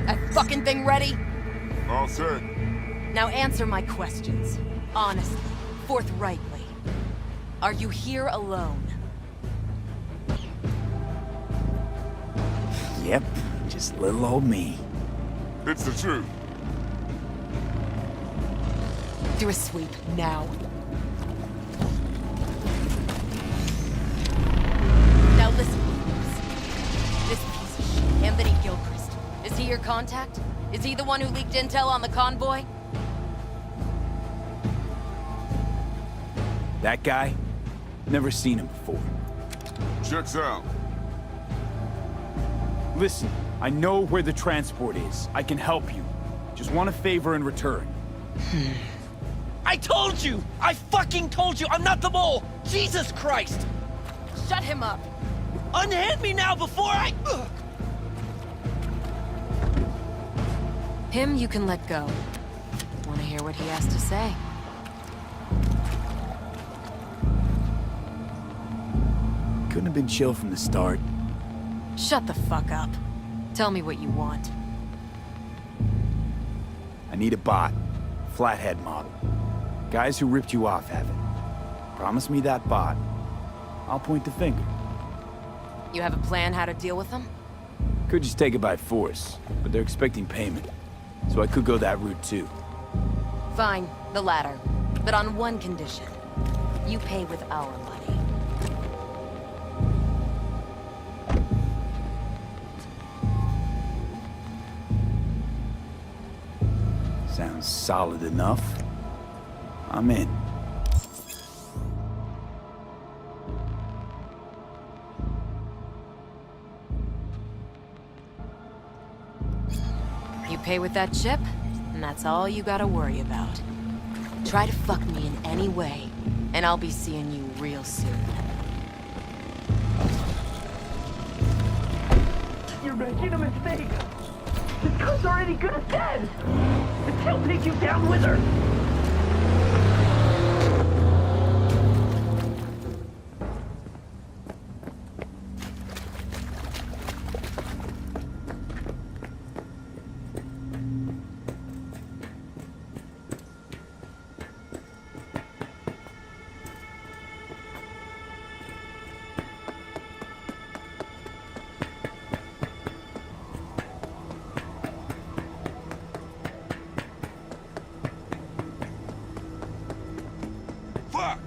That fucking thing ready? All set. Now answer my questions. Honestly, forthrightly. Are you here alone? Yep, just little old me. It's the truth. Do a sweep, now. Now listen, this piece of shit, Anthony Gilchrist, is he your contact? Is he the one who leaked intel on the convoy? That guy? Never seen him before. Checks out. Listen, I know where the transport is. I can help you. Just want a favor in return. I told you! I fucking told you! I'm not the mole! Jesus Christ! Shut him up! Unhand me now before I... Him you can let go. Want to hear what he has to say? Couldn't have been chill from the start. Shut the fuck up. Tell me what you want. I need a bot. Flathead model. Guys who ripped you off have it. Promise me that bot. I'll point the finger. You have a plan how to deal with them? Could just take it by force, but they're expecting payment. So I could go that route too. Fine, the latter. But on one condition. You pay with our money. Sounds solid enough. I'm in. You pay with that chip, and that's all you gotta worry about. Try to fuck me in any way, and I'll be seeing you real soon. You're making a mistake. This girl's already good as dead. And she'll take you down with her. Fuck!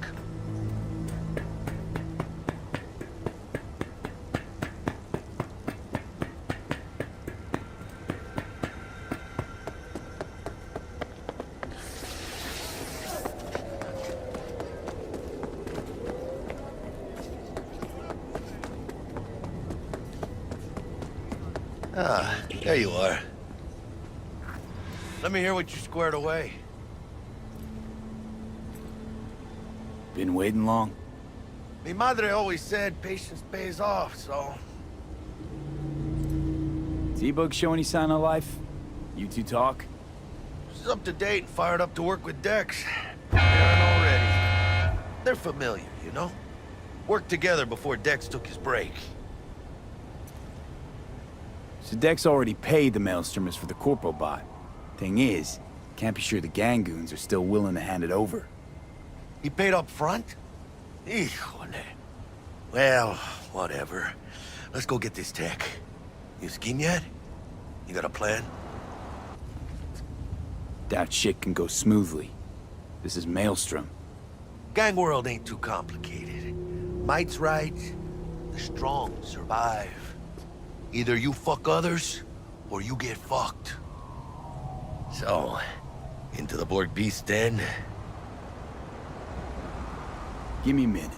Ah, there you are. Let me hear what you squared away. Been waiting long? Mi madre always said patience pays off, so... T-Bug show any sign of life? You two talk? She's up to date and fired up to work with Dex. They're already. They're familiar, you know? Worked together before Dex took his break. So Dex already paid the maelstromers for the corpo bot. Thing is, can't be sure the gang goons are still willing to hand it over. He paid up front? Híjole. Well, whatever. Let's go get this tech. You scheme yet? You got a plan? Doubt shit can go smoothly. This is Maelstrom. Gang world ain't too complicated. Might's right, the strong survive. Either you fuck others, or you get fucked. So, into the Borg Beast den? Give me a minute.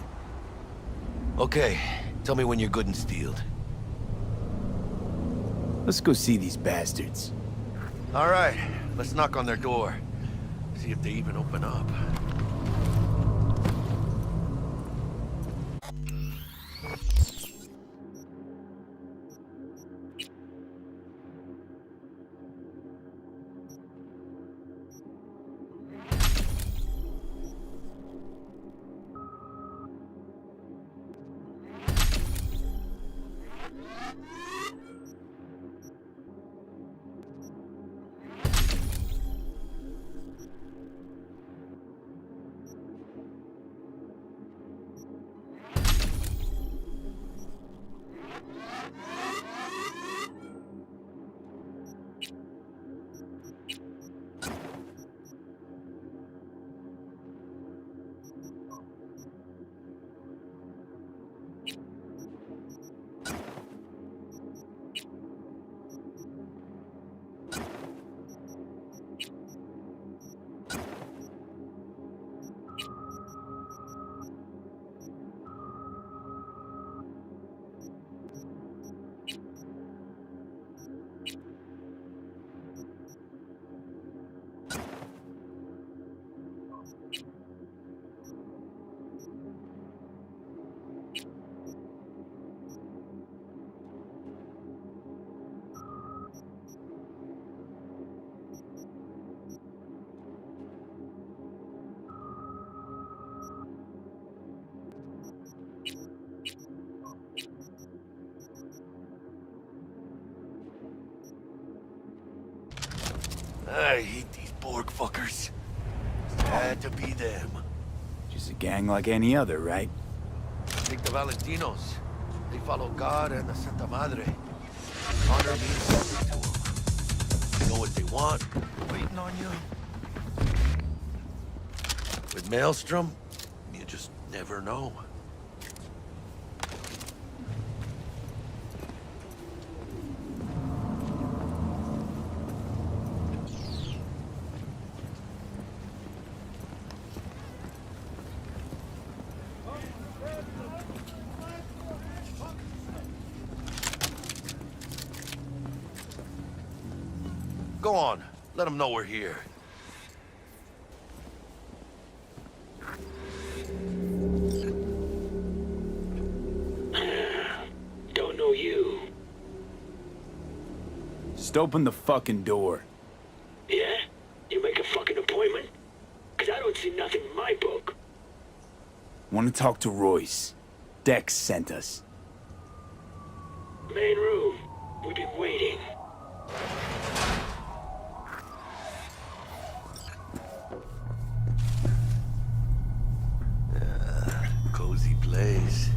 Okay, tell me when you're good and steeled. Let's go see these bastards. All right, let's knock on their door. See if they even open up. I hate these Borg fuckers. Had to be them. Just a gang like any other, right? Take the Valentinos. They follow God and the Santa Madre. Honor means something to them. They know what they want. Waiting on you. With Maelstrom, you just never know. Go on. Let them know we're here. Don't know you. Just open the fucking door. Yeah? You make a fucking appointment? 'Cause I don't see nothing in my book. Want to talk to Royce. Dex sent us. Main room. We've been waiting. Cozy place.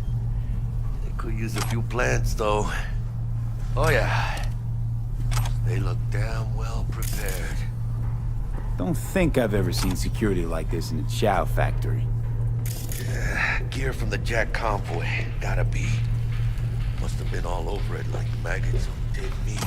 They could use a few plants, though. Oh, yeah. They look damn well prepared. Don't think I've ever seen security like this in a chow factory. Yeah, gear from the Jack convoy. Gotta be. Must have been all over it like maggots on dead meat.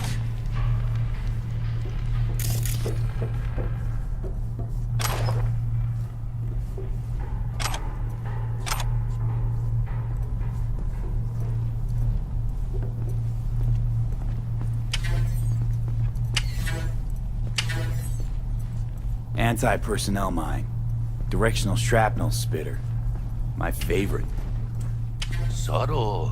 Anti-personnel mine. Directional shrapnel spitter. My favorite. Subtle.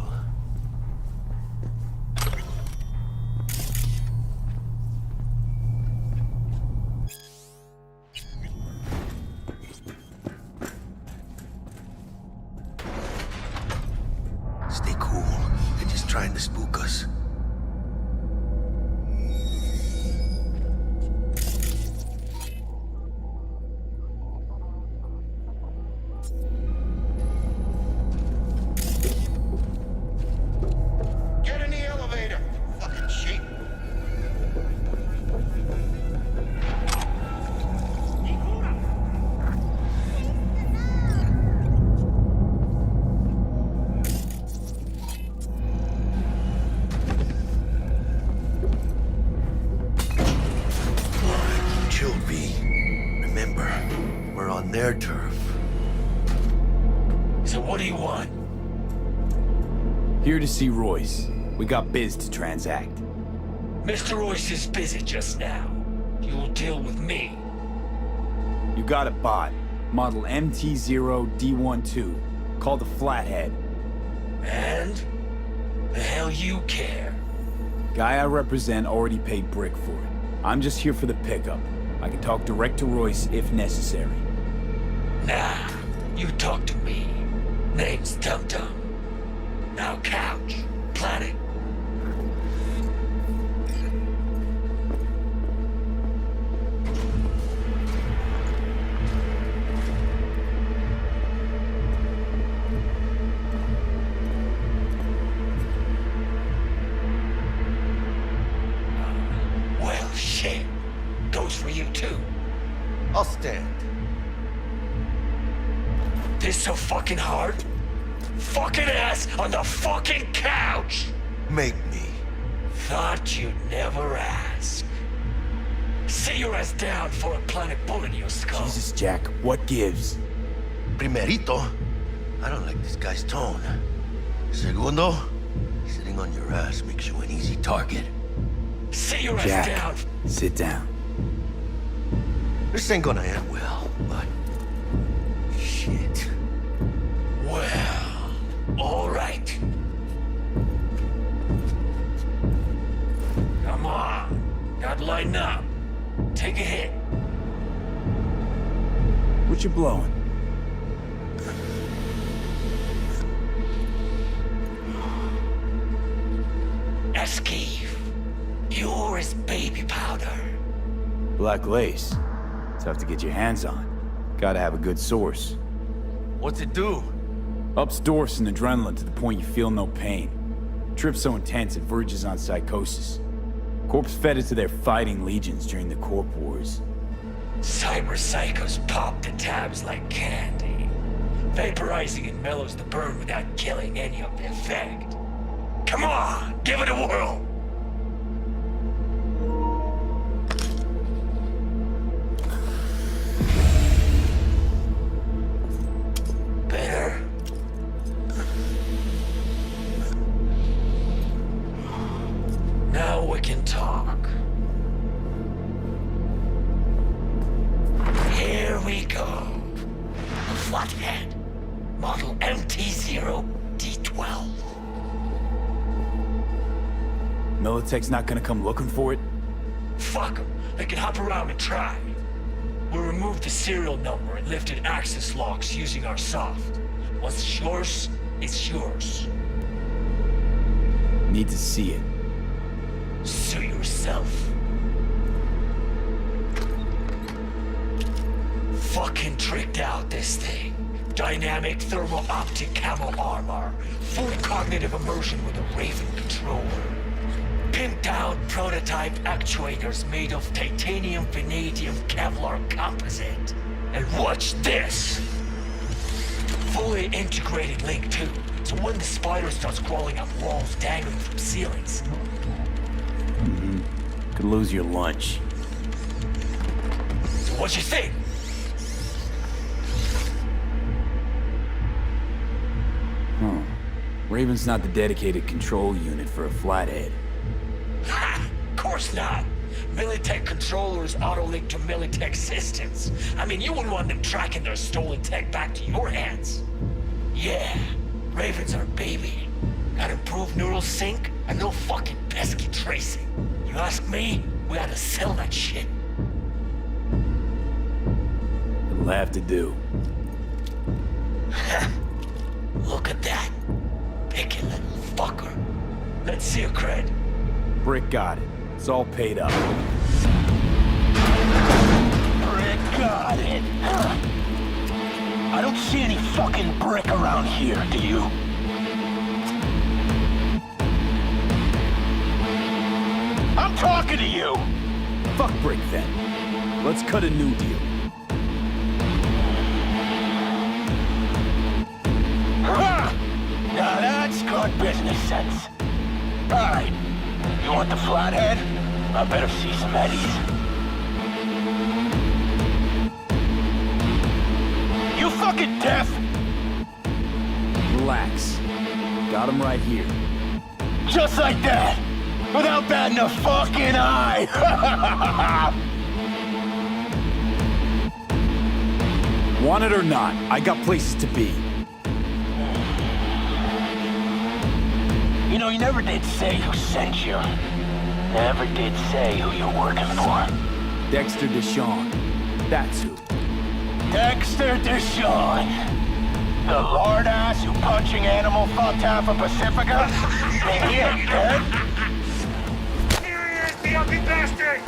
Stay cool. They're just trying to spook us. Get in the elevator, fucking sheep. Chill, V. Remember, we're on their turf. So what do you want? Here to see Royce. We got biz to transact. Mr. Royce is busy just now. You'll deal with me. You got a bot. Model MT0D12. Called the Flathead. And? The hell you care? Guy I represent already paid Brick for it. I'm just here for the pickup. I can talk direct to Royce if necessary. Nah, you talk to me. Name's Tum Tum. Now couch. Planet. Well, shit. Goes for you too. I'll stand. This so fucking hard? Fucking ass on the fucking couch! Make me. Thought you'd never ask. Sit your ass down for a planet bullet in your skull. Jesus, Jack, what gives? Primerito, I don't like this guy's tone. Segundo, sitting on your ass makes you an easy target. Sit your ass Jack, down. sit down. This ain't gonna end well, but... shit. Well, all right. Come on. Gotta lighten up. Take a hit. What you blowing? Esquive. You're his baby powder. Black lace. Tough to get your hands on. Gotta have a good source. What's it do? Ups Dorse and adrenaline to the point you feel no pain. Trip's so intense it verges on psychosis. Corps fed it to their fighting legions during the Corp Wars. Cyber psychos pop the tabs like candy. Vaporizing it mellows the burn without killing any of the effect. Come on, give it a whirl! Better. Now we can talk. Here we go. A flathead. Model MT-0D12. Militech's not gonna come looking for it? Fuck them. They can hop around and try. We'll remove the serial number and lifted access locks using our soft. What's yours, it's yours. Need to see it. Sue yourself. Fucking tricked out this thing. Dynamic thermo-optic camo armor. Full cognitive immersion with a Raven controller. Pimped out prototype actuators made of titanium, vanadium, Kevlar composite. And watch this! Fully integrated link too, so when the spider starts crawling up walls dangling from ceilings. Could lose your lunch. So what you think? Raven's not the dedicated control unit for a flathead. Ha! Of course not. Militech controllers auto-link to Militech systems. I mean, you wouldn't want them tracking their stolen tech back to your hands. Yeah, Raven's our baby. Got improved neural sync and no fucking pesky tracing. You ask me, we ought to sell that shit. It'll have to do. Look at that. Picky little fucker. Let's see your cred. Brick got it. It's all paid up. Brick got it. I don't see any fucking brick around here, do you? I'm talking to you! Fuck brick then. Let's cut a new deal. Now that's good business sense. Alright, you want the flathead? I better see some eddies. You fucking deaf? Relax. Got him right here. Just like that! Without batting a fucking eye! Want it or not, I got places to be. You know, you never did say who sent you. Never did say who you're working for. Dexter Deshawn. That's who. Dexter Deshawn. The lord ass who punching animal fucked half of Pacifica? And he ain't dead? Here he is, the ugly bastard!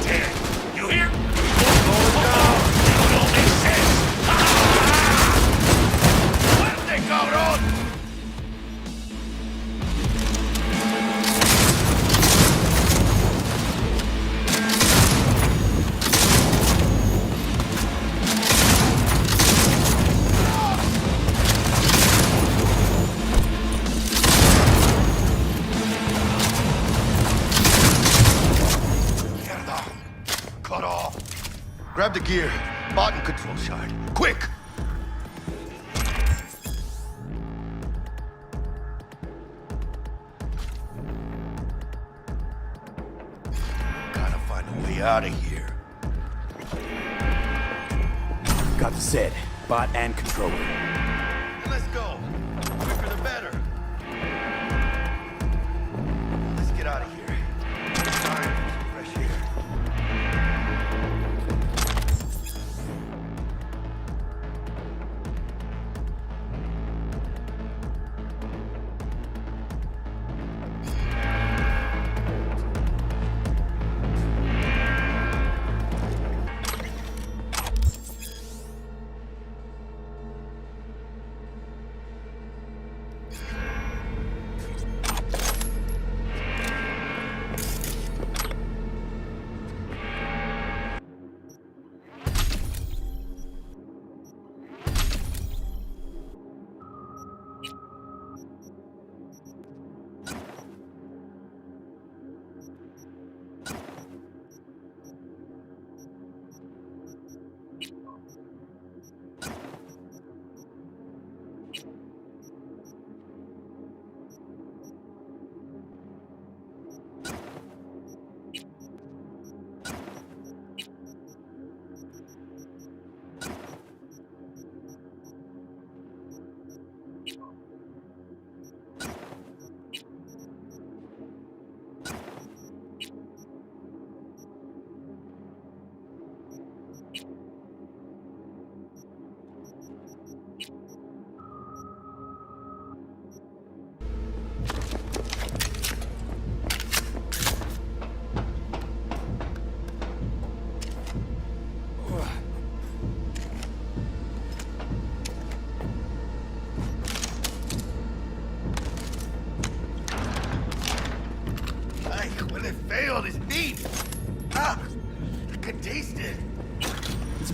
Dead. You hear? It will make sense. Fuerte, cabrón! Grab the gear. Button control shard. Quick! Gotta find a way out of here. Got the set. Bot and controller. Let's go. Quicker the better. Let's get out of here. Time for some fresh air.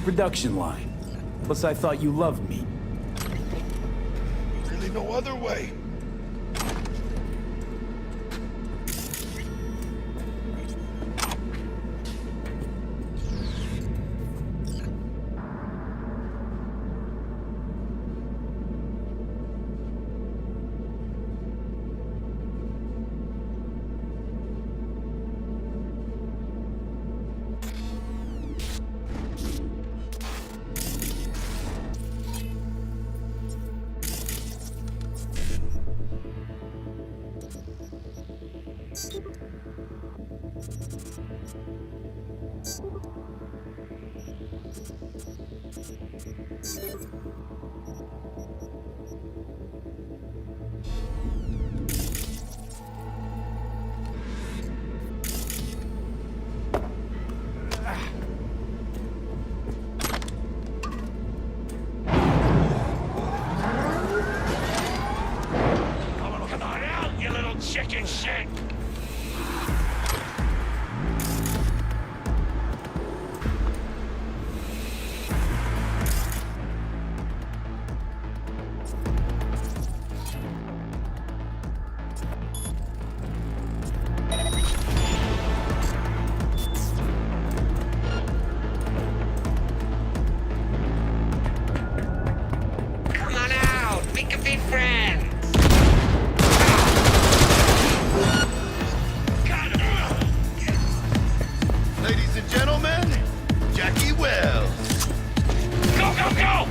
production line. Plus, I thought you loved me. Really no other way. Chicken shit! Come on out! We can be friends! Ladies and gentlemen, Jackie Wells. Go, go, go!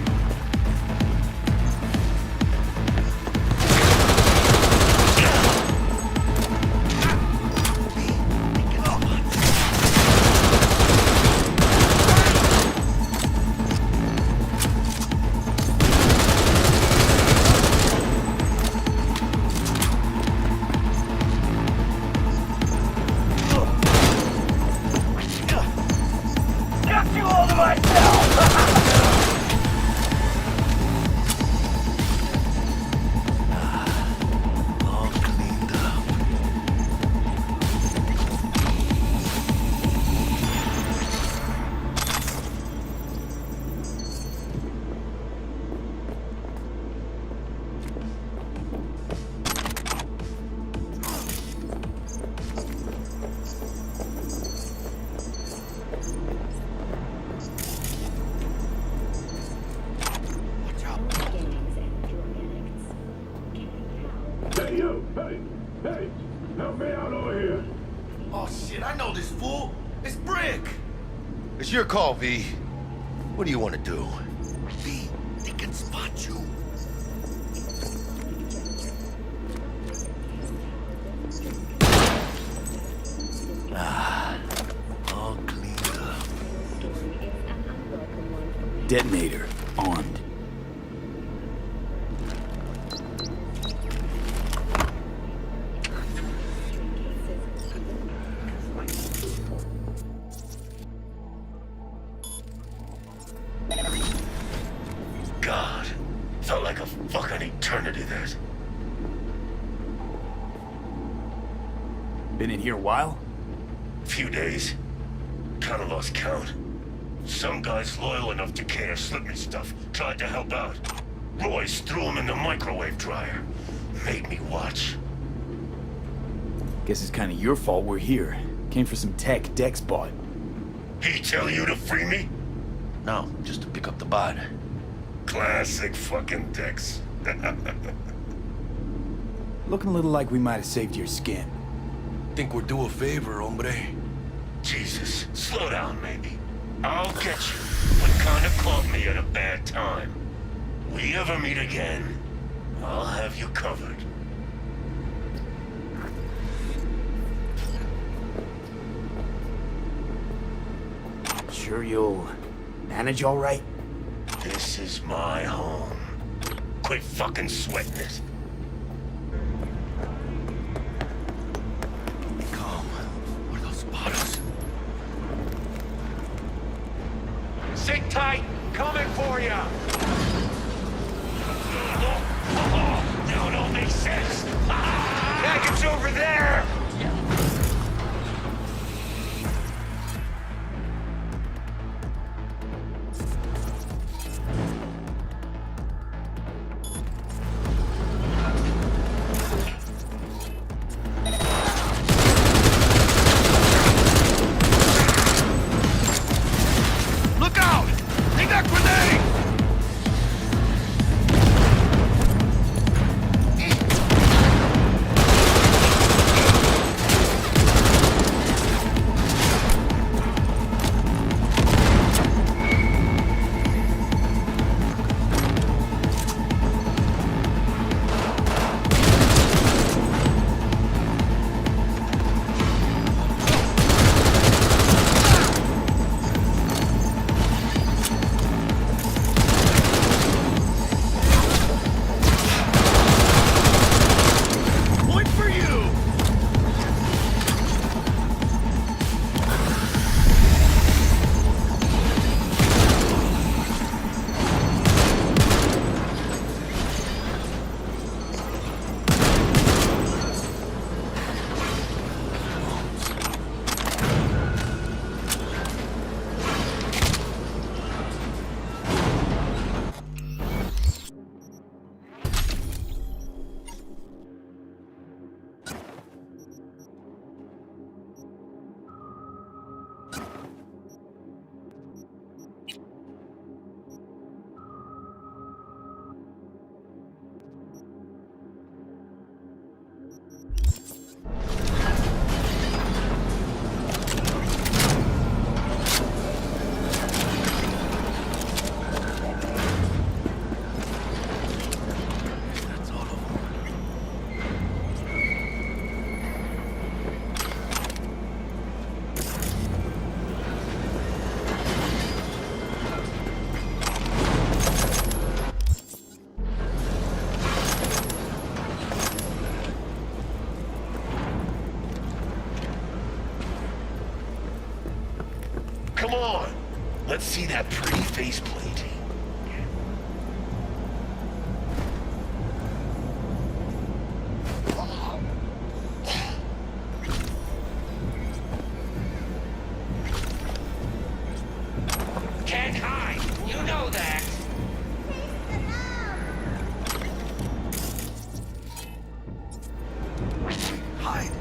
Got you all to myself! All cleaned up. Hey, you! Hey! Hey! Help me out over here! Oh shit, I know this fool. It's Brick. It's your call, V. What do you want to do? V, they can spot you. All cleaned up. Detonator armed. God, felt like a fucking eternity there. Been in here a while? Few days. Kinda lost count. Some guys loyal enough to care slipped me stuff, tried to help out. Royce threw him in the microwave dryer. Made me watch. Guess it's kinda your fault we're here. Came for some tech Dex bought. He tell you to free me? No, just to pick up the bot. Classic fucking Dex. Looking a little like we might have saved your skin. Think we're due a favor, hombre. Jesus, slow down, maybe. I'll get you. What kinda caught me at a bad time. We ever meet again, I'll have you covered. Sure you'll manage all right? This is my home. Quit fucking sweating it. Calm. Where those spotters? Sit tight! Coming for you! No, don't make sense! Package over there! Let's see that pretty faceplate. Can't hide. You know that. Hide.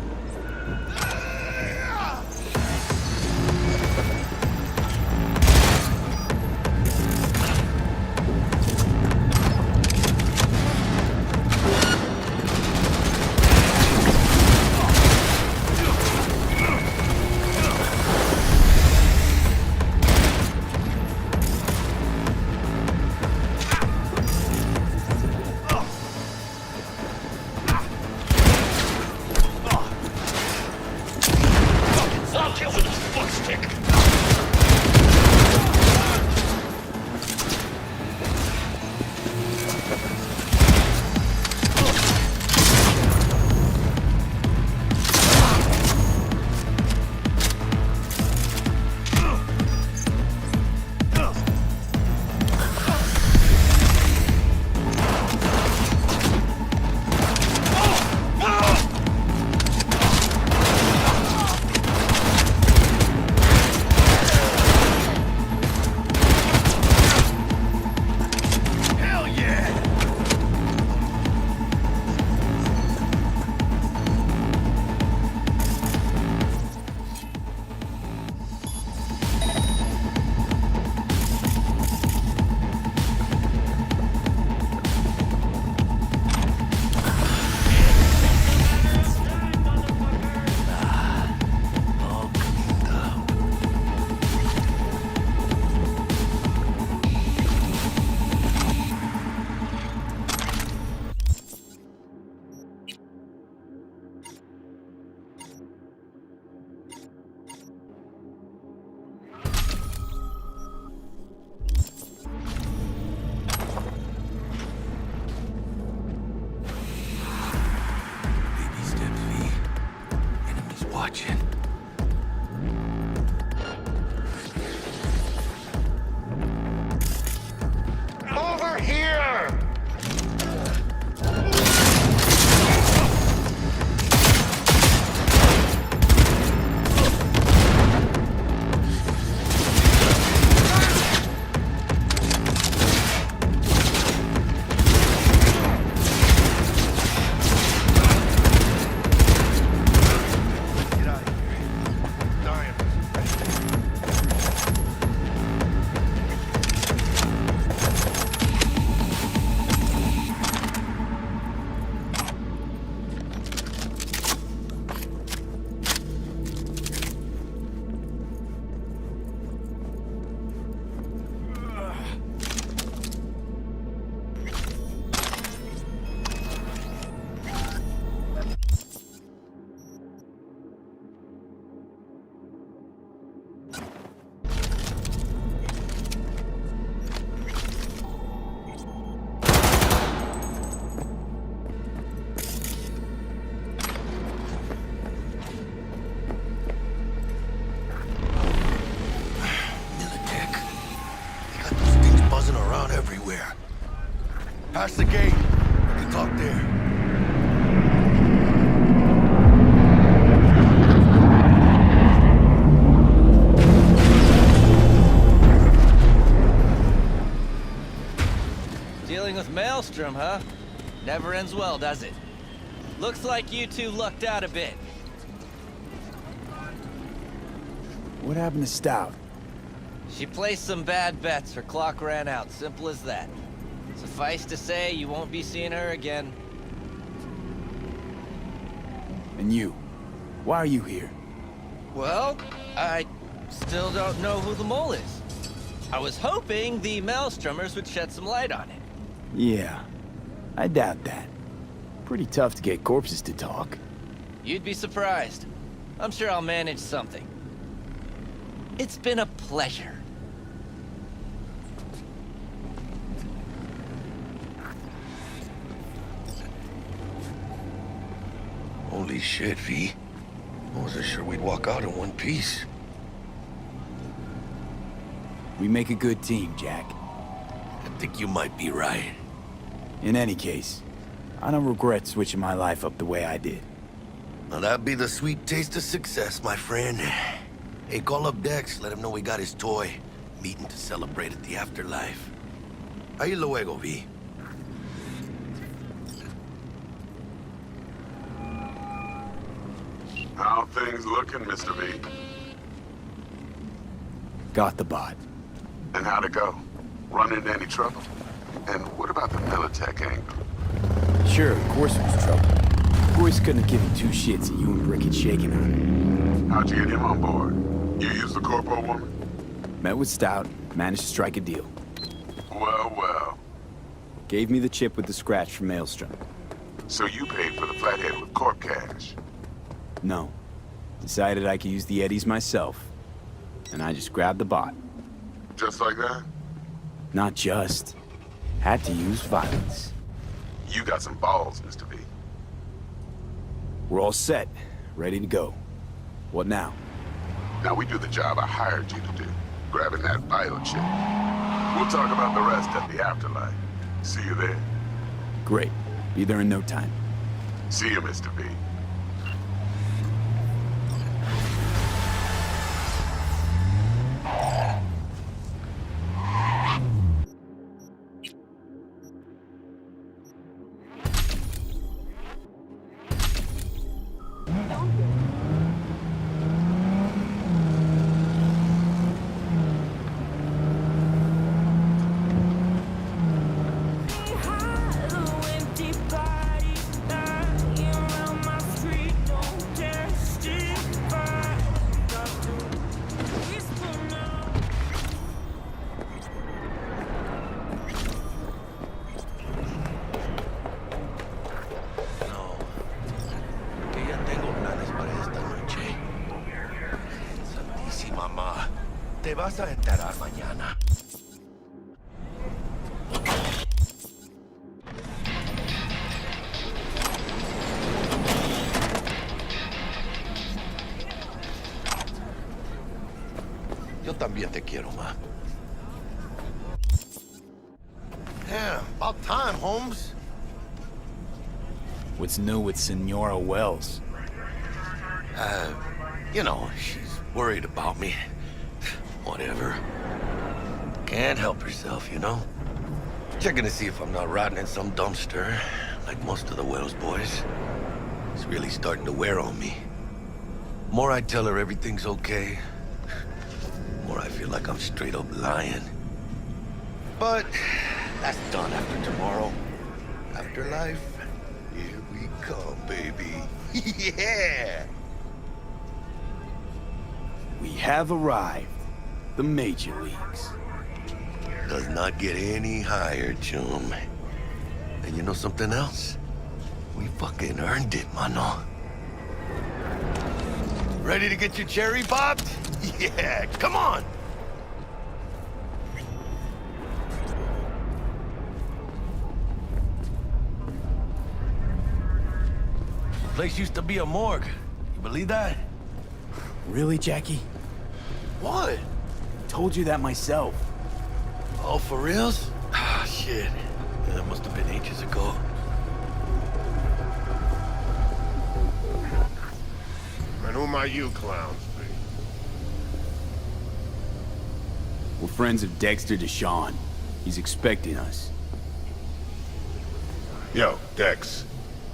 I'll kill with this fuck stick. Hell yeah! Baby steps, V. Enemies watching. Over here! Get out of here. Dying. Buzzing around everywhere. Past the gate. We can talk there. Dealing with Maelstrom, huh? Never ends well, does it? Looks like you two lucked out a bit. What happened to Stout? She placed some bad bets, her clock ran out, simple as that. Suffice to say, you won't be seeing her again. And you? Why are you here? Well, I still don't know who the mole is. I was hoping the Maelstromers would shed some light on it. Yeah, I doubt that. Pretty tough to get corpses to talk. You'd be surprised. I'm sure I'll manage something. It's been a pleasure. Holy shit, V. I wasn't sure we'd walk out in one piece. We make a good team, Jack. I think you might be right. In any case, I don't regret switching my life up the way I did. Now that'd be the sweet taste of success, my friend. Hey, call up Dex, let him know we got his toy. Meeting to celebrate at the afterlife. Ahí luego, V. How things looking, Mr. V? Got the bot. And how'd it go? Run into any trouble? And what about the Militech angle? Sure, of course it was trouble. Royce couldn't have given two shits that you and Brick had shaken on it. How'd you get him on board? You used the corpo woman? Met with Stout, managed to strike a deal. Well, well. Gave me the chip with the scratch from Maelstrom. So you paid for the flathead with corp cash? No. Decided I could use the eddies myself. And I just grabbed the bot. Just like that? Not just. Had to use violence. You got some balls, Mr. V. We're all set. Ready to go. What now? Now we do the job I hired you to do. Grabbing that bio chip. We'll talk about the rest at the afterlife. See you there. Great. Be there in no time. See you, Mr. V. Te vas a enterar mañana. Yo también te quiero, ma. Yeah, about time, Holmes. What's new with Senora Wells? You know, she's worried about me. Whatever. Can't help herself, you know? Checking to see if I'm not rotting in some dumpster, like most of the Wells boys. It's really starting to wear on me. More I tell her everything's okay, more I feel like I'm straight up lying. But that's done after tomorrow. Afterlife, here we come, baby. Yeah! We have arrived. The major leagues. Does not get any higher, chum. And you know something else? We fucking earned it, mano. Ready to get your cherry popped? Yeah, come on! Place used to be a morgue. You believe that? Really, Jackie? What? Told you that myself. Oh, for reals? Ah, shit. Yeah, that must have been ages ago. And who might you clowns be? We're friends of Dexter Deshawn. He's expecting us. Yo, Dex.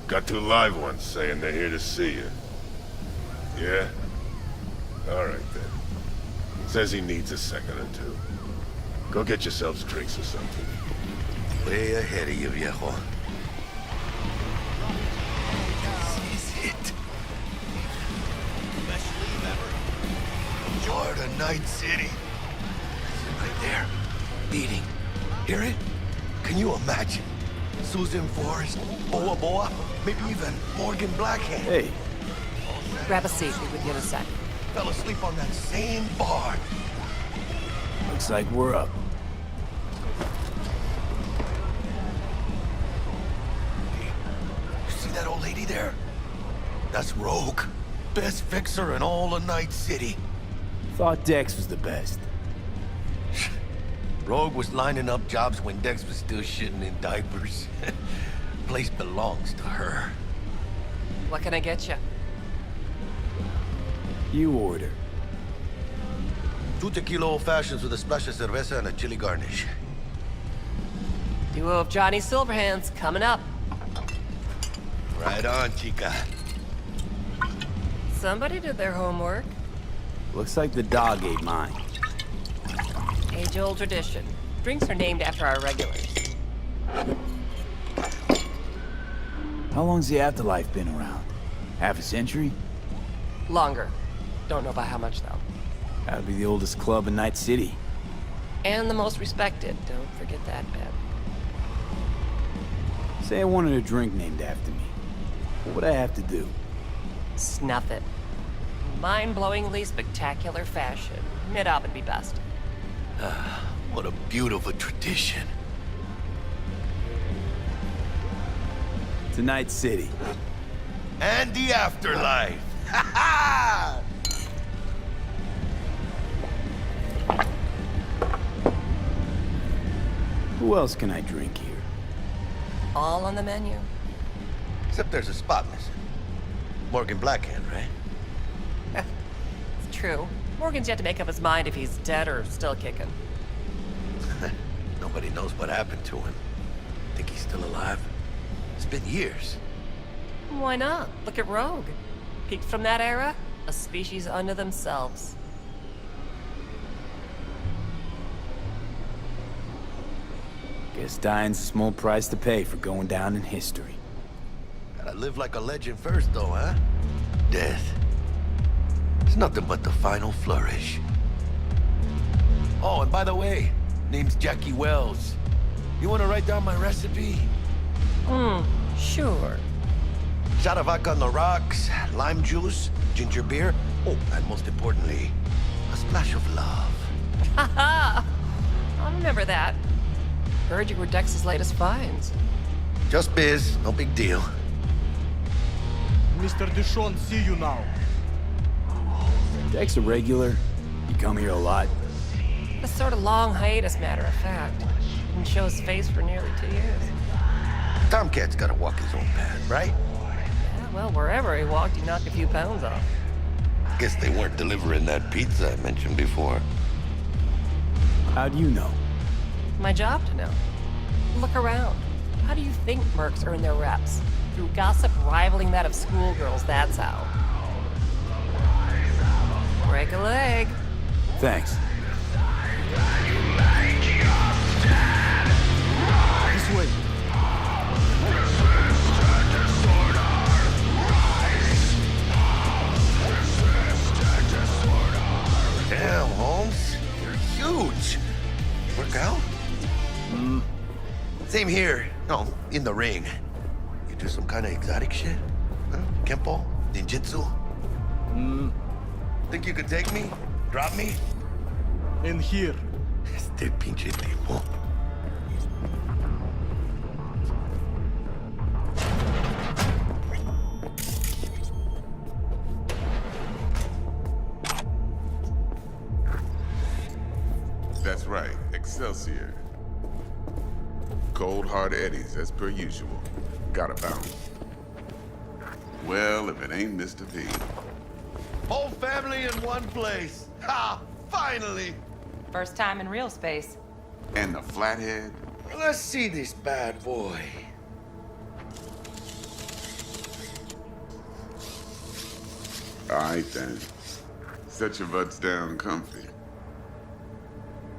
Got two live ones saying they're here to see you. Yeah? All right, then. Says he needs a second or two. Go get yourselves drinks or something. Way ahead of you, viejo. This is it. Best leave ever. You're the Night City. Right there. Beating. Hear it? Can you imagine? Susan Forrest, Boa Boa, maybe even Morgan Blackhand. Hey. Grab a seat. Be with you in a sec. Fell asleep on that same bar. Looks like we're up. You see that old lady there? That's Rogue. Best fixer in all of Night City. Thought Dex was the best. Rogue was lining up jobs when Dex was still shitting in diapers. Place belongs to her. What can I get you? You order. 2 tequila old fashions with a splash of cerveza and a chili garnish. Duo of Johnny Silverhands coming up. Right on, chica. Somebody did their homework. Looks like the dog ate mine. Age-old tradition. Drinks are named after our regulars. How long's the afterlife been around? Half a century? Longer. Don't know by how much, though. That'd be the oldest club in Night City. And the most respected. Don't forget that, Ben. Say I wanted a drink named after me. What would I have to do? Snuff it. Mind-blowingly spectacular fashion. Mid-op would be best. What a beautiful tradition. To Night City. And the afterlife. Ha ha! Who else can I drink here? All on the menu. Except there's a spot missing. Morgan Blackhand, right? It's true. Morgan's yet to make up his mind if he's dead or still kicking. Nobody knows what happened to him. Think he's still alive? It's been years. Why not? Look at Rogue. Peaked from that era, a species unto themselves. Guess dying's a small price to pay for going down in history. Gotta live like a legend first, though, huh? Death. It's nothing but the final flourish. Oh, and by the way, name's Jackie Wells. You wanna write down my recipe? Sure. Shot of vodka on the rocks, lime juice, ginger beer. Oh, and most importantly, a splash of love. Haha! I'll remember that. Heard you were Dex's latest finds. Just biz, no big deal. Mr. Dishon, see you now. Dex a regular? You come here a lot? A sort of long hiatus, matter of fact. Didn't show his face for nearly 2 years. Tomcat's gotta walk his own path, right? Yeah, well, wherever he walked, he knocked a few pounds off. Guess they weren't delivering that pizza I mentioned before. How do you know? My job to know. Look around. How do you think mercs earn their reps? Through gossip rivaling that of schoolgirls, that's how. Break a leg. Thanks. This way. Damn, Holmes. You're huge. Work out? Same here. No, in the ring. You do some kind of exotic shit? Huh? Kempo? Ninjutsu? Think you could take me? Drop me? In here. Este pinche tipo. That's right, Excelsior. Cold hard eddies, as per usual. Gotta bounce. Well, if it ain't Mr. V. Whole family in one place. Ha! Finally! First time in real space. And the flathead? Let's see this bad boy. All right, then. Set your butts down comfy.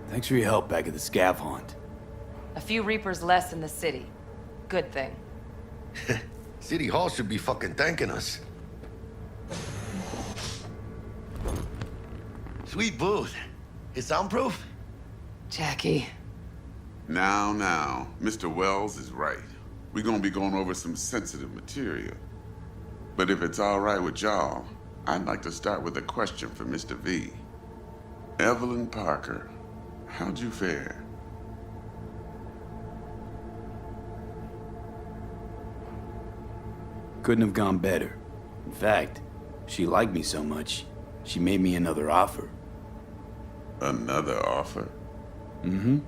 Thanks for your help back at the scav haunt. A few Reapers less in the city. Good thing. City Hall should be fucking thanking us. Sweet booth. It's soundproof? Jackie. Now, Mr. Wells is right. We're gonna be going over some sensitive material. But if it's all right with y'all, I'd like to start with a question for Mr. V. Evelyn Parker, how'd you fare? Couldn't have gone better. In fact, she liked me so much, she made me another offer. Another offer? Mm-hmm.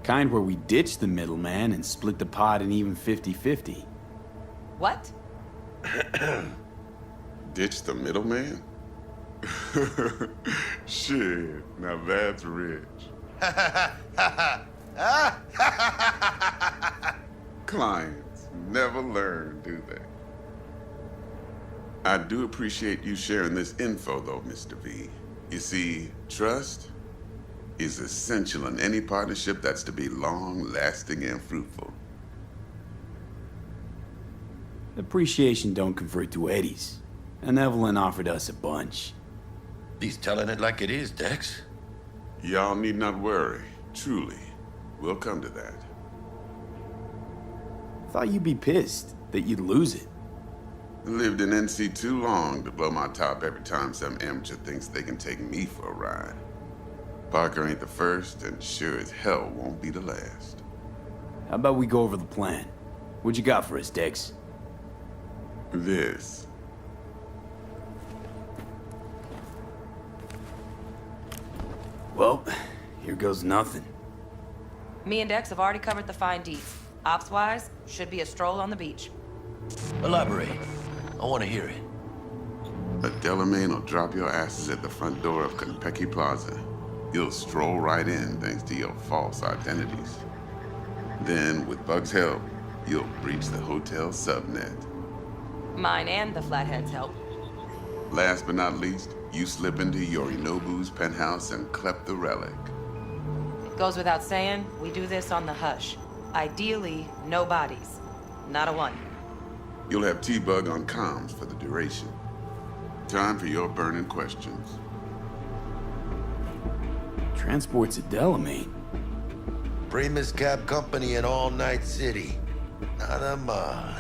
Kind where we ditch the middleman and split the pot in even 50-50. What? Ditch the middleman? Shit, now that's rich. Clients never learn, do they? I do appreciate you sharing this info, though, Mr. V. You see, trust is essential in any partnership that's to be long-lasting and fruitful. Appreciation don't convert to eddies, and Evelyn offered us a bunch. He's telling it like it is, Dex. Y'all need not worry. Truly, we'll come to that. Thought you'd be pissed that you'd lose it. Lived in NC too long to blow my top every time some amateur thinks they can take me for a ride. Parker ain't the first, and sure as hell won't be the last. How about we go over the plan? What you got for us, Dex? This. Well, here goes nothing. Me and Dex have already covered the fine deets. Ops-wise, should be a stroll on the beach. Elaborate. I want to hear it. A Delamain will drop your asses at the front door of Konpeki Plaza. You'll stroll right in thanks to your false identities. Then, with Bug's help, you'll breach the hotel subnet. Mine and the Flathead's help. Last but not least, you slip into Yorinobu's penthouse and clep the relic. It goes without saying, we do this on the hush. Ideally, no bodies. Not a one. You'll have T-Bug on comms for the duration. Time for your burning questions. Transport's a Delamain. Primus Cab Company in All Night City. Nada mal.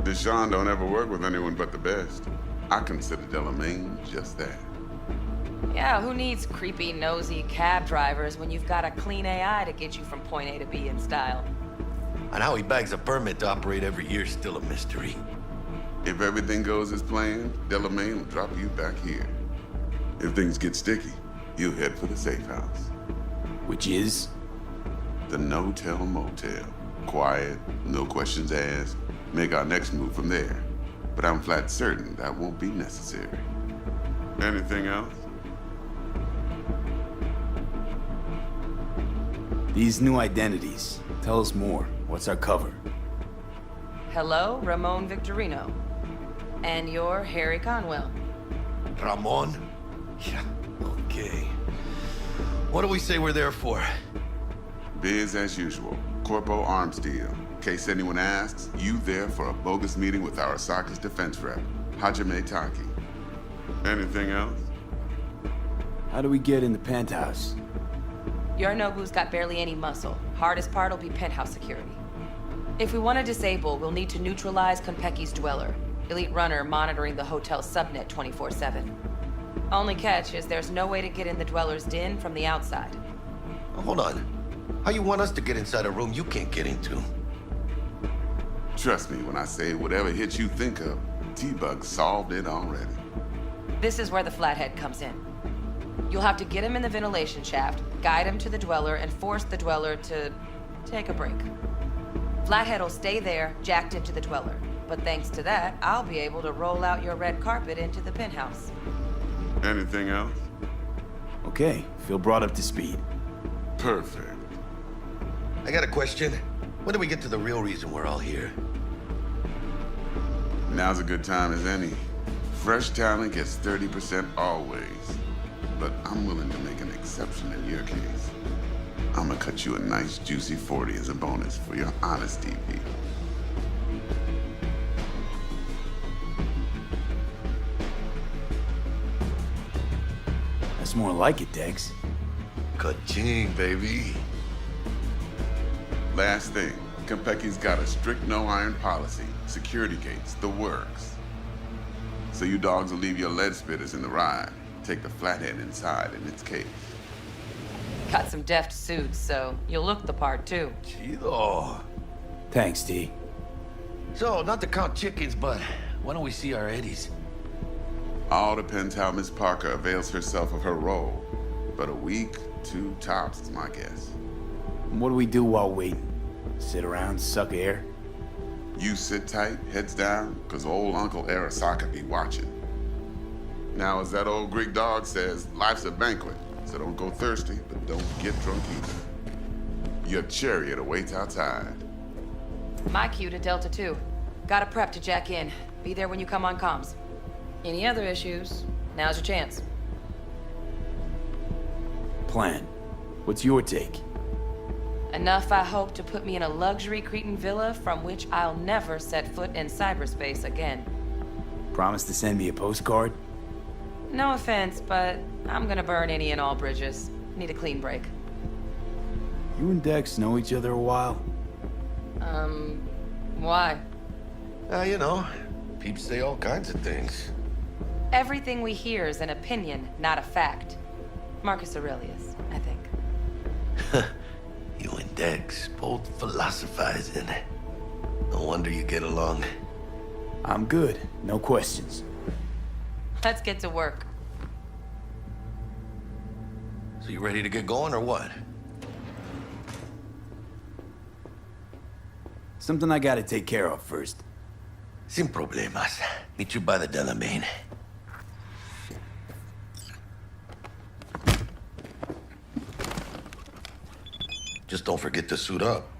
Deshaun don't ever work with anyone but the best. I consider Delamain just that. Yeah, who needs creepy, nosy cab drivers when you've got a clean AI to get you from point A to B in style? And how he bags a permit to operate every year is still a mystery. If everything goes as planned, Delamain will drop you back here. If things get sticky, you'll head for the safe house. Which is? The no-tell motel. Quiet, no questions asked. Make our next move from there. But I'm flat certain that won't be necessary. Anything else? These new identities. Tell us more. What's our cover? Hello, Ramon Victorino. And you're Harry Conwell. Ramon? Yeah, okay. What do we say we're there for? Biz as usual. Corpo arms deal. In case anyone asks, you there for a bogus meeting with Arasaka's defense rep, Hajime Taki. Anything else? How do we get in the penthouse? Yorinobu's got barely any muscle. Hardest part will be penthouse security. If we want to disable, we'll need to neutralize Konpeki's dweller. Elite runner monitoring the hotel subnet 24/7. Only catch is there's no way to get in the dweller's den from the outside. Hold on. How you want us to get inside a room you can't get into? Trust me when I say whatever hit you think of, T-Bug solved it already. This is where the Flathead comes in. You'll have to get him in the ventilation shaft, guide him to the dweller, and force the dweller to take a break. Flathead will stay there, jacked into the dweller. But thanks to that, I'll be able to roll out your red carpet into the penthouse. Anything else? Okay, feel brought up to speed. Perfect. I got a question. When do we get to the real reason we're all here? Now's a good time as any. Fresh talent gets 30% always. But I'm willing to make an exception in your case. I'm gonna cut you a nice juicy 40 as a bonus for your honesty, Pete. That's more like it, Dex. Ka-ching, baby. Last thing, Konpeki's got a strict no-iron policy. Security gates, the works. So you dogs will leave your lead spitters in the ride. Take the Flathead inside in its case. Got some deft suits, so you'll look the part too. Chido. Thanks, T. So, not to count chickens, but why don't we see our eddies? All depends how Miss Parker avails herself of her role. But a week, 2 tops is my guess. What do we do while waiting? Sit around, suck air? You sit tight, heads down, because old Uncle Arasaka be watching. Now, as that old Greek dog says, life's a banquet, so don't go thirsty, but don't get drunk either. Your chariot awaits outside. My cue to Delta 2. Gotta prep to jack in. Be there when you come on comms. Any other issues, now's your chance. Plan. What's your take? Enough, I hope, to put me in a luxury Cretan villa from which I'll never set foot in cyberspace again. Promise to send me a postcard? No offense, but I'm gonna burn any and all bridges. Need a clean break. You and Dex know each other a while? Why? You know, peeps say all kinds of things. Everything we hear is an opinion, not a fact. Marcus Aurelius, I think. You and Dex both philosophizing. No wonder you get along. I'm good. No questions. Let's get to work. So you ready to get going or what? Something I gotta take care of first. Sin problemas. Meet you by the Delamain. Just don't forget to suit up.